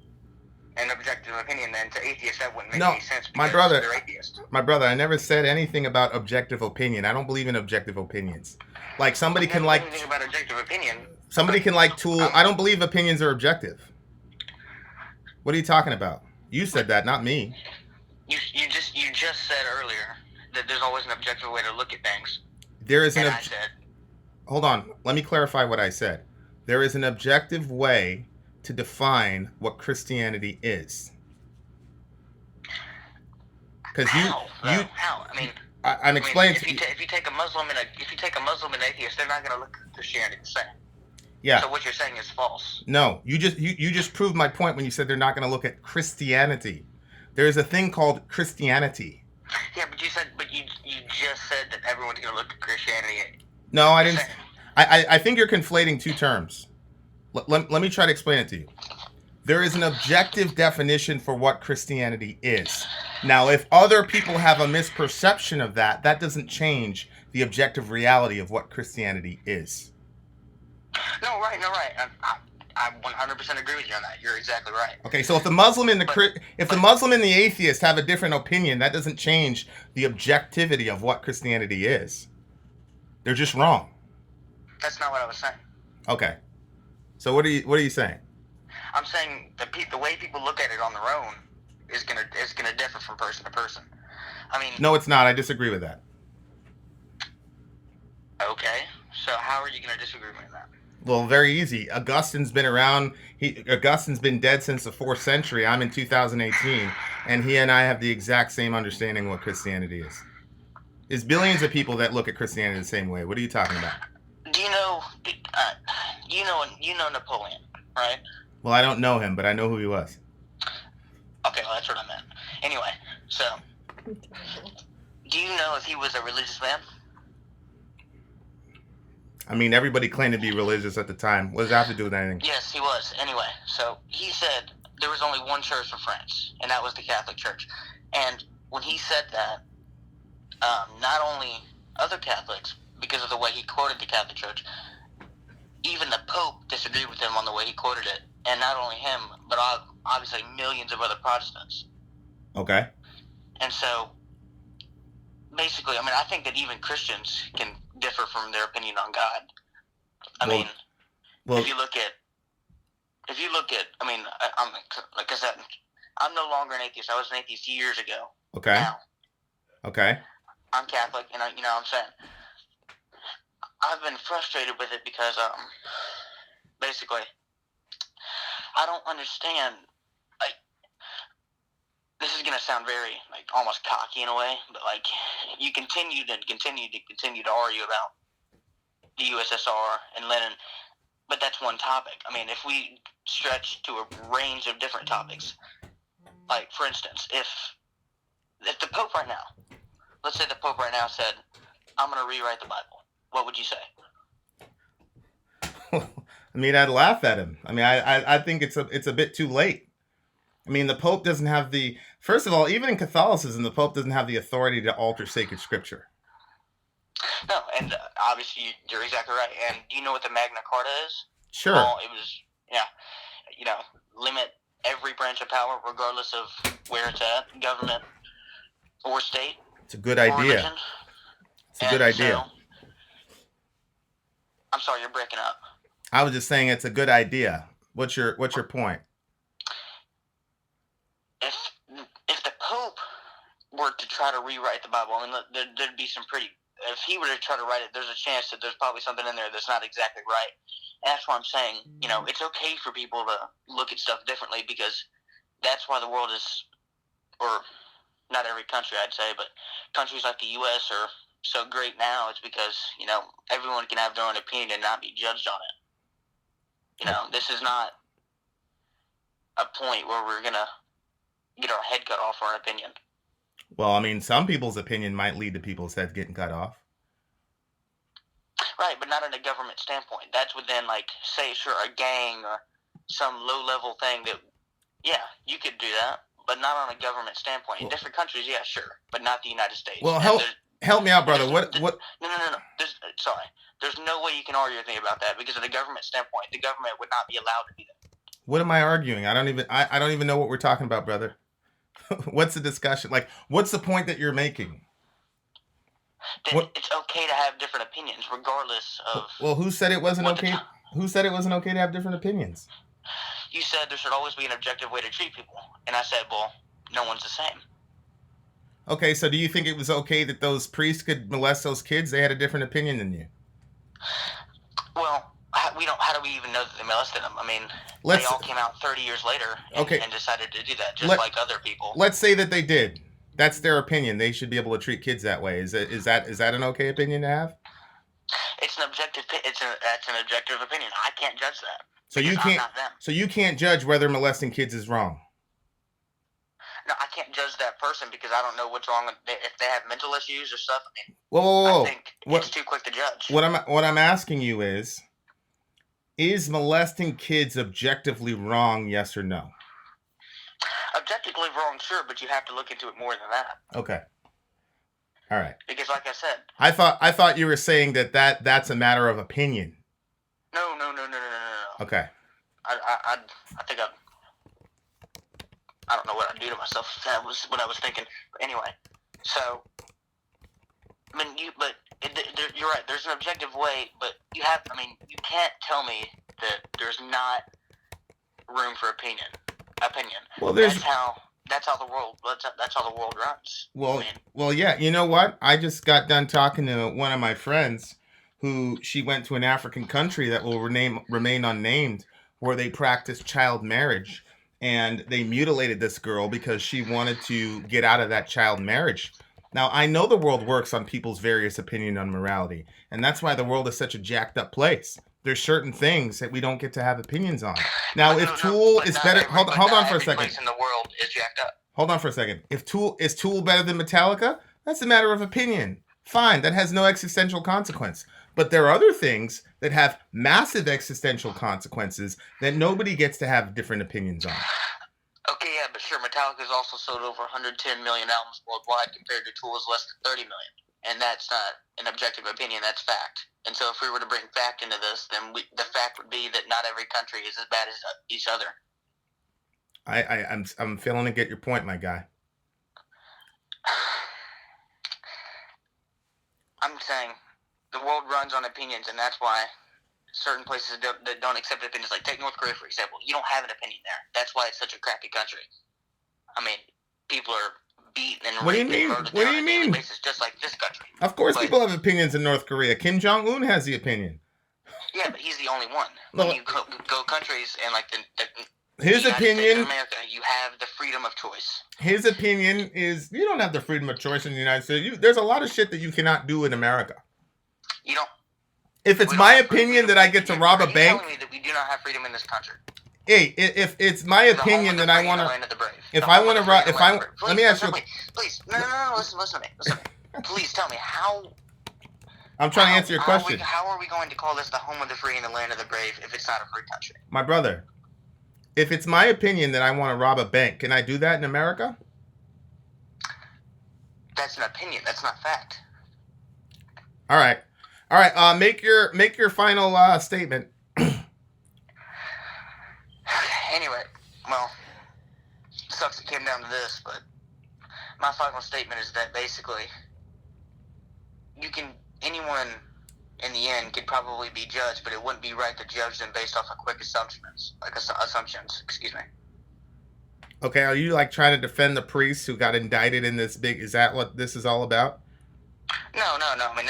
an objective opinion. Then to atheists, that wouldn't make any sense because they're atheists. My brother, I never said anything about objective opinion. I don't believe in objective opinions. Like, somebody can like... Anything about objective opinion. Somebody can like tool... I don't believe opinions are objective. What are you talking about? You said that, not me. You just said earlier that there's always an objective way to look at things. There is an And I said, hold on. Let me clarify what I said. There is an objective way to define what Christianity is. Because how? you How? I mean, I'm explaining if you take a Muslim and an atheist, they're not going to look at Christianity the same. Yeah. So what you're saying is false. No, you just proved my point when you said they're not going to look at Christianity. There is a thing called Christianity. Yeah, but you just said that everyone's going to look at Christianity. No, I didn't. I think you're conflating two terms. Let me try to explain it to you. There is an objective definition for what Christianity is. Now, if other people have a misperception of that, that doesn't change the objective reality of what Christianity is. No, right. I 100% agree with you on that. You're exactly right. Okay, so if the Muslim and the atheist have a different opinion, that doesn't change the objectivity of what Christianity is. They're just wrong. That's not what I was saying. Okay. So what are you saying? I'm saying the way people look at it on their own is gonna differ from person to person. I mean, No, it's not. I disagree with that. Okay, so how are you gonna disagree with that? Well, very easy. Augustine's been around. Augustine's been dead since the 4th century. I'm in 2018, and he and I have the exact same understanding of what Christianity is. There's billions of people that look at Christianity the same way. What are you talking about? Do you know Napoleon, right? Well, I don't know him, but I know who he was. Okay, well, that's what I meant. Anyway, so do you know if he was a religious man? I mean, everybody claimed to be religious at the time. What does that have to do with anything? Yes, he was. Anyway, so he said there was only one church in France, and that was the Catholic Church. And when he said that, not only other Catholics, because of the way he quoted the Catholic Church, even the Pope disagreed with him on the way he quoted it. And not only him, but obviously millions of other Protestants. Okay. And so, basically, I mean, I think that even Christians can differ from their opinion on God. I mean, if you look at, I mean, I'm like I said, I'm no longer an atheist. I was an atheist years ago. Okay. Now, okay. I'm Catholic, and you know what I'm saying, I've been frustrated with it because, basically, I don't understand. Like, this is gonna sound very almost cocky in a way, but you continue to argue about the USSR and Lenin, but that's one topic. I mean, if we stretch to a range of different topics, like for instance, if the Pope right now, let's say the Pope right now said, "I'm gonna rewrite the Bible," what would you say? I mean, I'd laugh at him. I mean, I think it's a bit too late. I mean, the Pope doesn't have the... First of all, even in Catholicism, the Pope doesn't have the authority to alter sacred scripture. No, and obviously you're exactly right. And do you know what the Magna Carta is? Sure. Well, it was, limit every branch of power regardless of where it's at, government or state. It's a good idea. Religion. It's a good idea. So, I'm sorry, you're breaking up. I was just saying it's a good idea. What's your point? If the Pope were to try to rewrite the Bible, I mean, there'd be some pretty... If he were to try to write it, there's a chance that there's probably something in there that's not exactly right. And that's why I'm saying, it's okay for people to look at stuff differently, because that's why the world is... Or not every country, I'd say, but countries like the U.S. are so great now. It's because, everyone can have their own opinion and not be judged on it. This is not a point where we're going to get our head cut off for an opinion. Well, I mean, some people's opinion might lead to people's heads getting cut off. Right, but not in a government standpoint. That's within, say, sure, a gang or some low-level thing that, yeah, you could do that, but not on a government standpoint. In different countries, yeah, sure, but not the United States. Well, help me out, brother. What? No. There's no way you can argue anything about that, because of the government standpoint, the government would not be allowed to do that. What am I arguing? I don't even know what we're talking about, brother. What's the discussion? What's the point that you're making? It's okay to have different opinions, regardless of... Well, who said it wasn't okay? Who said it wasn't okay to have different opinions? You said there should always be an objective way to treat people. And I said, well, no one's the same. Okay, so do you think it was okay that those priests could molest those kids? They had a different opinion than you. Well, we don't. How do we even know that they molested them? I mean, Let's- they all came out 30 years later and, Okay. and decided to do that, just like other people. Let's say that they did. That's their opinion. They should be able to treat kids that way. Is that an okay opinion to have? It's an objective. That's an objective opinion. I can't judge that. So you because can't. I'm not them. So you can't judge whether molesting kids is wrong. No, I can't judge that person because I don't know what's wrong. If they have mental issues or stuff, I mean, Whoa. I think it's too quick to judge. What I'm asking you is molesting kids objectively wrong? Yes or no? Objectively wrong, sure, but you have to look into it more than that. Okay. All right. Because, like I said, I thought you were saying that's a matter of opinion. No. Okay. I think I don't know what I'd do to myself if that was what I was thinking. But anyway, so I mean, you're right. There's an objective way, but you can't tell me that there's not room for opinion. Well, that's how the world runs. Well, yeah. You know what? I just got done talking to one of my friends who she went to an African country that will remain unnamed, where they practice child marriage, and they mutilated this girl because she wanted to get out of that child marriage. Now, I know the world works on people's various opinion on morality, and that's why the world is such a jacked up place. There's certain things that we don't get to have opinions on. Now, if Tool is better, hold on for a second. Place in the world is jacked up. Hold on for a second. If Tool better than Metallica? That's a matter of opinion. Fine, that has no existential consequence. But there are other things that have massive existential consequences that nobody gets to have different opinions on. Okay, yeah, but sure, Metallica's also sold over 110 million albums worldwide compared to Tool's less than 30 million. And that's not an objective opinion, that's fact. And so if we were to bring fact into this, then the fact would be that not every country is as bad as each other. I'm failing to get your point, my guy. I'm saying the world runs on opinions, and that's why certain places that don't accept opinions, like take North Korea, for example. You don't have an opinion there. That's why it's such a crappy country. I mean, people are beaten and What do you mean? What do you mean? Basis, just like this country. Of course, people have opinions in North Korea. Kim Jong-un has the opinion. Yeah, but he's the only one. When you go countries and like his opinion. In America, you have the freedom of choice. His opinion is you don't have the freedom of choice in the United States. There's a lot of shit that you cannot do in America. You don't. If it's my opinion that I get to rob a bank, telling me that we do not have freedom in this country. Hey, if it's my opinion that I want to, if I want to rob, let me ask you. Please, no, listen to me. Please tell me how. I'm trying to answer your question. How are we going to call this the home of the free and the land of the brave if it's not a free country? My brother, if it's my opinion that I want to rob a bank, can I do that in America? That's an opinion. That's not fact. All right. Make your final statement. Anyway, well, sucks it came down to this, but my final statement is that basically, anyone in the end could probably be judged, but it wouldn't be right to judge them based off of quick assumptions. Excuse me. Okay, are you like trying to defend the priests who got indicted in this big? Is that what this is all about? No. I mean,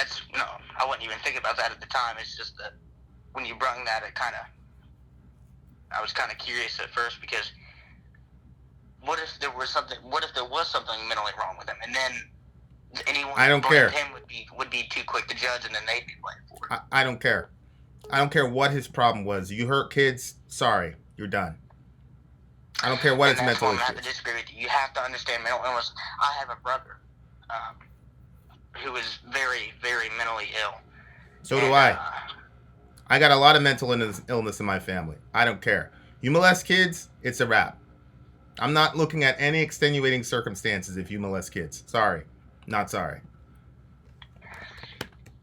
I wouldn't even think about that at the time. It's just that when you brung that, I was kind of curious at first because what if there was something mentally wrong with him, and then anyone I don't care. Him would be too quick to judge, and then they'd be blamed for it. I don't care. I don't care what his problem was. You hurt kids. Sorry, you're done. I don't care what his mental issue. I have to disagree with you. You have to understand mental illness. I have a brother who is very, very mentally ill. So do I. I got a lot of mental illness in my family. I don't care. You molest kids, it's a wrap. I'm not looking at any extenuating circumstances if you molest kids. Sorry. Not sorry.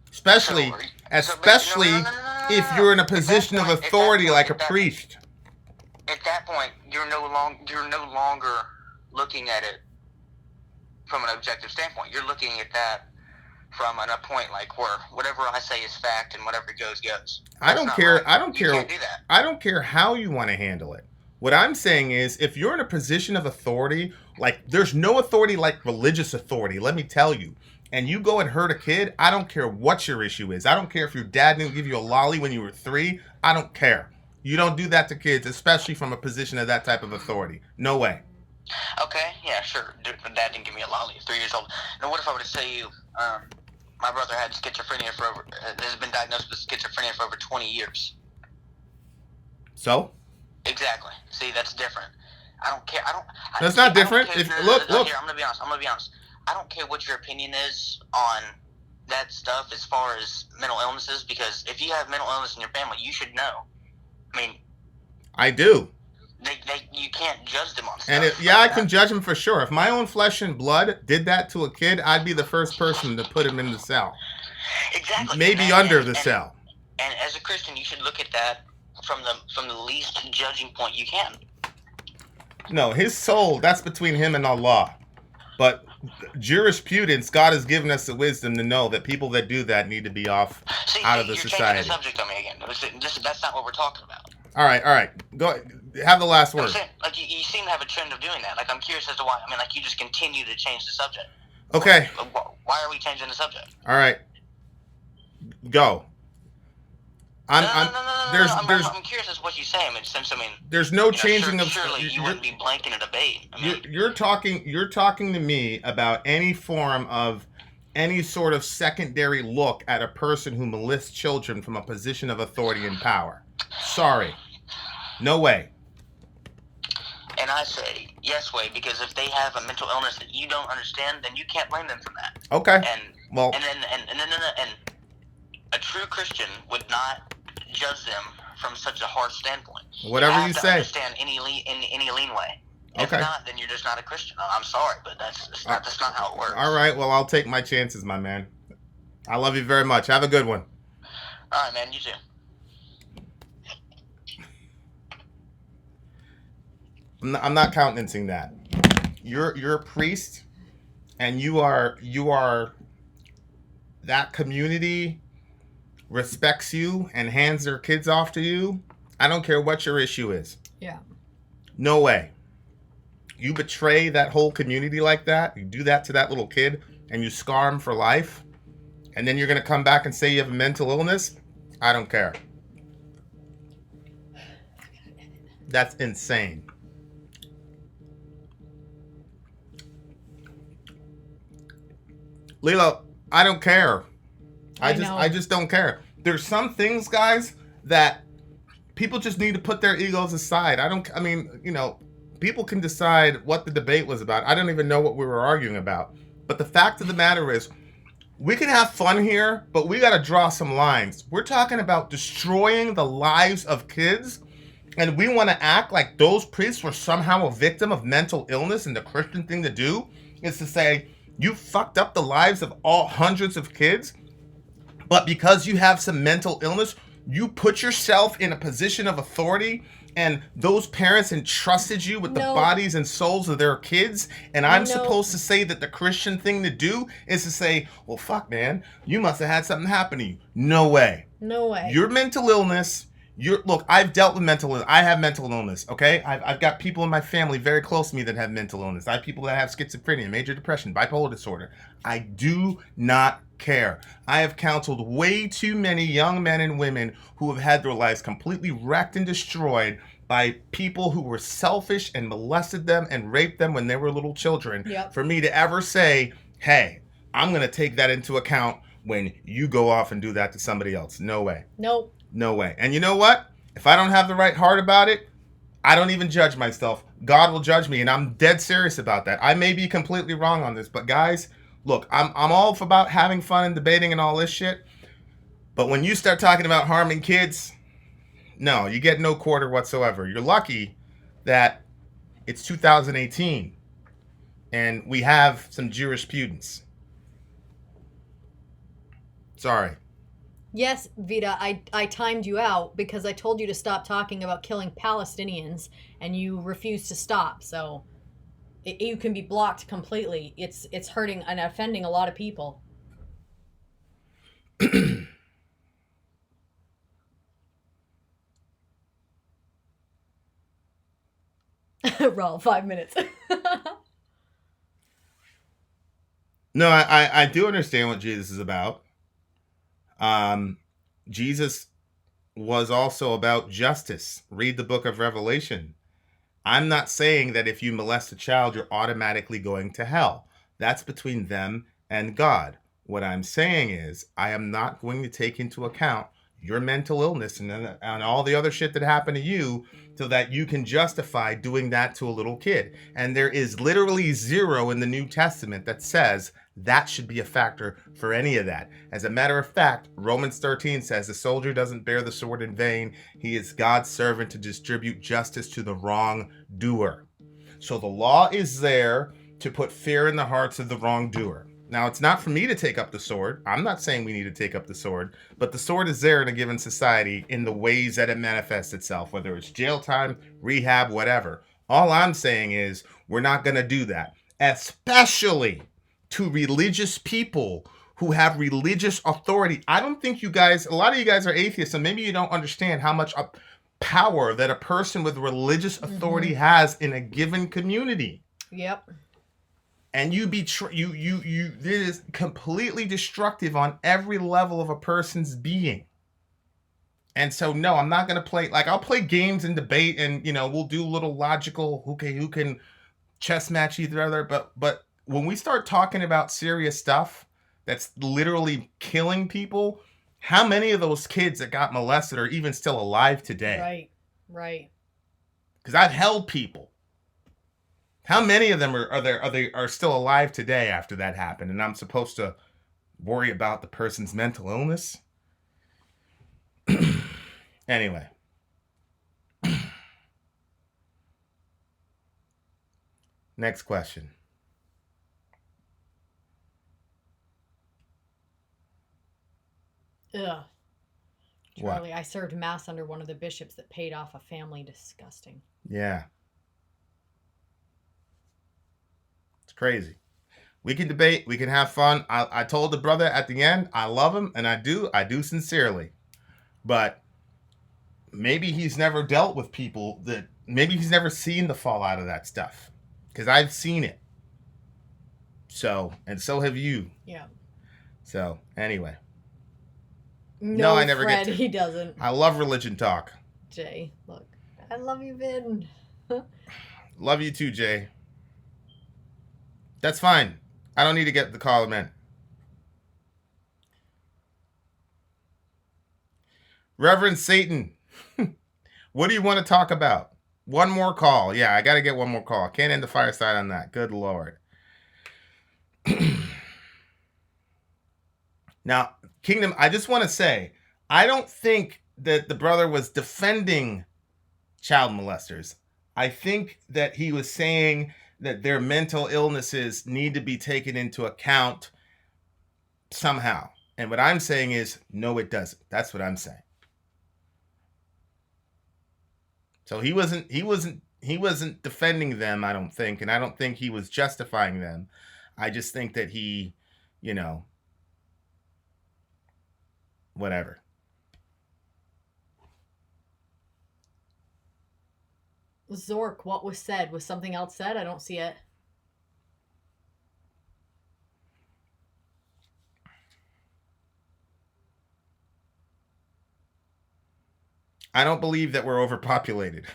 Especially if you're in a position of authority like a priest. At that point, you're no longer looking at it from an objective standpoint. You're looking at that from a point like where whatever I say is fact and whatever goes. I don't care. Right. I don't care. You can't do that. I don't care how you want to handle it. What I'm saying is, if you're in a position of authority Like, there's no authority like religious authority, let me tell you. And you go and hurt a kid, I don't care what your issue is. I don't care if your dad didn't give you a lolly when you were 3. I don't care. You don't do that to kids, especially from a position of that type of authority. No way. Okay, yeah, sure. My dad didn't give me a lolly. 3 years old. Now, what if I were to say you, my brother had schizophrenia has been diagnosed with schizophrenia for over 20 years. So? Exactly. See, that's different. I don't care. That's not different. Here, I'm gonna be honest. I don't care what your opinion is on that stuff as far as mental illnesses, because if you have mental illness in your family, you should know. I mean, I do. You can't judge them on stuff. And I can judge them for sure. If my own flesh and blood did that to a kid, I'd be the first person to put him in the cell. Exactly. Maybe under the cell. And as a Christian, you should look at that from the least judging point you can. No, his soul, that's between him and Allah. But jurisprudence, God has given us the wisdom to know that people that do that need to be out of the society. You're changing the subject on me again. That's not what we're talking about. All right. Go. Have the last word. Like you seem to have a trend of doing that. Like, I'm curious as to why. I mean, like, you just continue to change the subject. Okay. Why are we changing the subject? All right. Go. No. I'm curious as to what you say. I mean, there's no changing of. Surely you wouldn't be blanking a debate. I mean, you're talking to me about any form of any sort of secondary look at a person who molests children from a position of authority and power. Sorry. No way. And I say yes way, because if they have a mental illness that you don't understand, then you can't blame them for that. Okay. And a true Christian would not judge them from such a harsh standpoint. Whatever you say. Understand any lean way. If not, then you're just not a Christian. I'm sorry, but that's not how it works. All right. Well, I'll take my chances, my man. I love you very much. Have a good one. All right, man. You too. I'm not countenancing that. You're a priest, and you are that community respects you and hands their kids off to you. I don't care what your issue is. Yeah. No way. You betray that whole community like that. You do that to that little kid, and you scar him for life. And then you're gonna come back and say you have a mental illness. I don't care. That's insane. Lilo, I don't care. I just don't care. There's some things, guys, that people just need to put their egos aside. People can decide what the debate was about. I don't even know what we were arguing about. But the fact of the matter is, we can have fun here, but we got to draw some lines. We're talking about destroying the lives of kids, and we want to act like those priests were somehow a victim of mental illness, and the Christian thing to do is to say, you fucked up the lives of all hundreds of kids, but because you have some mental illness, you put yourself in a position of authority, and those parents entrusted you with the bodies and souls of their kids, and I'm supposed to say that the Christian thing to do is to say, well, fuck, man, you must have had something happen to you. No way. No way. Your mental illness, look, I've dealt with mental illness. I have mental illness, okay? I've got people in my family very close to me that have mental illness. I have people that have schizophrenia, major depression, bipolar disorder. I do not care. I have counseled way too many young men and women who have had their lives completely wrecked and destroyed by people who were selfish and molested them and raped them when they were little children. Yep. For me to ever say, hey, I'm going to take that into account when you go off and do that to somebody else. No way. Nope. No way. And you know what? If I don't have the right heart about it, I don't even judge myself. God will judge me, and I'm dead serious about that. I may be completely wrong on this, but guys, look, I'm all about having fun and debating and all this shit. But when you start talking about harming kids, no, you get no quarter whatsoever. You're lucky that it's 2018 and we have some jurisprudence. Sorry. Yes, Vita, I timed you out because I told you to stop talking about killing Palestinians and you refused to stop. So you can be blocked completely. It's hurting and offending a lot of people. Raw, 5 minutes. No, I do understand what Jesus is about. Jesus was also about justice. Read the book of Revelation. I'm not saying that if you molest a child, you're automatically going to hell. That's between them and God. What I'm saying is, I am not going to take into account your mental illness and all the other shit that happened to you so that you can justify doing that to a little kid. And there is literally zero in the New Testament that says that should be a factor for any of that. As a matter of fact, Romans 13 says the soldier doesn't bear the sword in vain. He is God's servant to distribute justice to the wrongdoer. So the law is there to put fear in the hearts of the wrongdoer. Now, it's not for me to take up the sword. I'm not saying we need to take up the sword, but the sword is there in a given society in the ways that it manifests itself, whether it's jail time, rehab, whatever. All I'm saying is we're not going to do that, especially to religious people who have religious authority. I don't think you guys, a lot of you guys are atheists, and maybe you don't understand how much power that a person with religious authority has in a given community. Yep. And it is completely destructive on every level of a person's being. And so, no, I'm not going to play, like, I'll play games and debate, and, you know, we'll do little logical, who can chess match each other. But when we start talking about serious stuff that's literally killing people, how many of those kids that got molested are even still alive today? Right. Because I've held people. How many of them are still alive today after that happened? And I'm supposed to worry about the person's mental illness? Anyway. Next question. Ugh. Charlie, What? I served mass under one of the bishops that paid off a family. Disgusting. Yeah. It's crazy. We can debate. We can have fun. I told the brother at the end, I love him, and I do sincerely. But maybe he's never dealt with people that, maybe he's never seen the fallout of that stuff. Because I've seen it. So, and so have you. Yeah. So, anyway. No, I never Fred, get to. He doesn't. I love religion talk. Jay, look. I love you, Vin. Love you too, Jay. That's fine. I don't need to get the call him in. Reverend Satan, what do you want to talk about? One more call. Yeah, I got to get one more call. Can't end the fireside on that. Good Lord. Now, Kingdom, I just want to say, I don't think that the brother was defending child molesters. I think that he was saying that their mental illnesses need to be taken into account somehow. And what I'm saying is, no, it doesn't. That's what I'm saying. So he wasn't defending them, I don't think, and I don't think he was justifying them. I just think that he, whatever. Zork, what was said? Was something else said? I don't see it. I don't believe that we're overpopulated.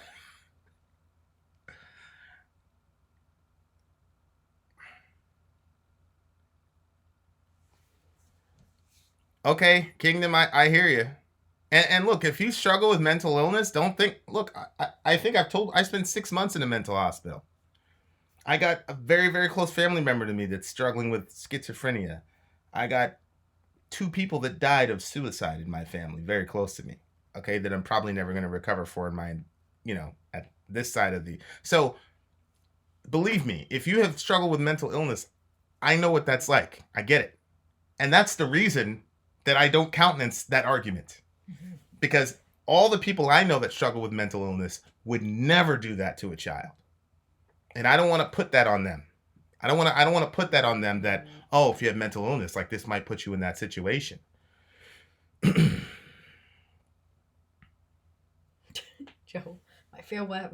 Okay, Kingdom, I hear you. And look, if you struggle with mental illness, don't think, look, I think I spent 6 months in a mental hospital. I got a very, very close family member to me that's struggling with schizophrenia. I got 2 people that died of suicide in my family, very close to me. Okay, that I'm probably never going to recover for in my, at this side of the. So, believe me, if you have struggled with mental illness, I know what that's like. I get it. And that's the reason that I don't countenance that argument. Mm-hmm. Because all the people I know that struggle with mental illness would never do that to a child. And I don't want to put that on them. I don't want to put that on them that, oh, if you have mental illness, like this might put you in that situation. Joe, my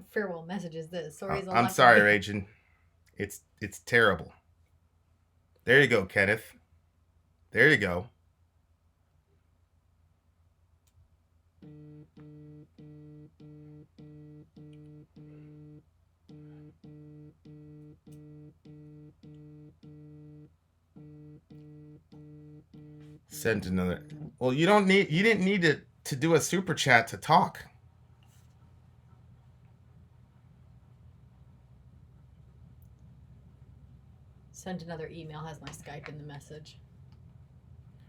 farewell message is this. I'm sorry, Ragin. It's terrible. There you go, Kenneth. There you go. Send another. Well, you didn't need to do a super chat to talk. Sent another email, has my Skype in the message.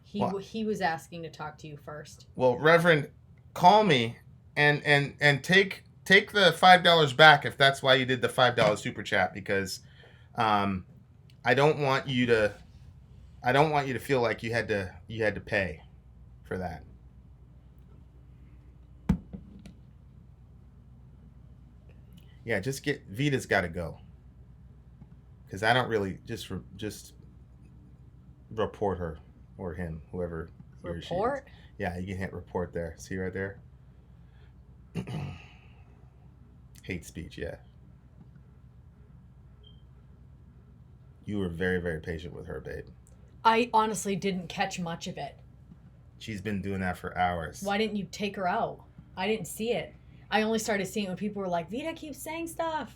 He was asking to talk to you first. Well, Reverend, call me and take the $5 back if that's why you did the $5 super chat, because I don't want you to feel like you had to pay for that. Yeah, just get Vita's got to go, because I don't really just report her or him, whoever he or she is. Yeah, you can hit report there. See right there. Hate speech. Yeah. You were very, very patient with her, babe. I honestly didn't catch much of it. She's been doing that for hours. Why didn't you take her out? I didn't see it. I only started seeing it when people were like, Vita keeps saying stuff.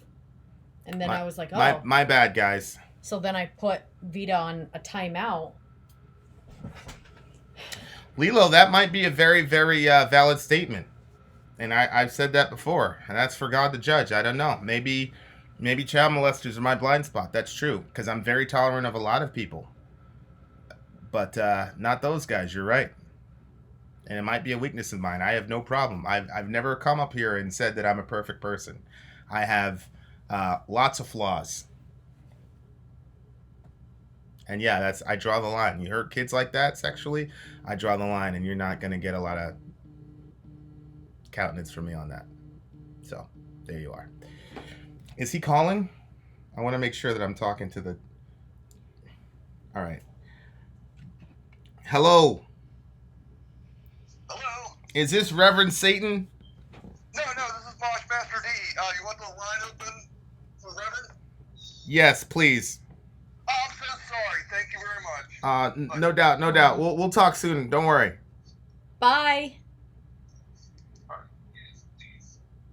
And then I was like, oh. My bad, guys. So then I put Vita on a timeout. Lilo, that might be a very, very valid statement. And I've said that before. And that's for God to judge. I don't know. Maybe child molesters are my blind spot. That's true. Because I'm very tolerant of a lot of people. But not those guys. You're right. And it might be a weakness of mine. I have no problem. I've never come up here and said that I'm a perfect person. I have lots of flaws. And yeah, I draw the line. You hurt kids like that sexually, I draw the line, and you're not going to get a lot of countenance from me on that. So, there you are. Is he calling? I want to make sure that I'm talking to the... All right. Hello. Hello. Is this Reverend Satan? No, this is Moshmaster D. You want the line open for Reverend? Yes, please. Oh, I'm so sorry. Thank you very much. No doubt. We'll talk soon. Don't worry. Bye.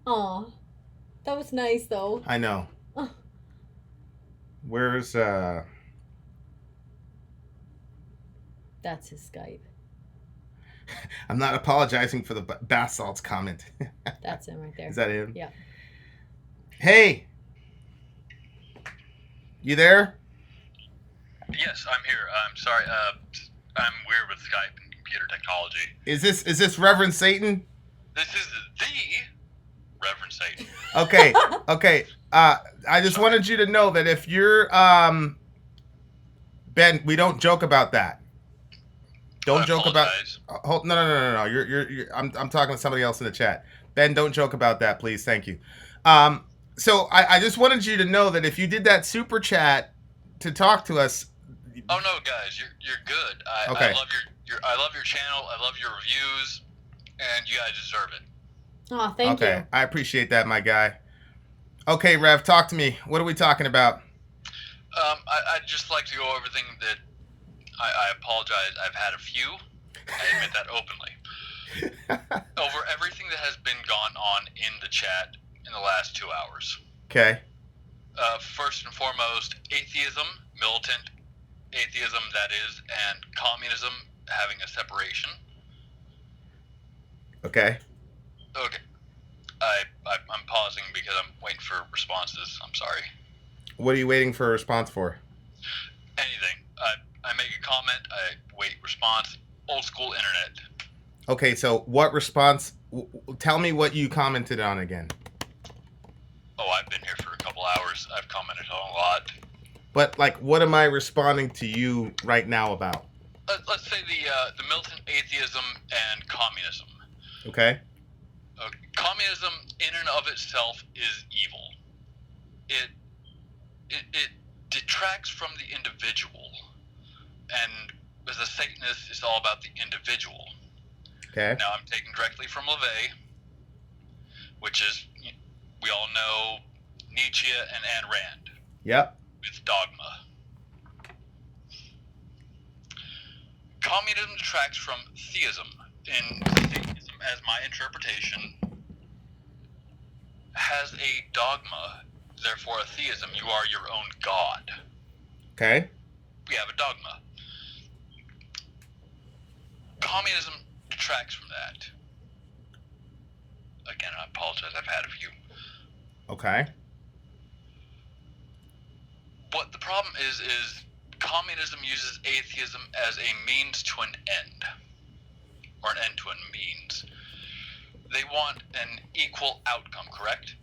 Aw. That was nice, though. I know. Where's, That's his Skype. I'm not apologizing for the bath salts comment. That's him right there. Is that him? Yeah. Hey! You there? Yes, I'm here. I'm sorry. I'm weird with Skype and computer technology. Is this Reverend Satan? This is the Reverend Satan. Okay. I just wanted you to know that if you're Ben, we don't joke about that. Don't joke about. No. I'm talking to somebody else in the chat. Ben, don't joke about that, please. Thank you. So I just wanted you to know that if you did that super chat to talk to us. Oh no, guys, you're good. Okay. I love your channel. I love your reviews, and you guys deserve it. Oh, thank you. Okay, I appreciate that, my guy. Okay, Rev, talk to me. What are we talking about? I'd just like to go over everything that I apologize. I've had a few. I admit that openly. Over everything that has been gone on in the chat in the last 2 hours. Okay. First and foremost, atheism, militant atheism, that is, and communism having a separation. Okay. Okay. I'm pausing because I'm waiting for responses. I'm sorry. What are you waiting for a response for? Anything. I make a comment, I wait response. Old school internet. Okay, so what response? Tell me what you commented on again. Oh, I've been here for a couple hours. I've commented on a lot. But, like, what am I responding to you right now about? Let's say the militant atheism and communism. Okay. Communism in and of itself is evil. It detracts from the individual. And as a Satanist, it's all about the individual. Okay. Now, I'm taking directly from LaVey, which is, we all know, Nietzsche and Ayn Rand. Yep. With dogma. Communism detracts from theism. In theism, as my interpretation, has a dogma. Therefore, a theism, you are your own god. Okay. We have a dogma. Communism detracts from that. Again, I apologize, I've had a few. Okay. What the problem is communism uses atheism as a means to an end. Or an end to a means. They want an equal outcome, correct?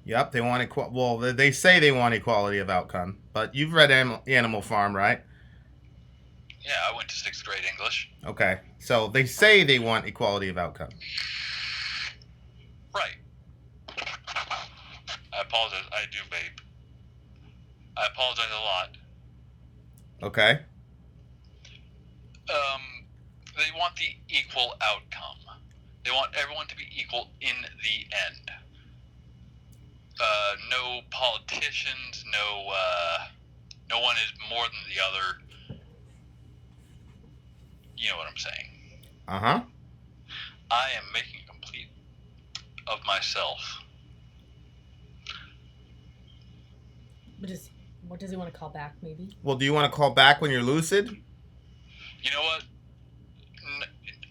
Yep, they want well, they say they want equality of outcome, but you've read Animal Farm, right? Yeah, I went to 6th grade English. Okay, so they say they want equality of outcome. Right. I apologize, I do vape. I apologize a lot. Okay. They want the equal outcome. They want everyone to be equal in the end. No politicians, no one is more than the other. You know what I'm saying. Uh-huh. I am making a complete of myself. What does he want to call back, maybe? Well, do you want to call back when you're lucid? You know what?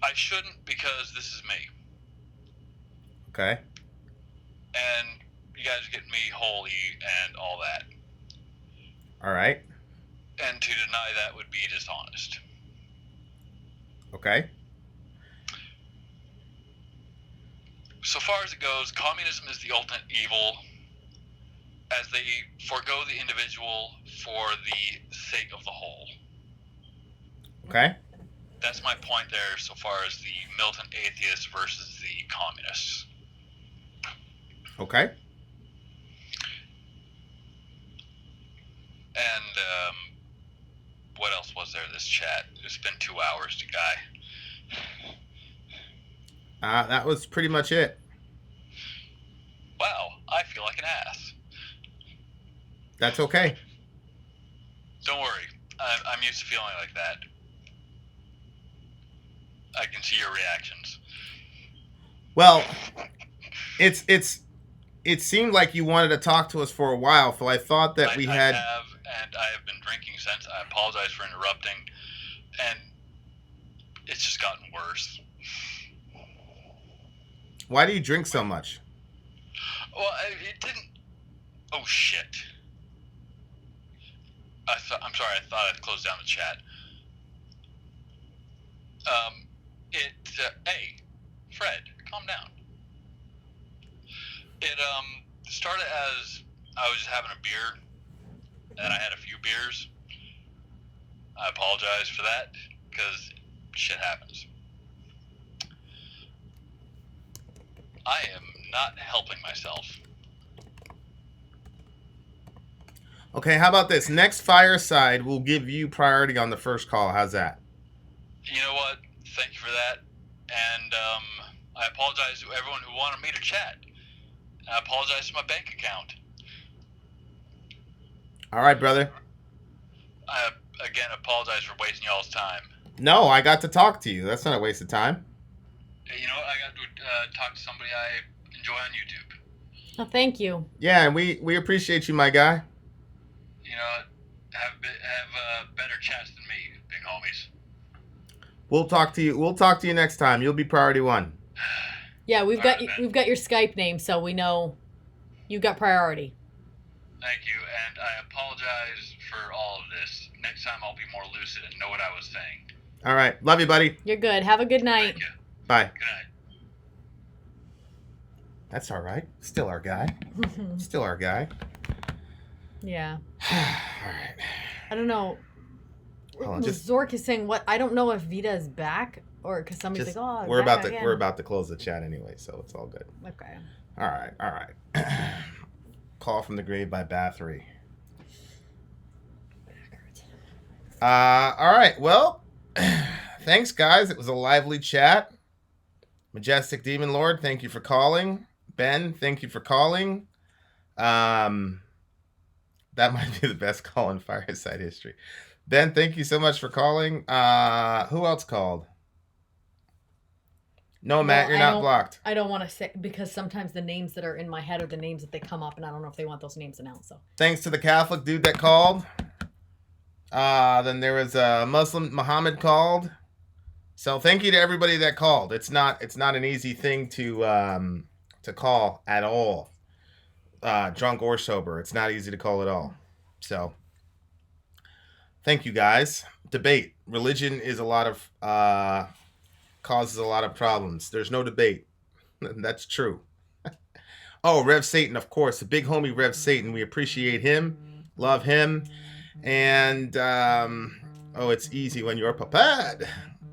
I shouldn't, because this is me. Okay. And you guys get me holy and all that. All right. And to deny that would be dishonest. Okay. So far as it goes, communism is the ultimate evil, as they forego the individual for the sake of the whole. Okay. That's my point there, so far as the militant atheists versus the communists. Okay. And what else was there? This chat. It's been 2 hours, guy. That was pretty much it. Wow, I feel like an ass. That's okay. Don't worry, I'm used to feeling like that. I can see your reactions. Well, it seemed like you wanted to talk to us for a while, so I thought that we had. I have, and I have been drinking since. I apologize for interrupting, and it's just gotten worse. Why do you drink so much? Well, it didn't. Oh shit! I'm sorry. I thought I'd closed down the chat. Hey, Fred, calm down. It started as I was just having a beer, and I had a few beers. I apologize for that, because shit happens. I am not helping myself. Okay, how about this? Next fireside, we'll give you priority on the first call. How's that? You know what? Thank you for that. And I apologize to everyone who wanted me to chat. I apologize to my bank account. All right, brother. I, again, apologize for wasting y'all's time. No, I got to talk to you. That's not a waste of time. You know what? I got to talk to somebody I enjoy on YouTube. Oh, thank you. Yeah, and we appreciate you, my guy. You know, have better chats than me, big homies. We'll talk to you. We'll talk to you next time. You'll be priority one. Yeah, we've got your Skype name, so we know you got priority. Thank you, and I apologize for all of this. Next time I'll be more lucid and know what I was saying. All right. Love you, buddy. You're good. Have a good night. Thank you. Bye. Good night. That's all right. Still our guy. Still our guy. Yeah. All right. I don't know. Hold on, just Zork is saying what? I don't know if Vita is back or because somebody's just, like, oh, we're back about to again. we're about to close the chat anyway, so it's all good. Okay. All right. Call from the Grave by Bathory. All right. Well, thanks, guys. It was a lively chat. Majestic Demon Lord, thank you for calling. Ben, thank you for calling. That might be the best call in Fireside history. Ben, thank you so much for calling. Who else called? No, Matt, you're not blocked. I don't want to say, because sometimes the names that are in my head are the names that they come up, and I don't know if they want those names announced. So Thanks to the Catholic dude that called. Then there was a Muslim, Muhammad called. So thank you to everybody that called. It's not an easy thing to call at all. Drunk or sober. It's not easy to call at all. So thank you guys. Debate. Religion is a lot of causes a lot of problems. There's no debate. That's true. Oh, Rev Satan, of course. The big homie Rev Satan. We appreciate him. Love him. And it's easy when you're prepared.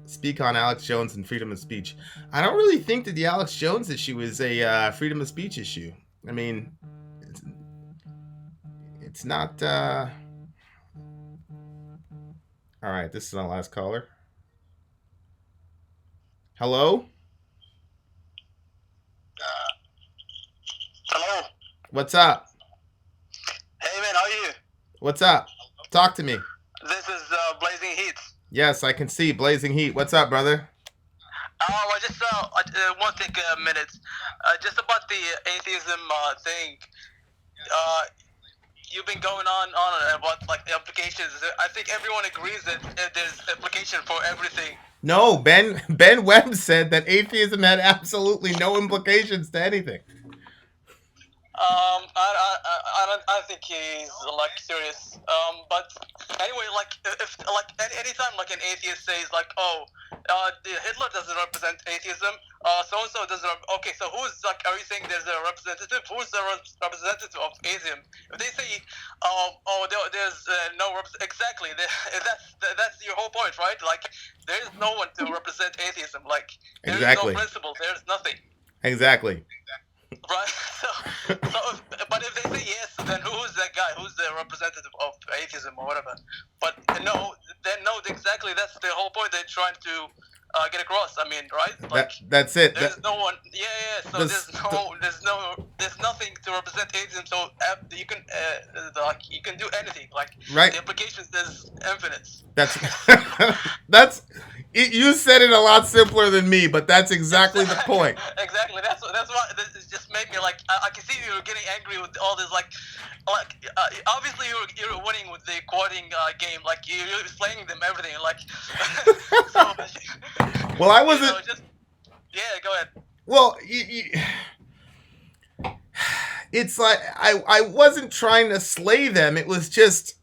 Speak on Alex Jones and freedom of speech. I don't really think that the Alex Jones issue is a freedom of speech issue. I mean, it's not... All right, this is our last caller. Hello? Hello. What's up? Hey man, how are you? What's up? Talk to me. This is Blazing Heat. Yes, I can see Blazing Heat. What's up, brother? I just want to take a minute. Just about the atheism thing. You've been going on about like the applications. I think everyone agrees that there's application for everything. No, Ben Webb said that atheism had absolutely no implications to anything. I don't think he's like serious. But anyway, like if like anytime like an atheist says like, Hitler doesn't represent atheism, so and so doesn't. Okay, so who's like? Are you saying there's a representative? Who's the representative of atheism? If they say, there's no exactly. That's your whole point, right? Like there is no one to represent atheism. Like there is no principle. There's nothing. Exactly. Right. But if they say yes, then who's that guy? Who's the representative of atheism or whatever? But no, exactly. That's the whole point they're trying to get across. I mean, right? Like that's it. There's no one. Yeah. So there's nothing to represent atheism. So you can you can do anything. Like right. The implications is infinite. That's you said it a lot simpler than me, but that's exactly the point. Exactly. That's why it just made me like I can see you getting angry with all this like obviously you're winning with the quoting game, like you're slaying them everything like. Well, I wasn't. Go ahead. Well, it's like I wasn't trying to slay them. It was just.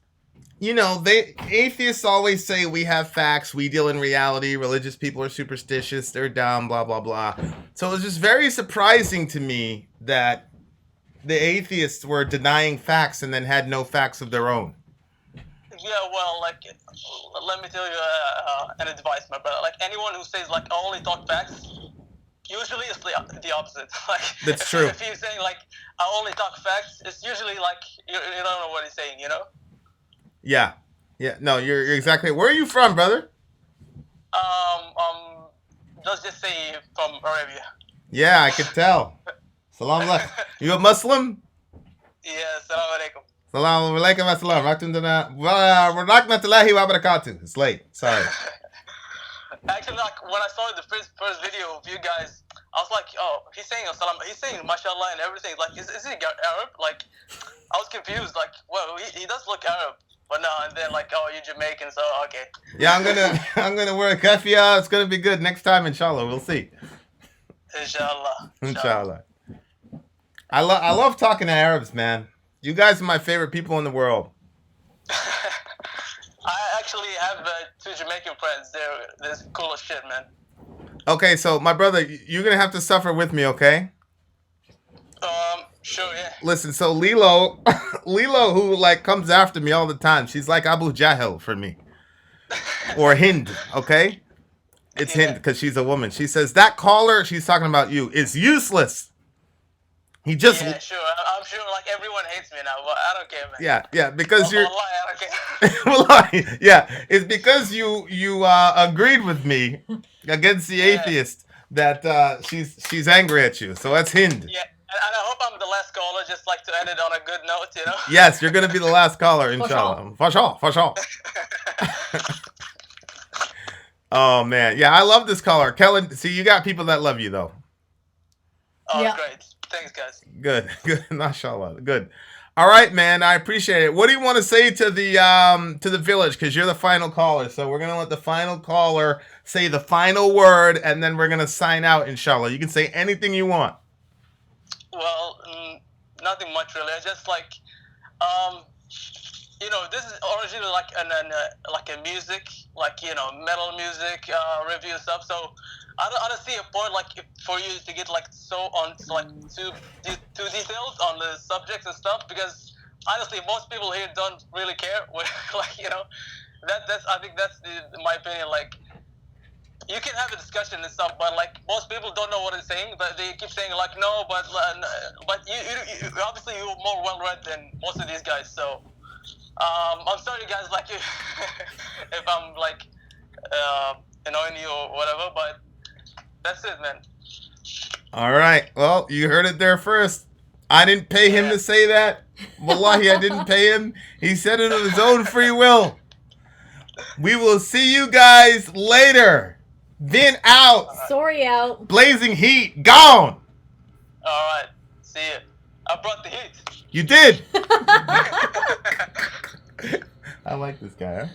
Atheists always say we have facts, we deal in reality, religious people are superstitious, they're dumb, blah, blah, blah. So it was just very surprising to me that the atheists were denying facts and then had no facts of their own. Yeah, well, like, let me tell you an advice, my brother. Like, anyone who says, like, I only talk facts, usually it's the opposite. Like, that's true. If he's saying, like, I only talk facts, it's usually, like, you don't know what he's saying, you know? Yeah. No, you're exactly. Where are you from, brother? Let's just say from Arabia. Yeah, I could tell. Salam alaikum. You a Muslim? Yeah, salam alaikum. Salam alaikum assalam. Wa rahmatullahi wa barakatuh. It's late. Sorry. Actually, like when I saw the first video of you guys, I was like, he's saying salam, he's saying mashallah and everything. Like, is he Arab? Like, I was confused. Like, well, he does look Arab. But no, and then like, you're Jamaican, so okay. Yeah, I'm gonna wear a keffiyeh. It's gonna be good next time, inshallah. We'll see. Inshallah. I love talking to Arabs, man. You guys are my favorite people in the world. I actually have 2 Jamaican friends. They're cool as shit, man. Okay, so my brother, you're gonna have to suffer with me, okay? Sure, yeah. Listen, so Lilo, who like comes after me all the time, she's like Abu Jahl for me, or Hind, okay? It's Hind because she's a woman. She says that caller, she's talking about you, is useless. He just sure. I'm sure like everyone hates me now, but I don't care, man. Yeah, because you're. I don't care. Yeah, it's because you agreed with me against the atheist that she's angry at you. So that's Hind. Yeah. And I hope I'm the last caller, just like to end it on a good note, you know? Yes, you're going to be the last caller, inshallah. For sure. Oh, man. Yeah, I love this caller. Kellen, see, you got people that love you, though. Oh, Yeah. great. Thanks, guys. Good. Mashallah. Good. All right, man. I appreciate it. What do you want to say to the village? Because you're the final caller. So we're going to let the final caller say the final word, and then we're going to sign out, inshallah. You can say anything you want. Well, nothing much really. I just like, you know, this is originally like a music, like, you know, metal music review stuff. So I don't see a point like for you to get like so on like too detailed on the subjects and stuff, because honestly most people here don't really care. Like, you know, that's I think that's my opinion. Like, you can have a discussion and stuff, but like most people don't know what it's saying. But they keep saying like no, but you obviously you're more well read than most of these guys. So I'm sorry guys, like if I'm like annoying you or whatever, but that's it, man. All right. Well, you heard it there first. I didn't pay him to say that. Wallahi, I didn't pay him. He said it of his own free will. We will see you guys later. Vin out. Sori out. Blazing heat gone. All right. See you. I brought the heat. You did. I like this guy, huh?